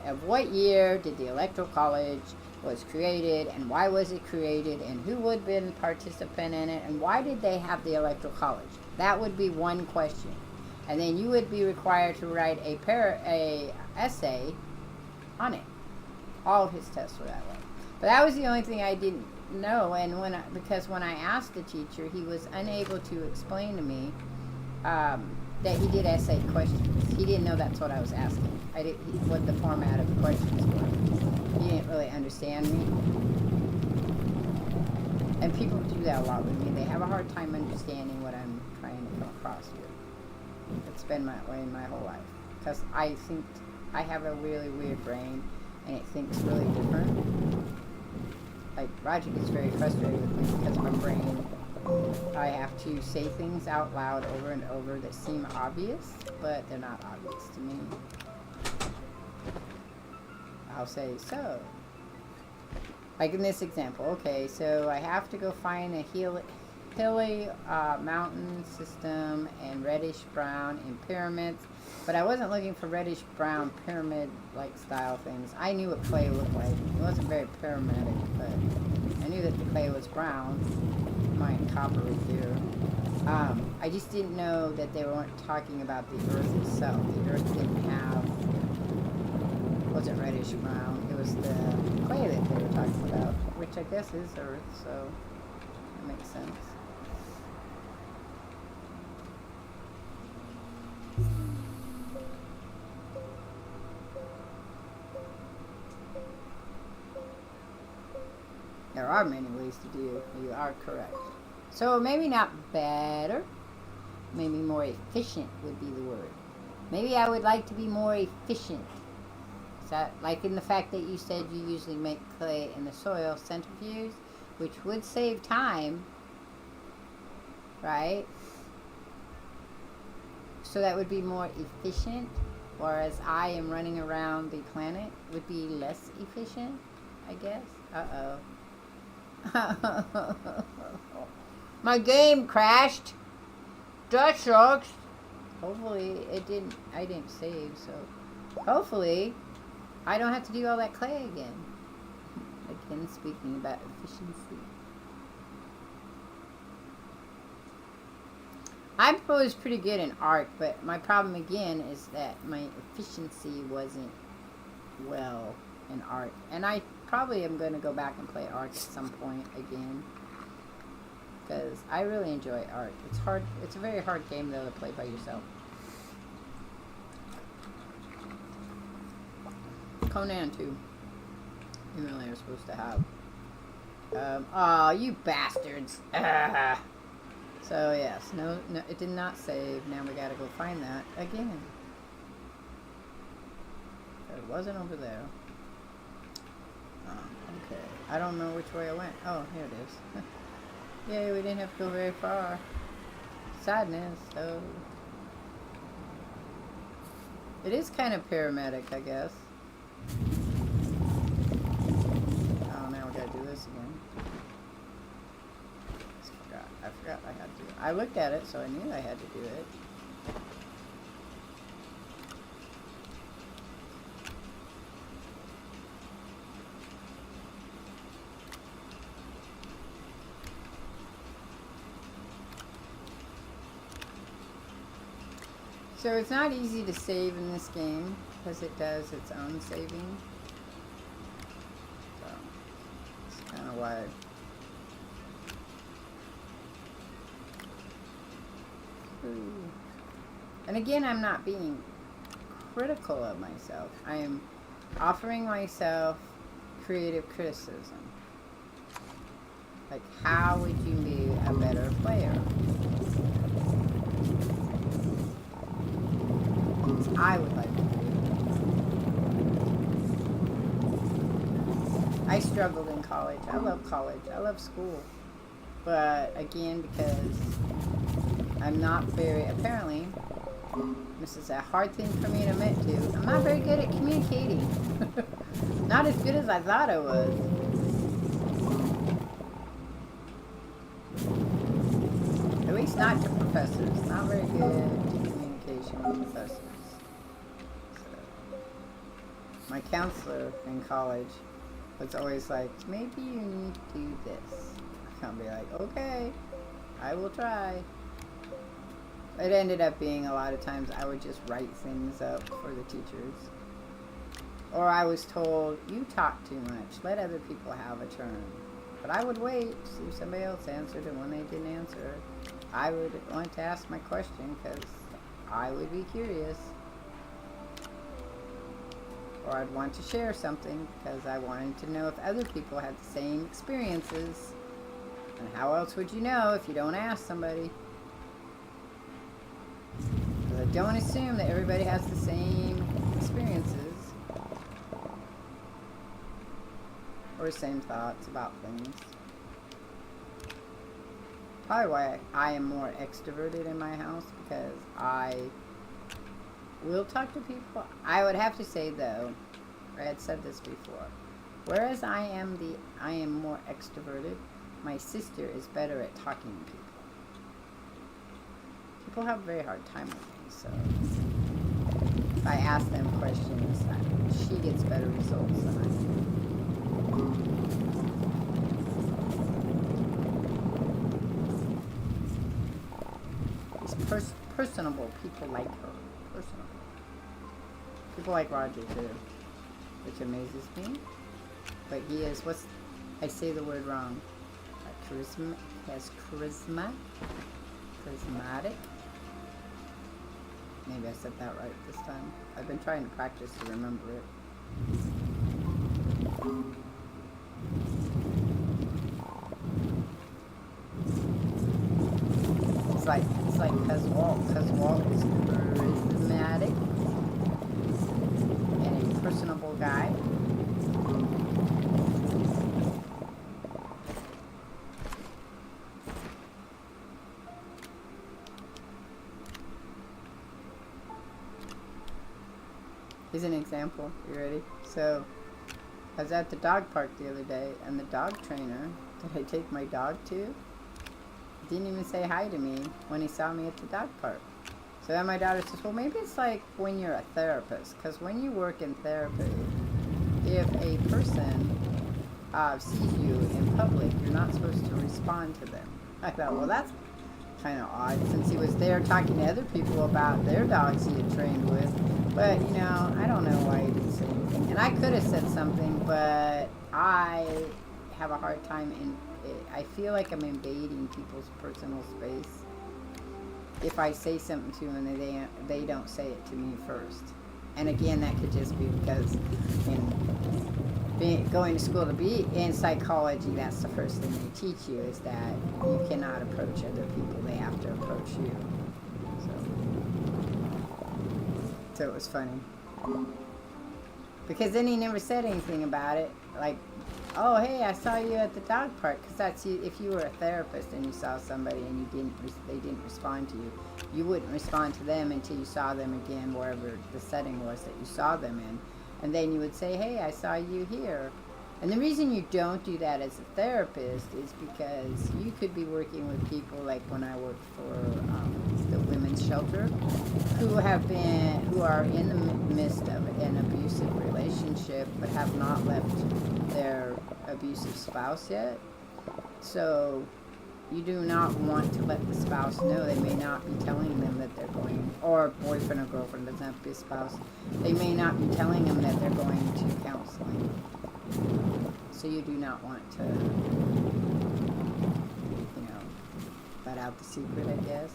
Of what year did the Electoral College was created, and why was it created, and who would have been a participant in it, and why did they have the Electoral College? That would be one question. And then you would be required to write a essay on it. All of his tests were that way. But that was the only thing I didn't know, and because when I asked the teacher, he was unable to explain to me that he did essay questions. He didn't know that's what I was asking. What the format of the questions were. He didn't really understand me. And people do that a lot with me. They have a hard time understanding what I'm trying to come across with. It's been that way my whole life. Because I think I have a really weird brain, and it thinks really different. Like, Roger gets very frustrated with me because my brain, I have to say things out loud over and over that seem obvious, but they're not obvious to me. I'll say, so, like in this example, okay, so I have to go find a hilly mountain system and reddish brown in pyramids, but I wasn't looking for reddish brown pyramid like style things. I knew what clay looked like. It wasn't very pyramidic, but I knew that the clay was brown, mine coppery here. I just didn't know that they weren't talking about the earth itself. The earth didn't have, wasn't reddish brown. It was the clay that they were talking about, which I guess is earth, so that makes sense. There are many ways to do it. You are correct. So maybe not better. Maybe more efficient would be the word. Maybe I would like to be more efficient. Is that like in the fact that you said you usually make clay in the soil centrifuge, which would save time, right? So that would be more efficient, whereas I am running around the planet would be less efficient, I guess. Uh-oh. My game crashed. That sucks. Hopefully I didn't save, so hopefully I don't have to do all that clay again. Again, speaking about efficiency. I was pretty good in art, but my problem again is that my efficiency wasn't well in art. And I probably am going to go back and play art at some point again, because I really enjoy art. It's hard. It's a very hard game though to play by yourself. Conan too. You really are supposed to have Oh, you bastards. Ah. So, yes. No, it did not save. Now we gotta go find that again. It wasn't over there. Okay. I don't know which way I went. Oh, here it is. Yay, we didn't have to go very far. Sadness, so... It is kind of paramedic, I guess. Oh, now we gotta do this again. I forgot I had to. I looked at it, so I knew I had to do it. So it's not easy to save in this game because it does its own saving. So it's kind of why. And again, I'm not being critical of myself. I am offering myself creative criticism. Like, how would you be a better player? I would like to do. I struggled in college. I love college. I love school. But again, because I'm not very, apparently, this is a hard thing for me to admit to, I'm not very good at communicating. Not as good as I thought I was. At least not to professors. Not very good at communication with professors. My counselor in college was always like, maybe you need to do this. I'll be like, okay, I will try. It ended up being a lot of times I would just write things up for the teachers. Or I was told, you talk too much, let other people have a turn. But I would wait, see if somebody else answered, and when they didn't answer, I would want to ask my question because I would be curious. Or I'd want to share something because I wanted to know if other people had the same experiences. And how else would you know if you don't ask somebody? Because I don't assume that everybody has the same experiences. Or same thoughts about things. Probably why I am more extroverted in my house, because I will talk to people. I would have to say though, I had said this before, whereas I am more extroverted, my sister is better at talking to people. People have a very hard time with me, so if I ask them questions, she gets better results than I do. These personable people like her. Personable. People like Roger too, which amazes me. But he is, I say the word wrong. Charisma, he has charisma. Charismatic. Maybe I said that right this time. I've been trying to practice to remember it. It's like cuz Walt is charismatic and a personable guy. Here's an example. You ready? So, I was at the dog park the other day, and the dog trainer that I take my dog to didn't even say hi to me when he saw me at the dog park. So then my daughter says, well, maybe it's like when you're a therapist, because when you work in therapy, if a person sees you in public, you're not supposed to respond to them. I thought, well, that's kind of odd, since he was there talking to other people about their dogs he had trained with. But, you know, I don't know why he didn't say anything. And I could have said something, but I have a hard time I feel like I'm invading people's personal space if I say something to them and they don't say it to me first. And again, that could just be because going to school to be in psychology, that's the first thing they teach you, is that you cannot approach other people, they have to approach you. So it was funny. Because then he never said anything about it, like, oh, hey, I saw you at the dog park. Because that's you. If you were a therapist and you saw somebody and they didn't respond to you, you wouldn't respond to them until you saw them again, wherever the setting was that you saw them in. And then you would say, hey, I saw you here. And the reason you don't do that as a therapist is because you could be working with people, like when I worked for the women's shelter, who are in the midst of an abusive relationship but have not left their abusive spouse yet. So you do not want to let the spouse know. They may not be telling them that they're going, or boyfriend or girlfriend, doesn't have to be a spouse. They may not be telling them that they're going to counseling. So you do not want to, let out the secret, I guess.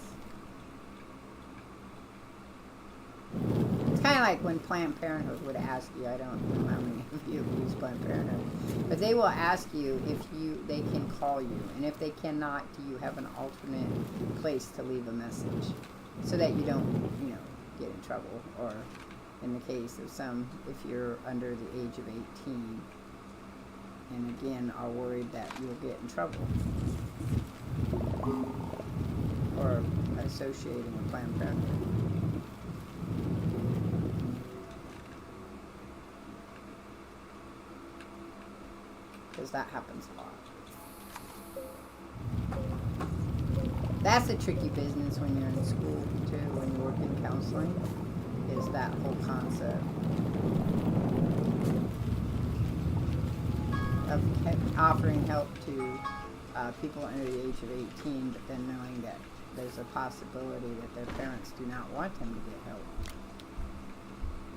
It's kind of like when Planned Parenthood would ask you, I don't know how many of you use Planned Parenthood, but they will ask you if they can call you, and if they cannot, do you have an alternate place to leave a message, so that you don't, get in trouble, or in the case of some, if you're under the age of 18, and again are worried that you'll get in trouble, or associating with Planned Parenthood. Because that happens a lot. That's a tricky business when you're in school too, when you work in counseling, is that whole concept of offering help to people under the age of 18, but then knowing that there's a possibility that their parents do not want them to get help.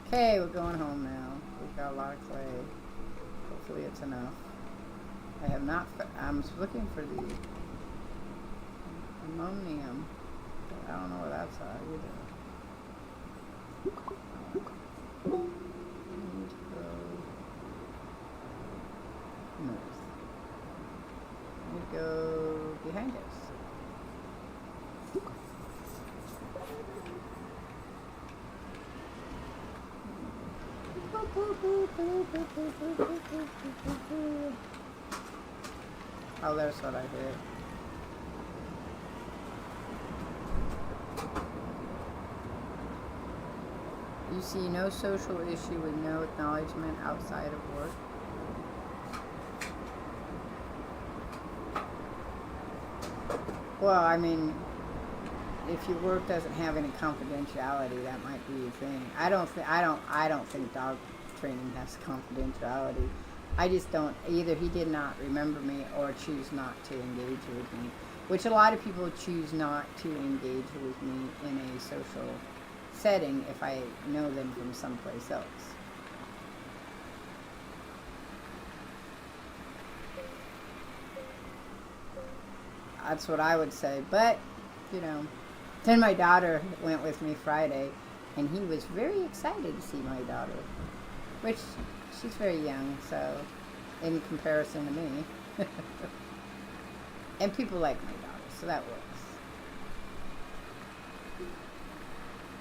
Okay, we're going home now. We've got a lot of clay. Hopefully it's enough. I have not, I'm looking for the ammonium, but I don't know where that's at either. I need to go north. I need to go behind us. Oh, there's what I did. You see no social issue with no acknowledgement outside of work. Well, I mean, if your work doesn't have any confidentiality, that might be a thing. I don't think dog training has confidentiality. I just don't, either he did not remember me or choose not to engage with me, which a lot of people choose not to engage with me in a social setting if I know them from someplace else. That's what I would say, but, then my daughter went with me Friday, and he was very excited to see my daughter, which she's very young, so in comparison to me. And people like my daughter, so that works.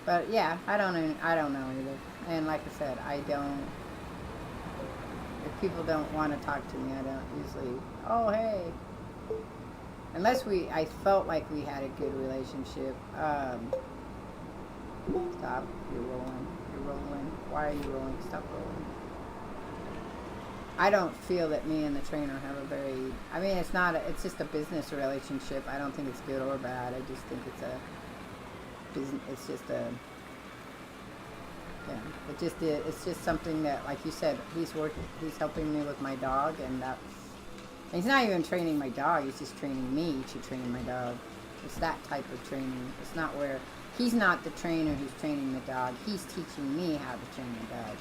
But yeah, I don't know either. And like I said, if people don't want to talk to me, I don't usually, oh hey. Unless I felt like we had a good relationship. Stop, you're rolling. Why are you rolling? Stop rolling. I don't feel that me and the trainer have a very, it's just a business relationship. I don't think it's good or bad. I just think it's just something that, like you said, he's helping me with my dog, and he's not even training my dog, he's just training me to train my dog. It's that type of training. It's not where, he's not the trainer who's training the dog, he's teaching me how to train the dog.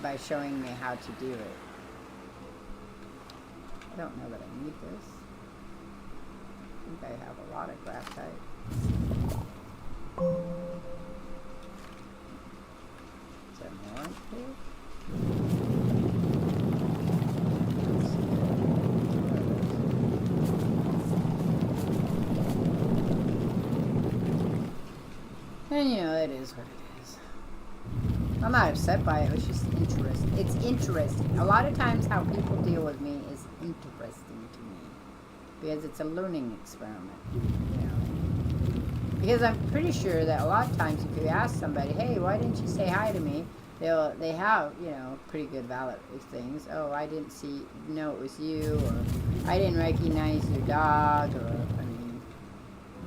By showing me how to do it. I don't know that I need this. I think I have a lot of graphite. Is there more up here? And you know, it is what it is. I'm not upset by it. It's just interesting. It's interesting. A lot of times how people deal with me is interesting to me. Because it's a learning experiment. You know. Because I'm pretty sure that a lot of times if you ask somebody, hey, why didn't you say hi to me? They have, you know, pretty good valid things. Oh, I didn't know it was you, or I didn't recognize your dog, or, I mean,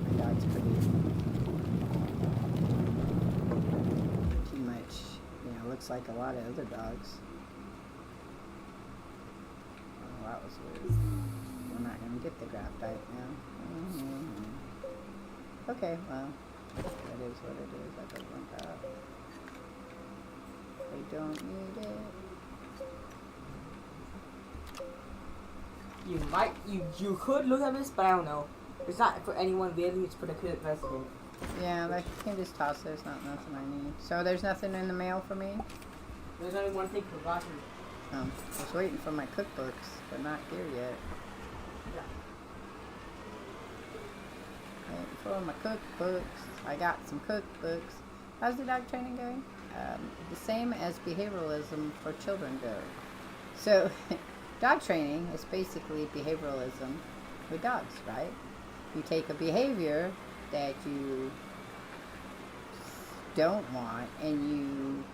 my dog's pretty much, you know, looks like a lot of other dogs. Oh, that was weird. We're not going to get the graphite now. Okay, well, that is what it is. I don't want that. I don't need it. You could look at this, but I don't know. It's not for anyone really, it's for the president. Yeah, I can just toss it. It's not nothing I need. So there's nothing in the mail for me? There's only one thing for Roger. I was waiting for my cookbooks. They're not here yet. Yeah. Waiting for my cookbooks. I got some cookbooks. How's the dog training going? The same as behavioralism for children go. So, dog training is basically behavioralism with dogs, right? You take a behavior that you don't want and you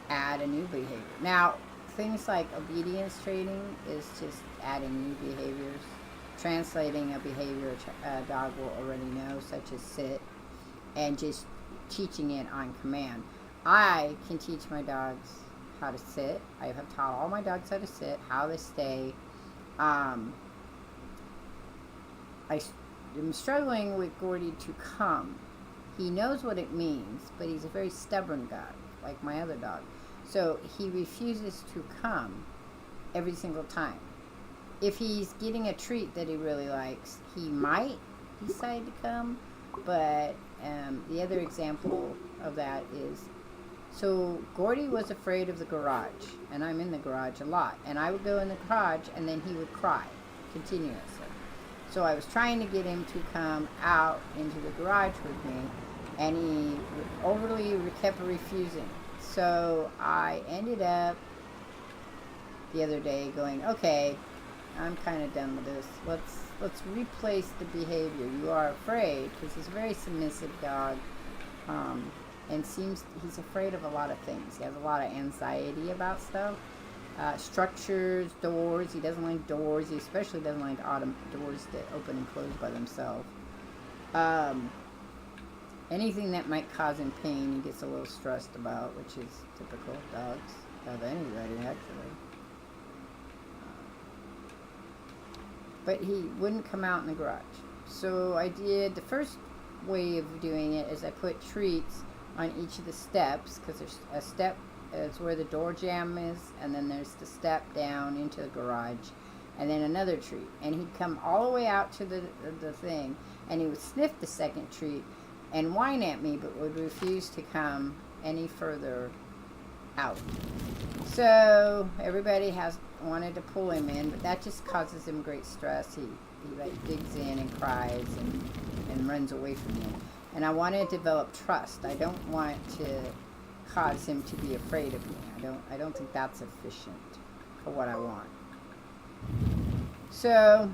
add a new behavior. Now, things like obedience training is just adding new behaviors, translating a behavior a dog will already know, such as sit, and just teaching it on command. I can teach my dogs how to sit. I have taught all my dogs how to sit, how to stay. I'm struggling with Gordy to come. He knows what it means, but he's a very stubborn dog, like my other dog. So he refuses to come every single time. If he's getting a treat that he really likes, he might decide to come. But the other example of that is, so Gordy was afraid of the garage, and I'm in the garage a lot. And I would go in the garage, and then he would cry continuously. So I was trying to get him to come out into the garage with me, and he overly kept refusing. So I ended up the other day going, okay, I'm kind of done with this. Let's replace the behavior. You are afraid, because he's a very submissive dog, and he's afraid of a lot of things. He has a lot of anxiety about stuff. Structures, doors. He doesn't like doors. He especially doesn't like doors that open and close by themselves. Anything that might cause him pain, he gets a little stressed about, which is typical of dogs, of anybody actually. But he wouldn't come out in the garage. So I did, the first way of doing it is I put treats on each of the steps, because there's a step, it's where the door jamb is, and then there's the step down into the garage, and then another treat. And he'd come all the way out to the thing, and he would sniff the second treat and whine at me, but would refuse to come any further out. So everybody wanted to pull him in, but that just causes him great stress. He like digs in and cries and runs away from me. And I want to develop trust. I don't want to cause him to be afraid of me. I don't think that's efficient for what I want. So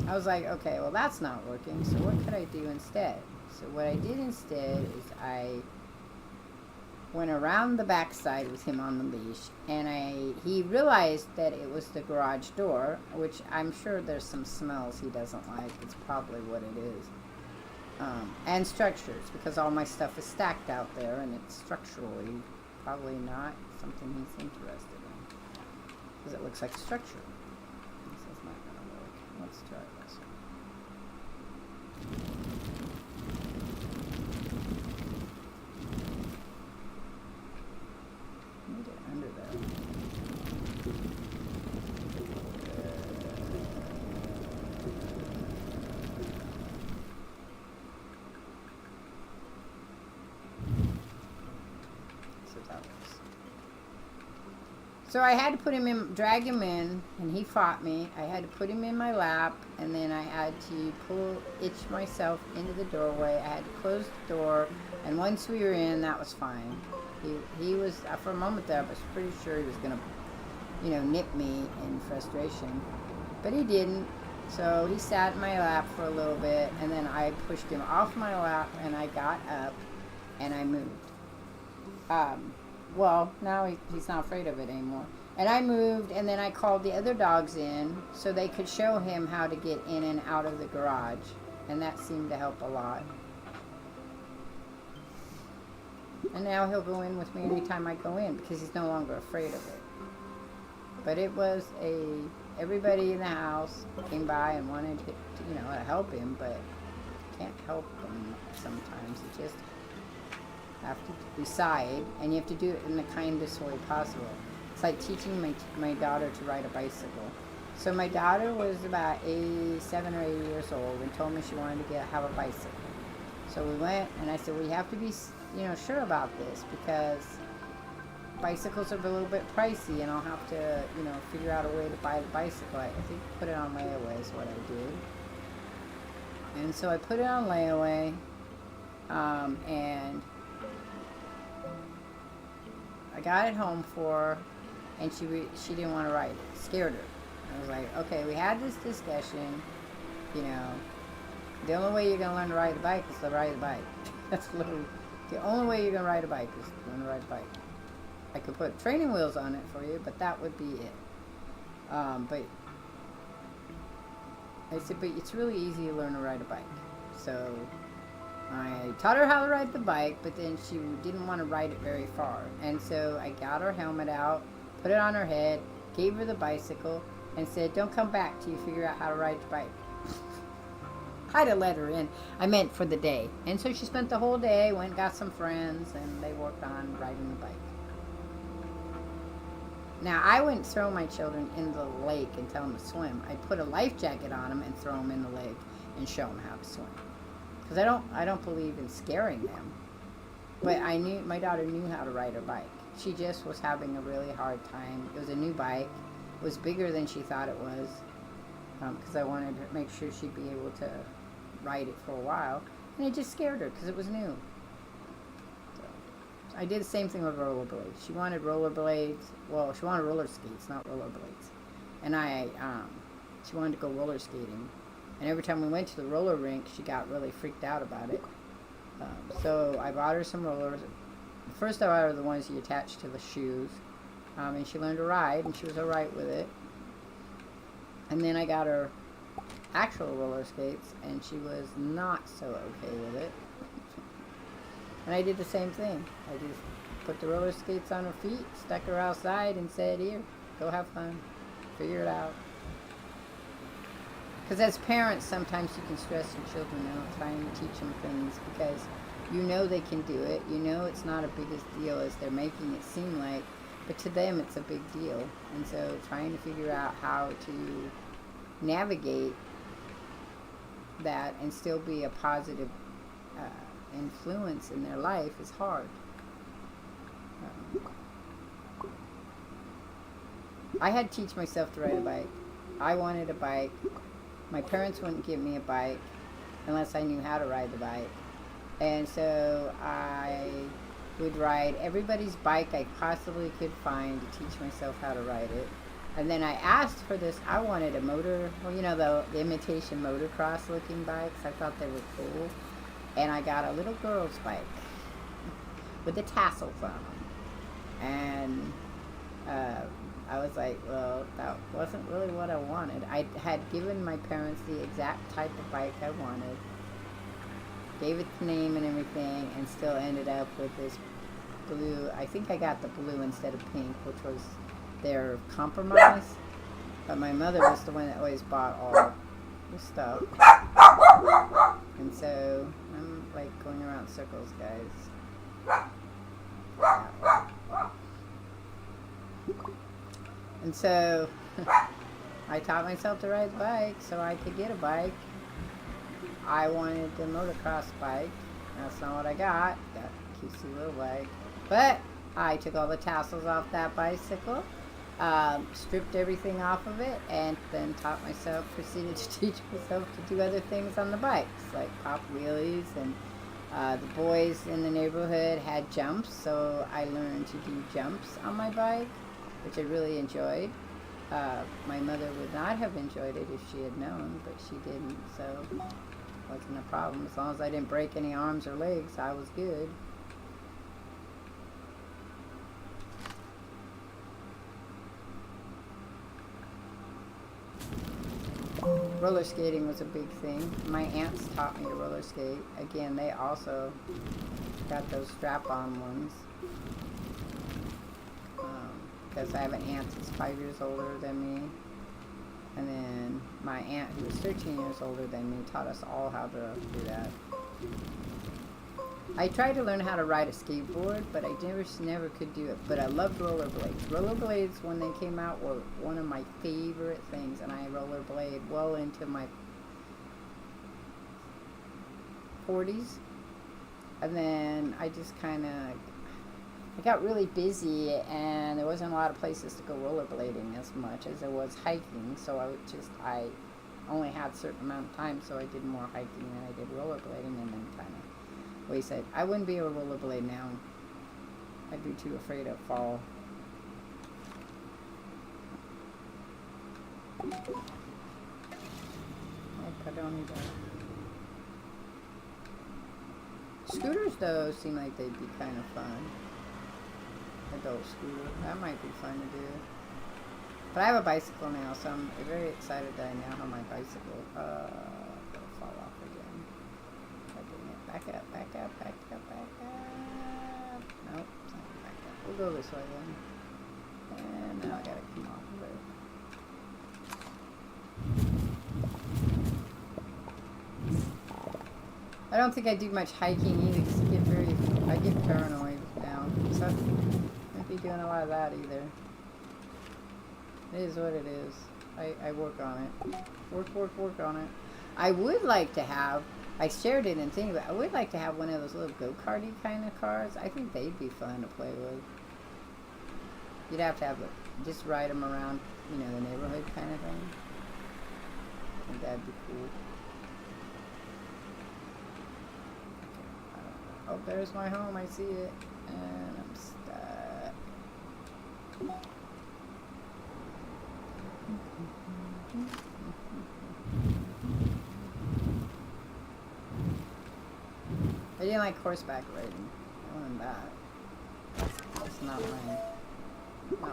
I was like, okay, well that's not working. So what could I do instead? So what I did instead is I went around the backside with him on the leash, and he realized that it was the garage door, which I'm sure there's some smells he doesn't like. It's probably what it is. And structures, because all my stuff is stacked out there, and it's structurally probably not something he's interested in, because it looks like a structure. This is not going to work. Let's try this. Need it under there. So I had to put him in, drag him in, and he fought me. I had to put him in my lap, and then I had to itch myself into the doorway. I had to close the door, and once we were in, that was fine. He was, for a moment there, I was pretty sure he was going to, nip me in frustration. But he didn't. So he sat in my lap for a little bit, and then I pushed him off my lap, and I got up, and I moved. Well, now he's not afraid of it anymore. And I moved, and then I called the other dogs in so they could show him how to get in and out of the garage. And that seemed to help a lot. And now he'll go in with me anytime I go in because he's no longer afraid of it. But it was everybody in the house came by and wanted to help him, but can't help him sometimes. You just have to decide, and you have to do it in the kindest way possible. It's like teaching my daughter to ride a bicycle. So my daughter was about 7 or 8 years old and told me she wanted to have a bicycle. So we went, and I said, we have to be sure about this because bicycles are a little bit pricey, and I'll have to figure out a way to buy the bicycle. I think put it on layaway is what I did. And so I put it on layaway, and I got it home for her, and she didn't want to ride it. It scared her. I was like, okay, we had this discussion, the only way you're going to learn to ride a bike is to ride a bike. That's literally the only way you're going to ride a bike is to learn to ride a bike. I could put training wheels on it for you, but that would be it. But I said, but it's really easy to learn to ride a bike. So I taught her how to ride the bike, but then she didn't want to ride it very far. And so I got her helmet out, put it on her head, gave her the bicycle, and said, don't come back till you figure out how to ride the bike. I had to let her in. I meant for the day. And so she spent the whole day, went and got some friends, and they worked on riding the bike. Now, I wouldn't throw my children in the lake and tell them to swim. I'd put a life jacket on them and throw them in the lake and show them how to swim. Because I don't believe in scaring them. But my daughter knew how to ride her bike. She just was having a really hard time. It was a new bike. It was bigger than she thought it was. Because I wanted to make sure she'd be able to ride it for a while. And it just scared her because it was new. I did the same thing with rollerblades. She wanted rollerblades. Well, she wanted roller skates, not rollerblades. And she wanted to go roller skating. And every time we went to the roller rink, she got really freaked out about it. So I bought her some rollers. First I bought her the ones you attach to the shoes. And she learned to ride, and she was all right with it. And then I got her actual roller skates, and she was not so okay with it. And I did the same thing. I just put the roller skates on her feet, stuck her outside, and said, here, go have fun. Figure it out. Because as parents, sometimes you can stress your children out trying to teach them things because you know they can do it. You know it's not a big deal as they're making it seem like. But to them, it's a big deal. And so trying to figure out how to navigate that and still be a positive influence in their life is hard. I had to teach myself to ride a bike. I wanted a bike. My parents wouldn't give me a bike unless I knew how to ride the bike. And so I would ride everybody's bike I possibly could find to teach myself how to ride it. And then I asked for this. I wanted a the imitation motocross looking bikes. I thought they were cool. And I got a little girl's bike with the tassels on them. And I was like, well, that wasn't really what I wanted. I had given my parents the exact type of bike I wanted, gave it the name and everything, and still ended up with this blue. I think I got the blue instead of pink, which was their compromise. But my mother was the one that always bought all the stuff. And so I'm like going around circles, guys. And so I taught myself to ride the bike so I could get a bike. I wanted the motocross bike. That's not what I got. Got a cutesy little bike. But I took all the tassels off that bicycle. stripped everything off of it, and then proceeded to teach myself to do other things on the bikes, like pop wheelies. And the boys in the neighborhood had jumps, so I learned to do jumps on my bike, which I really enjoyed. My mother would not have enjoyed it if she had known, but she didn't, so it wasn't a problem. As long as I didn't break any arms or legs, I was good. Roller skating was a big thing. My aunts taught me to roller skate. Again, they also got those strap-on ones. Because I have an aunt that's 5 years older than me. And then my aunt, who was 13 years older than me, taught us all how to do that. I tried to learn how to ride a skateboard, but I never could do it. But I loved rollerblades. Rollerblades, when they came out, were one of my favorite things, and I rollerblade well into my 40s. And then I just I got really busy, and there wasn't a lot of places to go rollerblading as much as there was hiking. So I only had a certain amount of time, so I did more hiking than I did rollerblading, and then we said, I wouldn't be able to rollerblade now. I'd be too afraid to fall. I don't need that. Scooters, though, seem like they'd be kind of fun. Adult scooter. That might be fun to do. But I have a bicycle now, so I'm very excited that I now have my bicycle. It'll fall off again. Back up. Nope, it's not back up. We'll go this way then. And now I gotta come off of it. I don't think I do much hiking either, because I get paranoid now. So I won't be doing a lot of that either. It is what it is. I work on it. Work on it. I would like to have, I shared it and thinking about it, I would like to have one of those little go-karty kind of cars. I think they'd be fun to play with. You'd have to have just ride them around, the neighborhood kind of thing. I think that'd be cool. Oh, there's my home. I see it. And I'm stuck. I didn't like horseback riding. I wanted that. That's not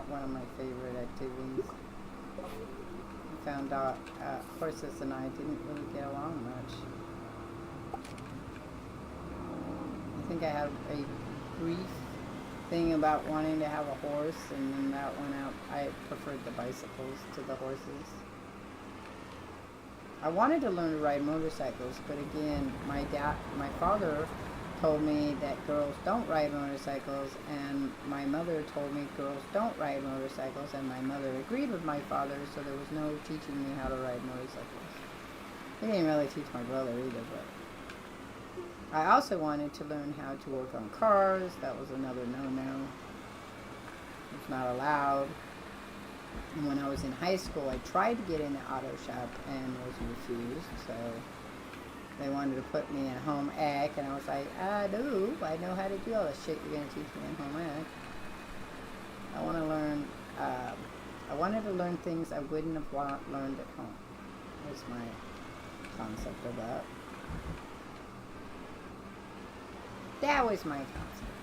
one of my favorite activities. I found out horses and I didn't really get along much. I think I have a brief thing about wanting to have a horse, and then that went out. I preferred the bicycles to the horses. I wanted to learn to ride motorcycles, but again, my father told me that girls don't ride motorcycles, and my mother told me girls don't ride motorcycles, and my mother agreed with my father, so there was no teaching me how to ride motorcycles. They didn't really teach my brother either, but I also wanted to learn how to work on cars. That was another no-no. It's not allowed. And when I was in high school, I tried to get in the auto shop and was refused. So they wanted to put me in home ec, and I was like, I know how to do all this shit you're going to teach me in home ec. I wanted to learn things I wouldn't have learned at home. Was my concept of that. That was my concept.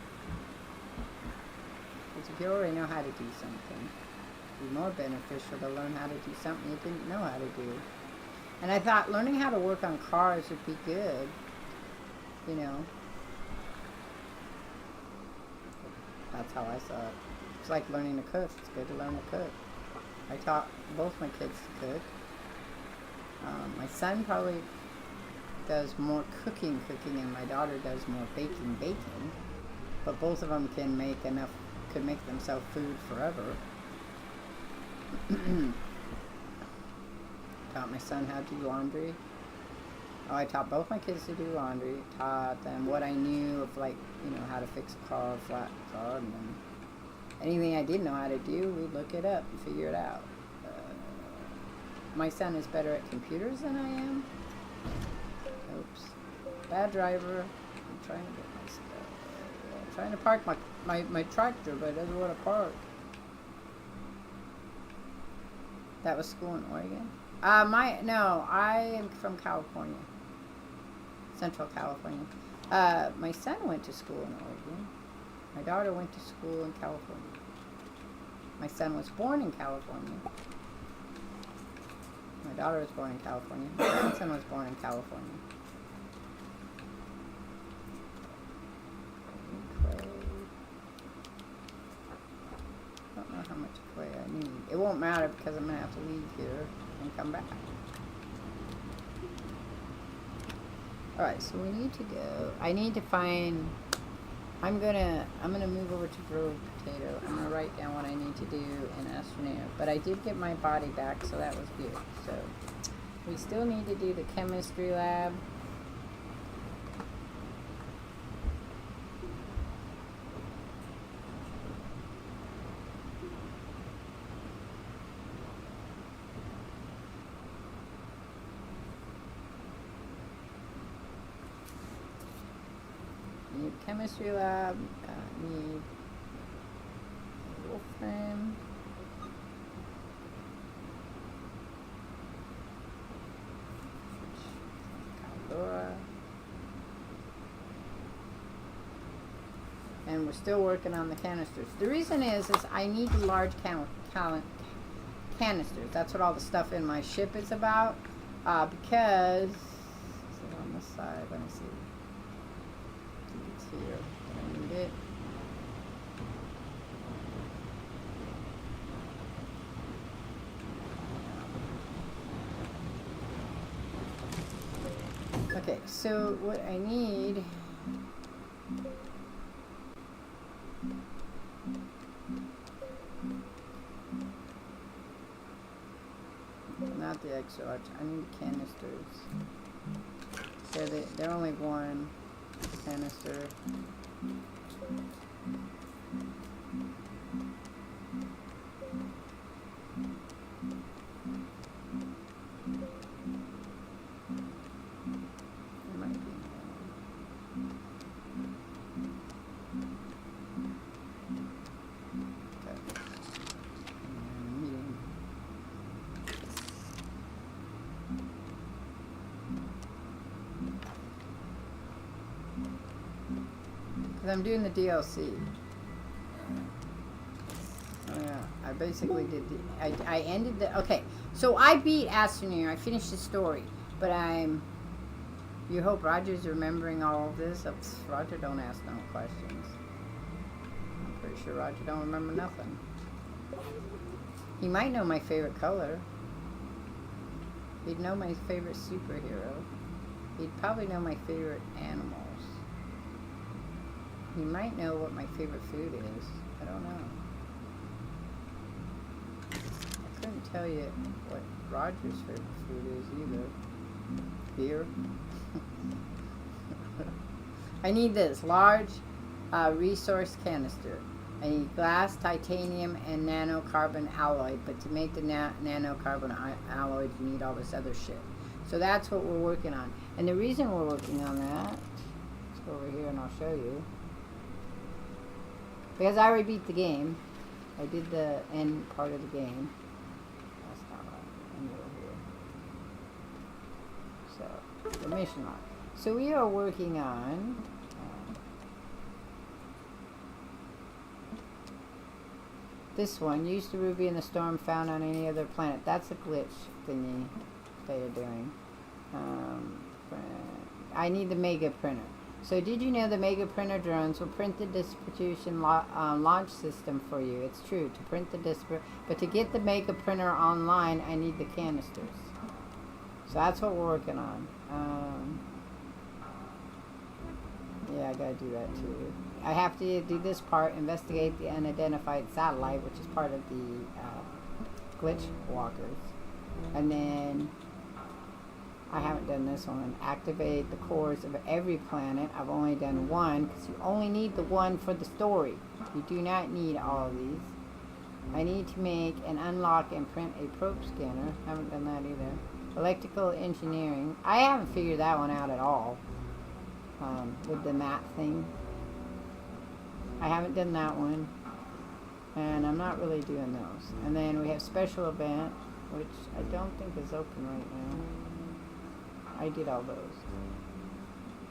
Because if you already know how to do something, it'd be more beneficial to learn how to do something you didn't know how to do. And I thought learning how to work on cars would be good, That's how I saw it. It's like learning to cook. It's good to learn to cook. I taught both my kids to cook. My son probably does more cooking, and my daughter does more baking. But both of them could make themselves food forever. Taught my son how to do laundry. I taught both my kids to do laundry. Taught them what I knew of, how to fix a car, flat car, and then Anything I didn't know how to do, we'd look it up and figure it out. My son is better at computers than I am. Oops. Bad driver. I'm trying to get my stuff. I'm trying to park my tractor, but it doesn't want to park. That was school in Oregon? No, I am from California. Central California. My son went to school in Oregon. My daughter went to school in California. My son was born in California. My daughter was born in California. My grandson was born in California. Clay. I don't know how much clay I need. It won't matter because I'm going to have to leave here and come back. Alright, so we need to go. I need to find... I'm gonna move over to grilled potato. I'm gonna write down what I need to do in Astroneer. But I did get my body back, so that was good. So we still need to do the chemistry lab. Need chemistry lab, need wolfram, Caldora, and we're still working on the canisters. The reason is I need the large canisters. That's what all the stuff in my ship is about, because, is it on this side? Let me see. Here. I need it. Okay, so what I need not the extra large, I need canisters. So they're only one canister. There might be more. Okay. Because I'm doing the DLC. Yeah, I basically did I ended the, okay, so I beat Astroneer, I finished the story, but you hope Roger's remembering all of this? Roger don't ask no questions. I'm pretty sure Roger don't remember nothing. He might know my favorite color. He'd know my favorite superhero. He'd probably know my favorite animals. He might know what my favorite food is. I don't know. I couldn't tell you what Roger's favorite food is either. Beer. I need this large resource canister. I need glass, titanium, and nanocarbon alloy. But to make the nanocarbon alloy, you need all this other shit. So that's what we're working on. And the reason we're working on that, let's go over here and I'll show you. Because I already beat the game. I did the end part of the game. That's not right. Over here. So, the mission log. So we are working on this one. Use the ruby in the storm found on any other planet. That's a glitch thingy they are doing. I need the mega printer. So did you know the mega printer drones will print the distribution launch system for you? It's true, to print the but to get the mega printer online, I need the canisters. So that's what we're working on. Yeah, I gotta do that too. I have to do this part, investigate the unidentified satellite, which is part of the glitch walkers. And then I haven't done this one. Activate the cores of every planet. I've only done one because you only need the one for the story. You do not need all of these. I need to make and unlock and print a probe scanner. Haven't done that either. Electrical engineering. I haven't figured that one out at all. With the map thing. I haven't done that one. And I'm not really doing those. And then we have special event, which I don't think is open right now. I did all those.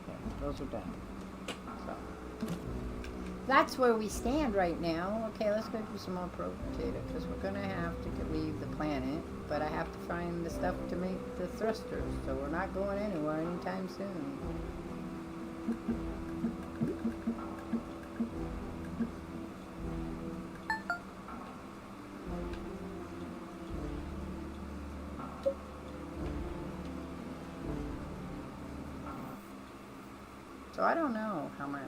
Yeah, those are done. So that's where we stand right now. Okay, let's go do some more probe potato because we're gonna have to leave the planet, but I have to find the stuff to make the thrusters, so we're not going anywhere anytime soon. So I don't know how much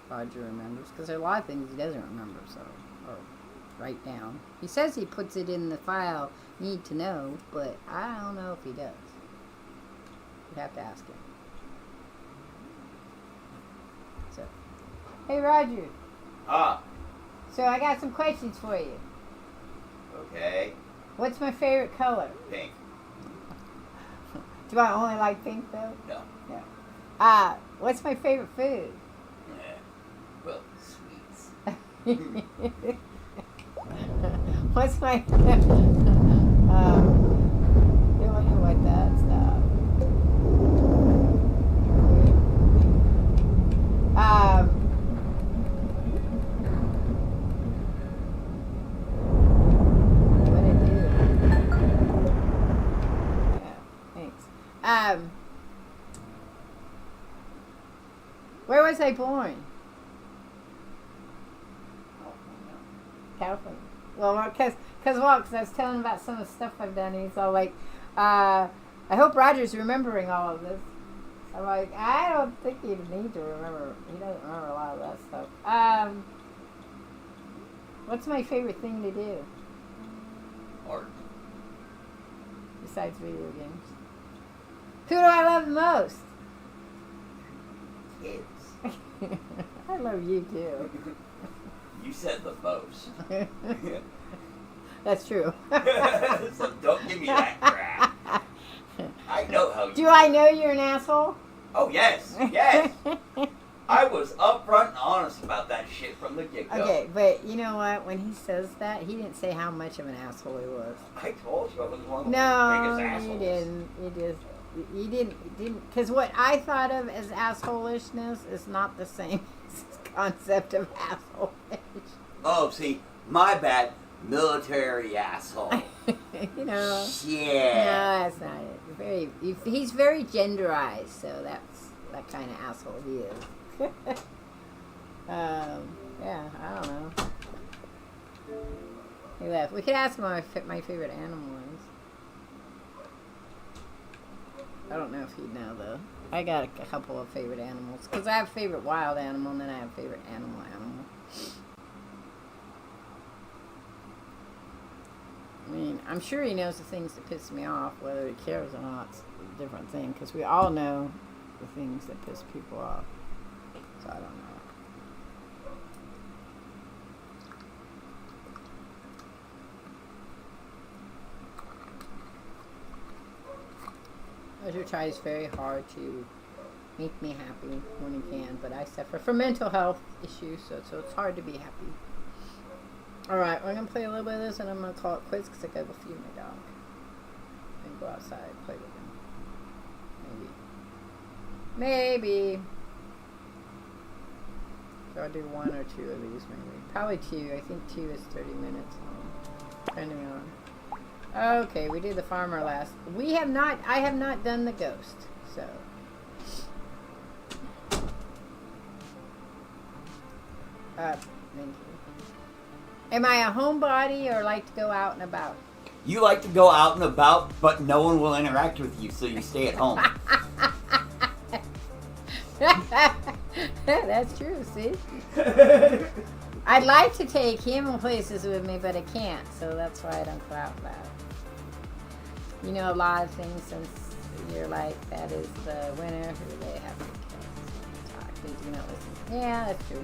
Roger remembers, because there are a lot of things he doesn't remember, so, or write down. He says he puts it in the file, need to know, but I don't know if he does. You'd have to ask him. So, hey Roger. Ah, So I got some questions for you. okay. What's my favorite color? Pink. Do I only like pink though? No. No. What's my favorite food? Yeah. Well, sweets. What's my you wonder what that's what did I do? Yeah, thanks. Where was I born? California. Well, because I was telling him about some of the stuff I've done, and he's all like, I hope Roger's remembering all of this. I'm like, I don't think he'd need to remember. He doesn't remember a lot of that stuff. What's my favorite thing to do Art. besides video games? Who do I love the most? Kids. I love you too. You said the most. That's true. So don't give me that crap. I know how you Do I know you're an asshole? Oh, yes. Yes. I was upfront and honest about that shit from the get-go. Okay, but you know what? When he says that, he didn't say how much of an asshole he was. I told you I was one of the No, biggest assholes. you didn't. You didn't. Because what I thought of as assholishness is not the same concept of assholeish. Oh, see, my bad. Military asshole. You know. Yeah. No, that's not it. He's very genderized, so that's that kind of asshole he is. Yeah, I don't know. He left. We could ask him what my favorite animal is. I don't know if he'd know though. I got a couple of favorite animals because I have favorite wild animal and then I have favorite animal. I mean, I'm sure he knows the things that piss me off. Whether he cares or not, it's a different thing. Because we all know the things that piss people off. So I don't know. Roger tries very hard to make me happy when he can, but I suffer from mental health issues, so it's hard to be happy. Alright, we're going to play a little bit of this, and I'm going to call it quits because I got to go feed my dog. And go outside and play with him. Maybe. So I'll do one or two of these, maybe. Probably two. I think 2 is 30 minutes long, depending on. Okay, we did the farmer last. I have not done the ghost, so. Thank you. Am I a homebody or like to go out and about? You like to go out and about, but no one will interact with you, so you stay at home. That's true, see? I'd like to take him places with me, but I can't, so that's why I don't go out loud. You know, a lot of things since you're like, that is the winner who they have to talk. They do not listen. Yeah, that's true.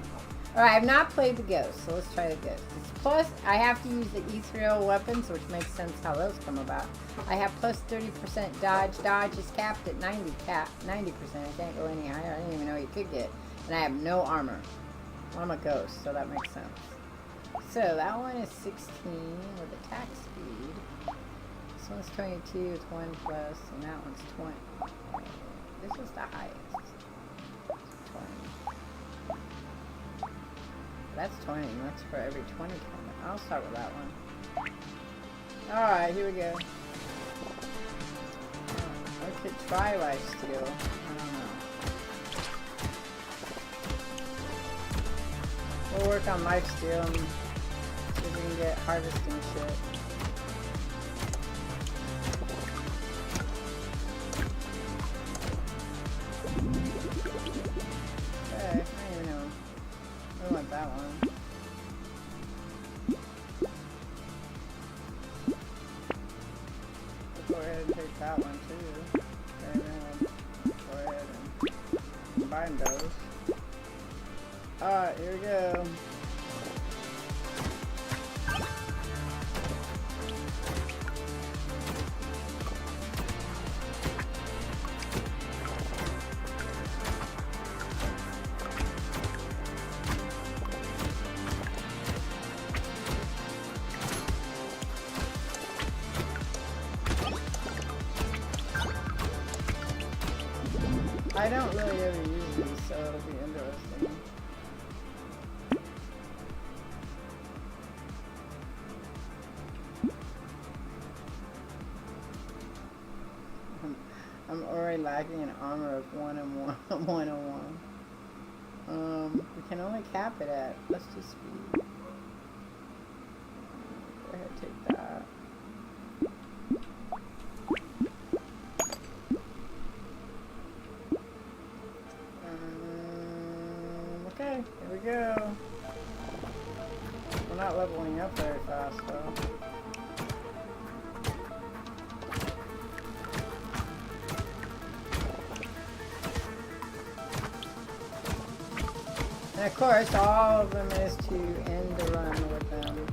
Alright, I've not played the Ghost, so let's try the Ghost. Plus, I have to use the ethereal weapons, which makes sense how those come about. I have plus 30% dodge. Dodge is capped at 90%. I can't go any higher. I didn't even know you could get. And I have no armor. I'm a ghost, so that makes sense. So that one is 16 with attack speed. This one's 22 with 1 plus, and that one's 20. This is the highest. 20. That's 20. That's for every 20 combat. I'll start with that one. Alright, here we go. I could try lifesteal. I don't know. We'll work on lifesteal and see if we can get harvesting shit. Okay, I don't even know. I want that one. Go ahead and take that one too. Okay, then go ahead and combine those. Alright, here we go. I don't really ever use these, so it'll be interesting. I'm already lacking an armor of 101. We can only cap it at, let's do speed. Go ahead, take that. Okay, here we go. We're not leveling up very fast though. And of course, all of them is to end the run with them.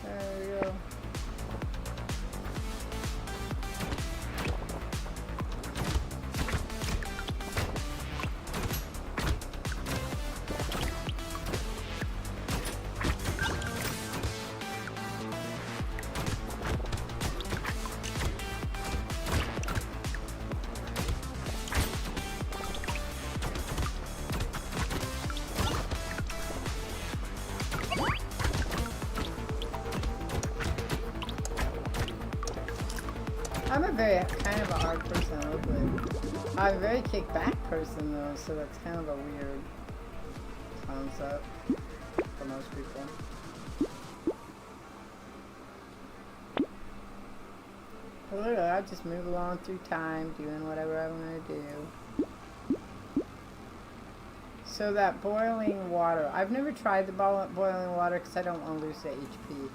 There we go. I'm a very kind of a hard person to live with. I'm a very kickback person though, so that's kind of a weird concept for most people. But literally, I just move along through time, doing whatever I want to do. So that boiling water, I've never tried the boiling water because I don't want to lose the HP.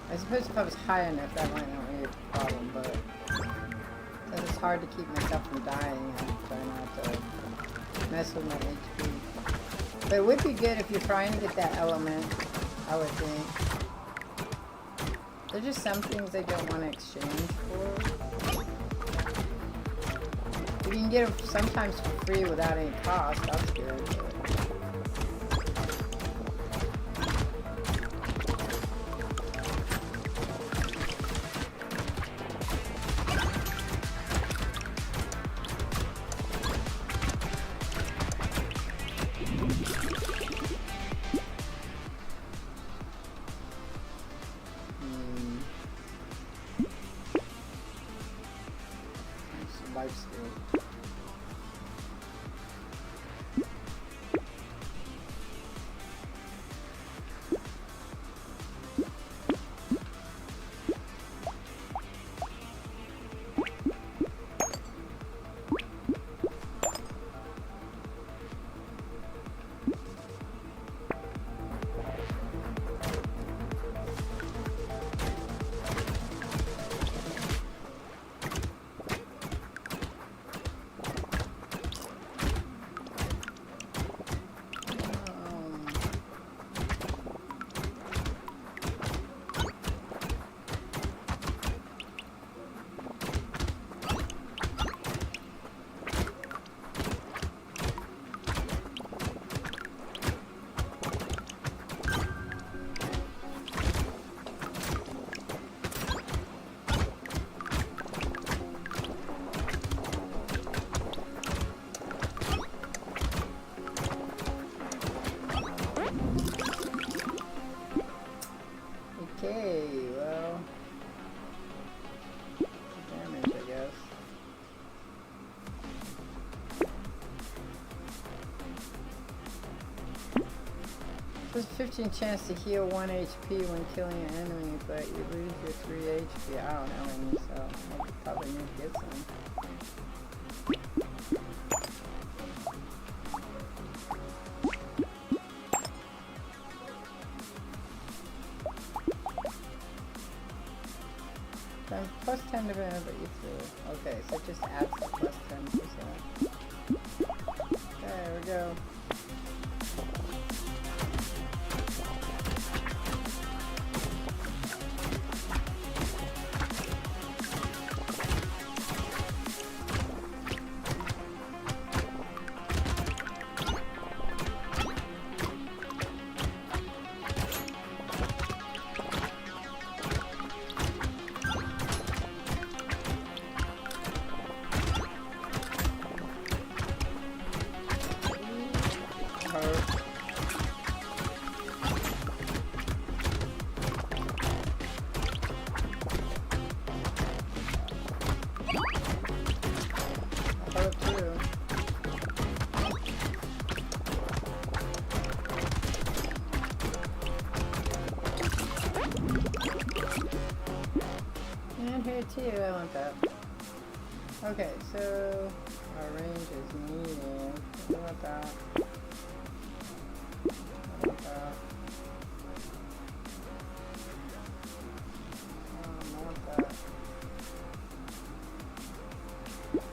I suppose if I was high enough, that might not be a problem, but because it's hard to keep myself from dying, I try not to mess with my HP. But it would be good if you're trying to get that element, I would think. There's just some things I don't want to exchange for. You can get them sometimes for free without any cost, that's good. But life skill. There's a 15 chance to heal 1 HP when killing an enemy, but you lose your 3 HP. I don't know any, so I probably need to get some. Plus 10 to benefit you through. Okay, so it just adds the plus 10%. Okay, there we go. Too, I want that. Okay, so our range is medium. I want that. I want that. I want that.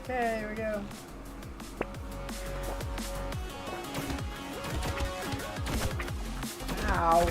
Okay, here we go. Ow.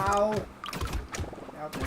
Ow. Okay.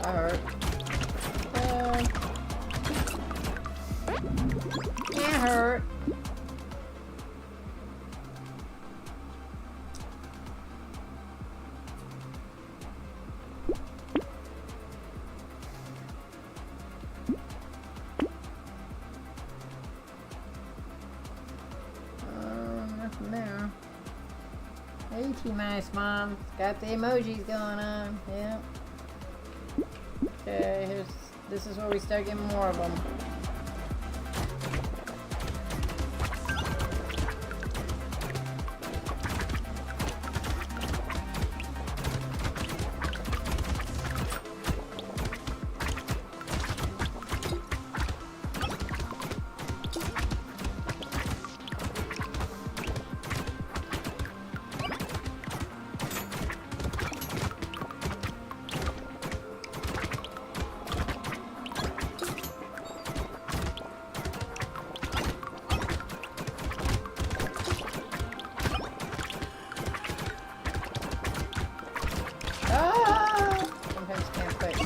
Alright. That hurt. Nothing there. Hey, T-Mice Mom. Got the emojis going on. Yeah. Okay, this is where we start getting more of them.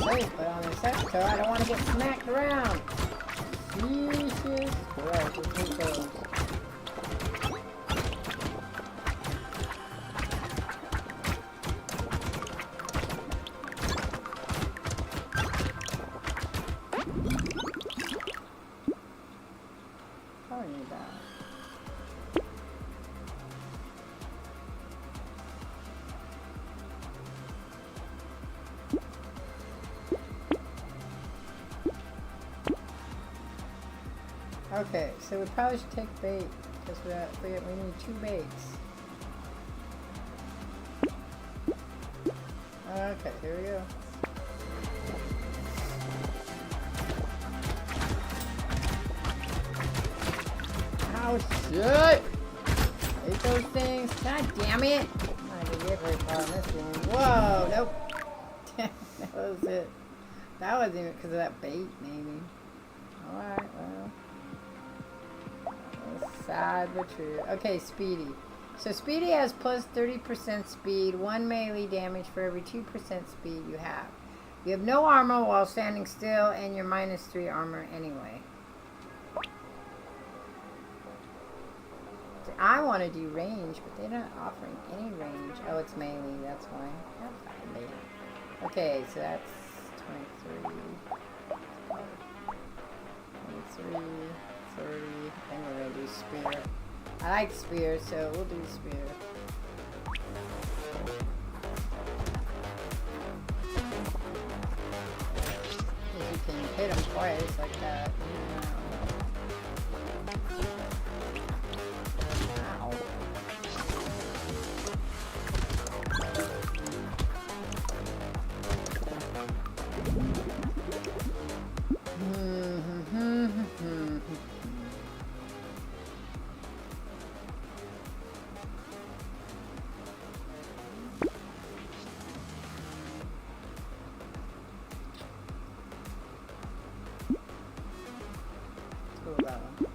safe, but on the sector, I don't want to get smacked around. Jesus Christ, let's take those. Probably need that. Okay, so we probably should take bait because we need 2 baits. Okay, here we go. Oh shit! Hate those things. God damn it! I'm not gonna get very far in this game. Whoa! Nope. That was it. That wasn't even because of that bait, maybe. Alright, well. Sad but true. Okay, Speedy. So Speedy has plus 30% speed, 1 melee damage for every 2% speed you have. You have no armor while standing still, and you're minus 3 armor anyway. So I want to do range, but they're not offering any range. Oh, it's melee, that's why. That's fine, baby. Okay, so that's 23. 23. 30, and we're gonna do spear. I like spear, so we'll do spear. If you can hit them twice like that. Ow. That one.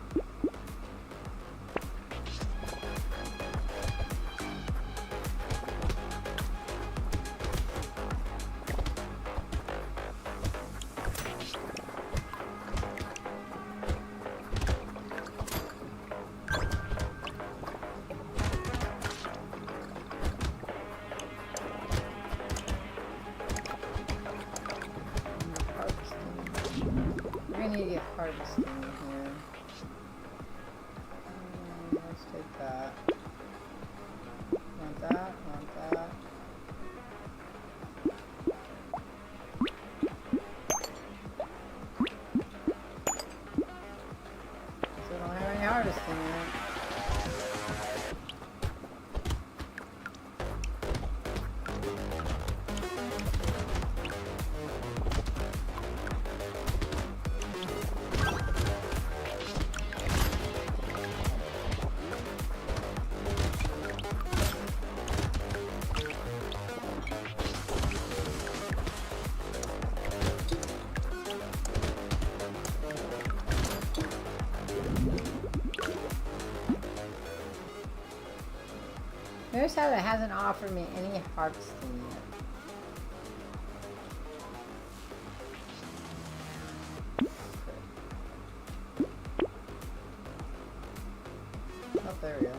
We're gonna need to get harvesting here. Let's take that. Want that, want that. So I don't have any harvesting yet. Notice how that hasn't offered me any harvesting yet. Oh, there we go.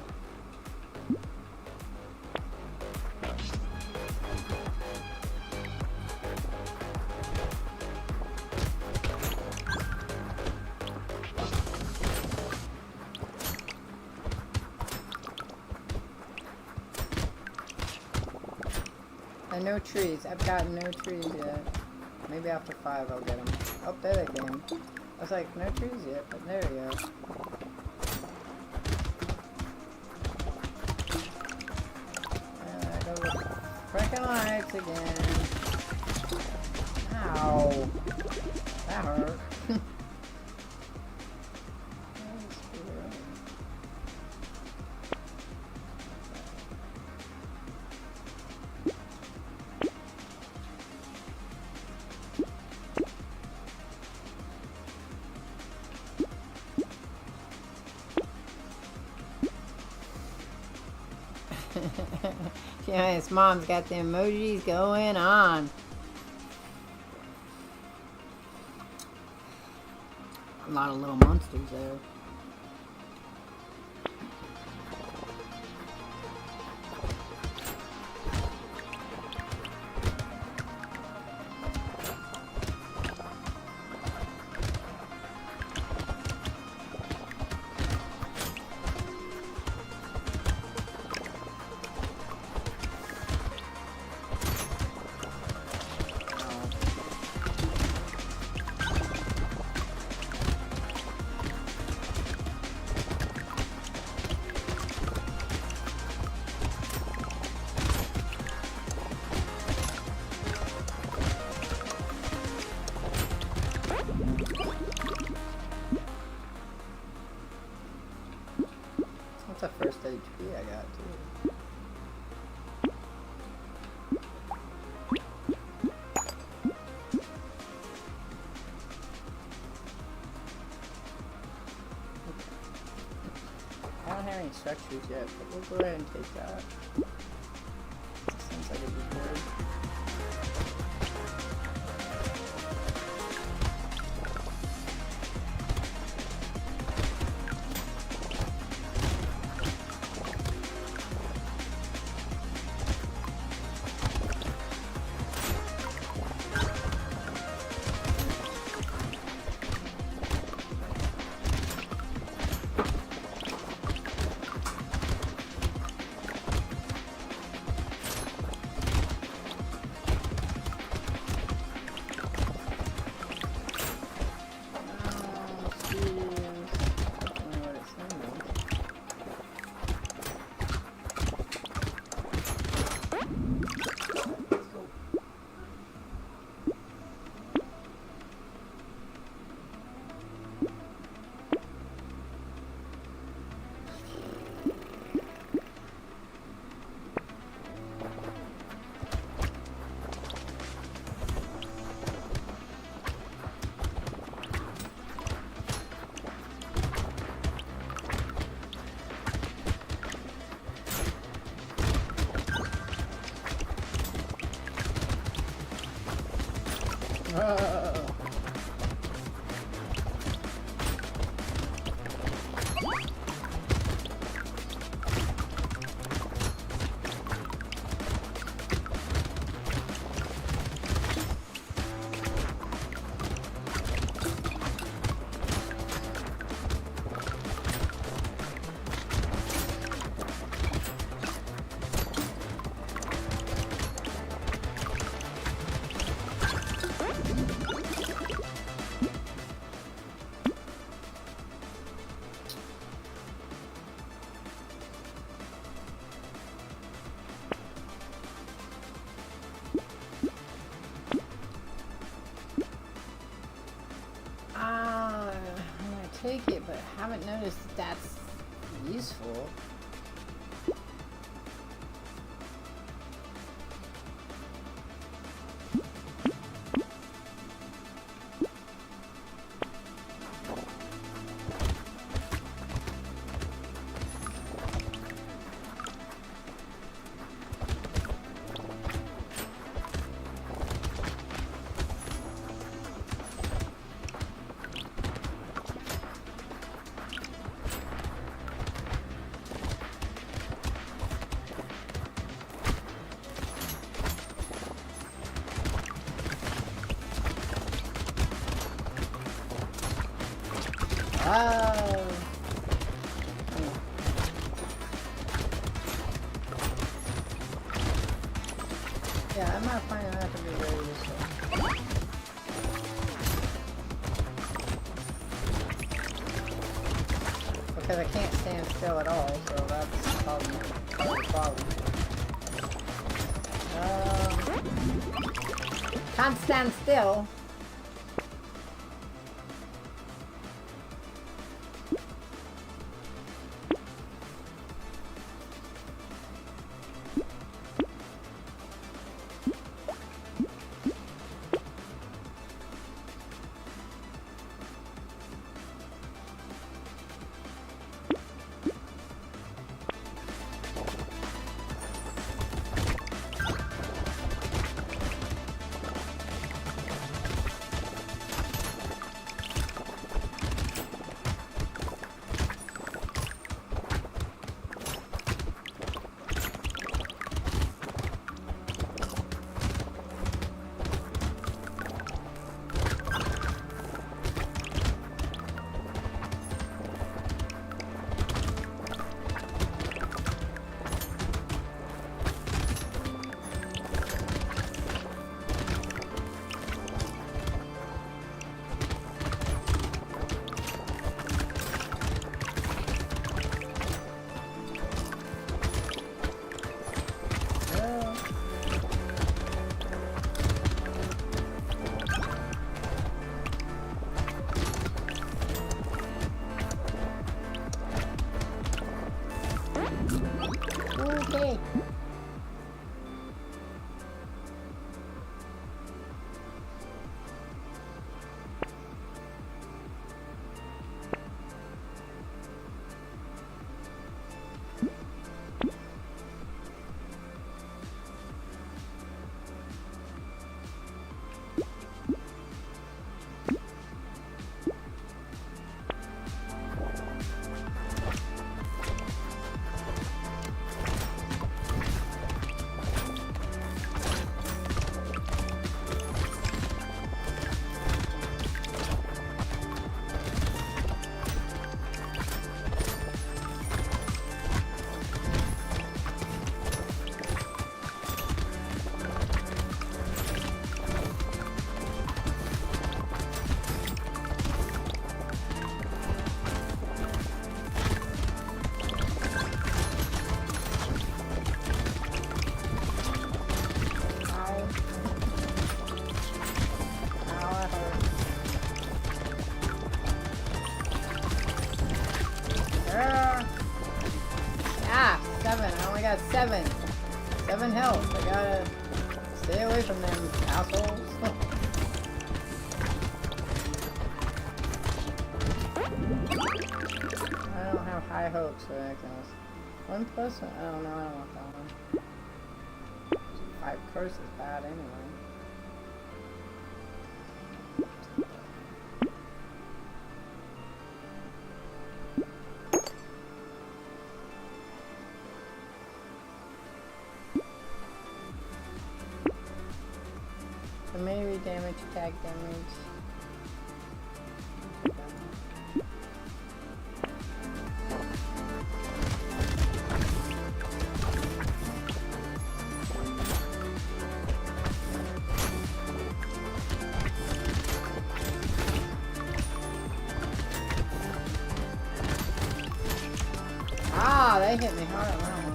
And no trees. I've got no trees yet. Maybe after 5 I'll get them. Oh, there they came. I was like, no trees yet, but there we go. There go the frickin' lights again. Ow. That hurt. Yeah, his mom's got the emojis going on. A lot of little monsters there. That's the first HP I got too. I don't have any structures yet, but we'll go ahead and take that. Seems like it'd be good. Take it, but I haven't noticed that that's useful. Oh. Yeah, I'm not finding that to be very useful. Because I can't stand still at all, so that's probably the problem. Can't stand still. health. I gotta stay away from them assholes. I don't have high hopes for that class. 1 plus? I don't know. I don't want that one. 5 curse is bad anyway. So maybe damage, attack damage. Ah, they hit me hard on that one.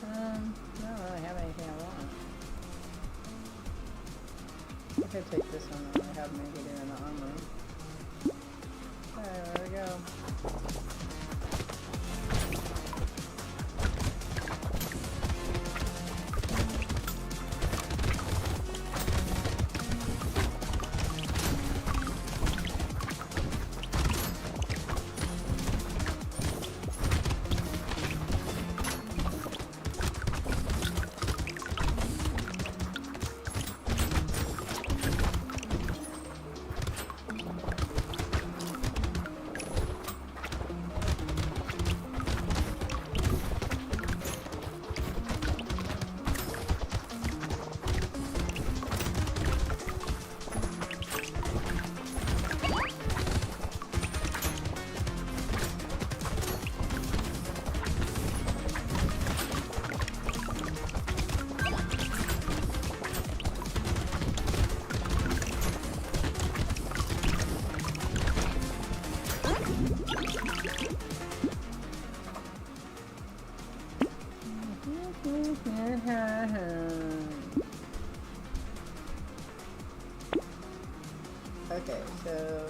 I don't really have anything I want. I could take this one and have negative in the armor. Alright, there we go. Okay, so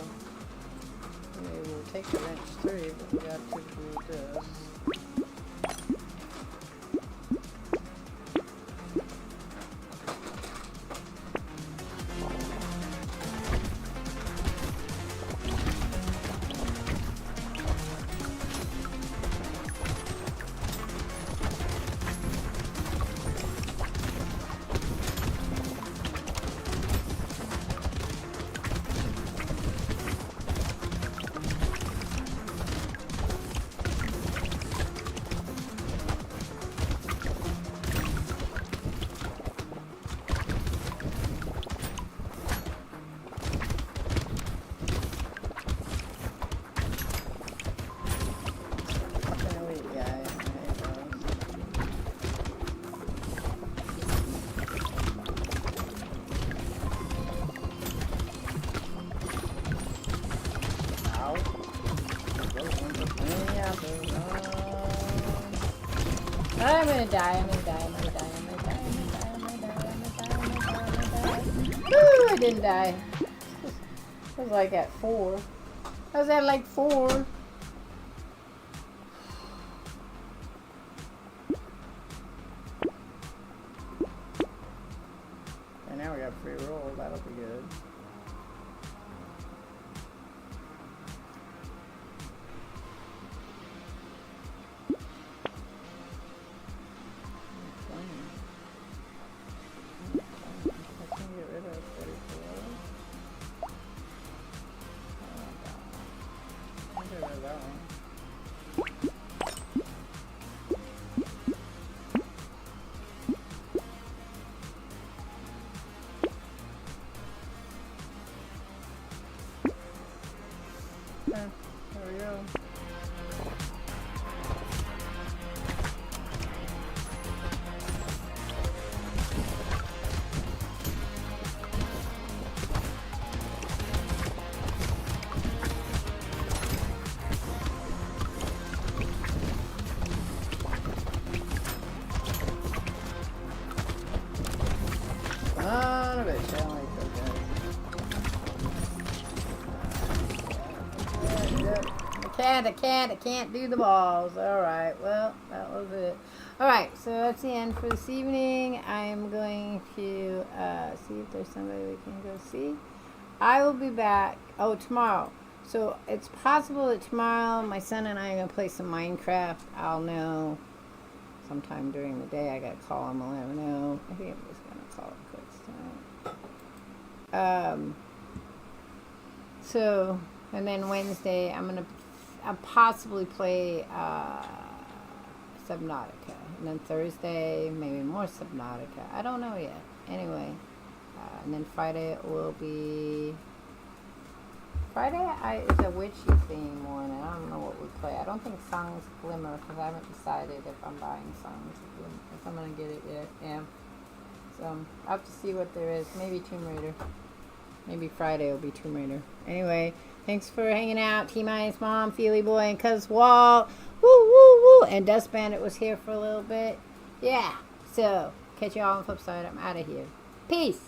we will take the wrench 3, but we got to do this. I'm gonna die, I'm gonna die, I'm gonna die, I'm gonna die, I'm gonna die, I'm gonna die, I'm gonna die, I'm gonna die. Woo, I didn't die. I was like at 4. I was at like 4. And now we got free roll. That'll be good. There we go. Son of a bitch, I don't like those guys. I can't do the balls. Alright, well, that was it. Alright, so that's the end for this evening. I'm going to see if there's somebody we can go see. I will be back, tomorrow. So it's possible that tomorrow my son and I are going to play some Minecraft. I'll know sometime during the day. I got to call him and let him know. I think I'm just going to call it quits tonight. So, and then Wednesday I'm going to possibly play Subnautica. And then Thursday, maybe more Subnautica. I don't know yet. Anyway, and then Friday it will be... Friday is a witchy theme one, and I don't know what we play. I don't think Songs Glimmer, because I haven't decided if I'm buying Songs Glimmer, if I'm going to get it yet. Yeah. So, I'll have to see what there is. Maybe Tomb Raider. Maybe Friday will be Tomb Raider. Anyway, thanks for hanging out. T-Mice, Mom, Feely Boy, and Cuz Walt. Woo, woo, woo. And Dust Bandit was here for a little bit. Yeah. So, catch you all on the flip side. I'm out of here. Peace.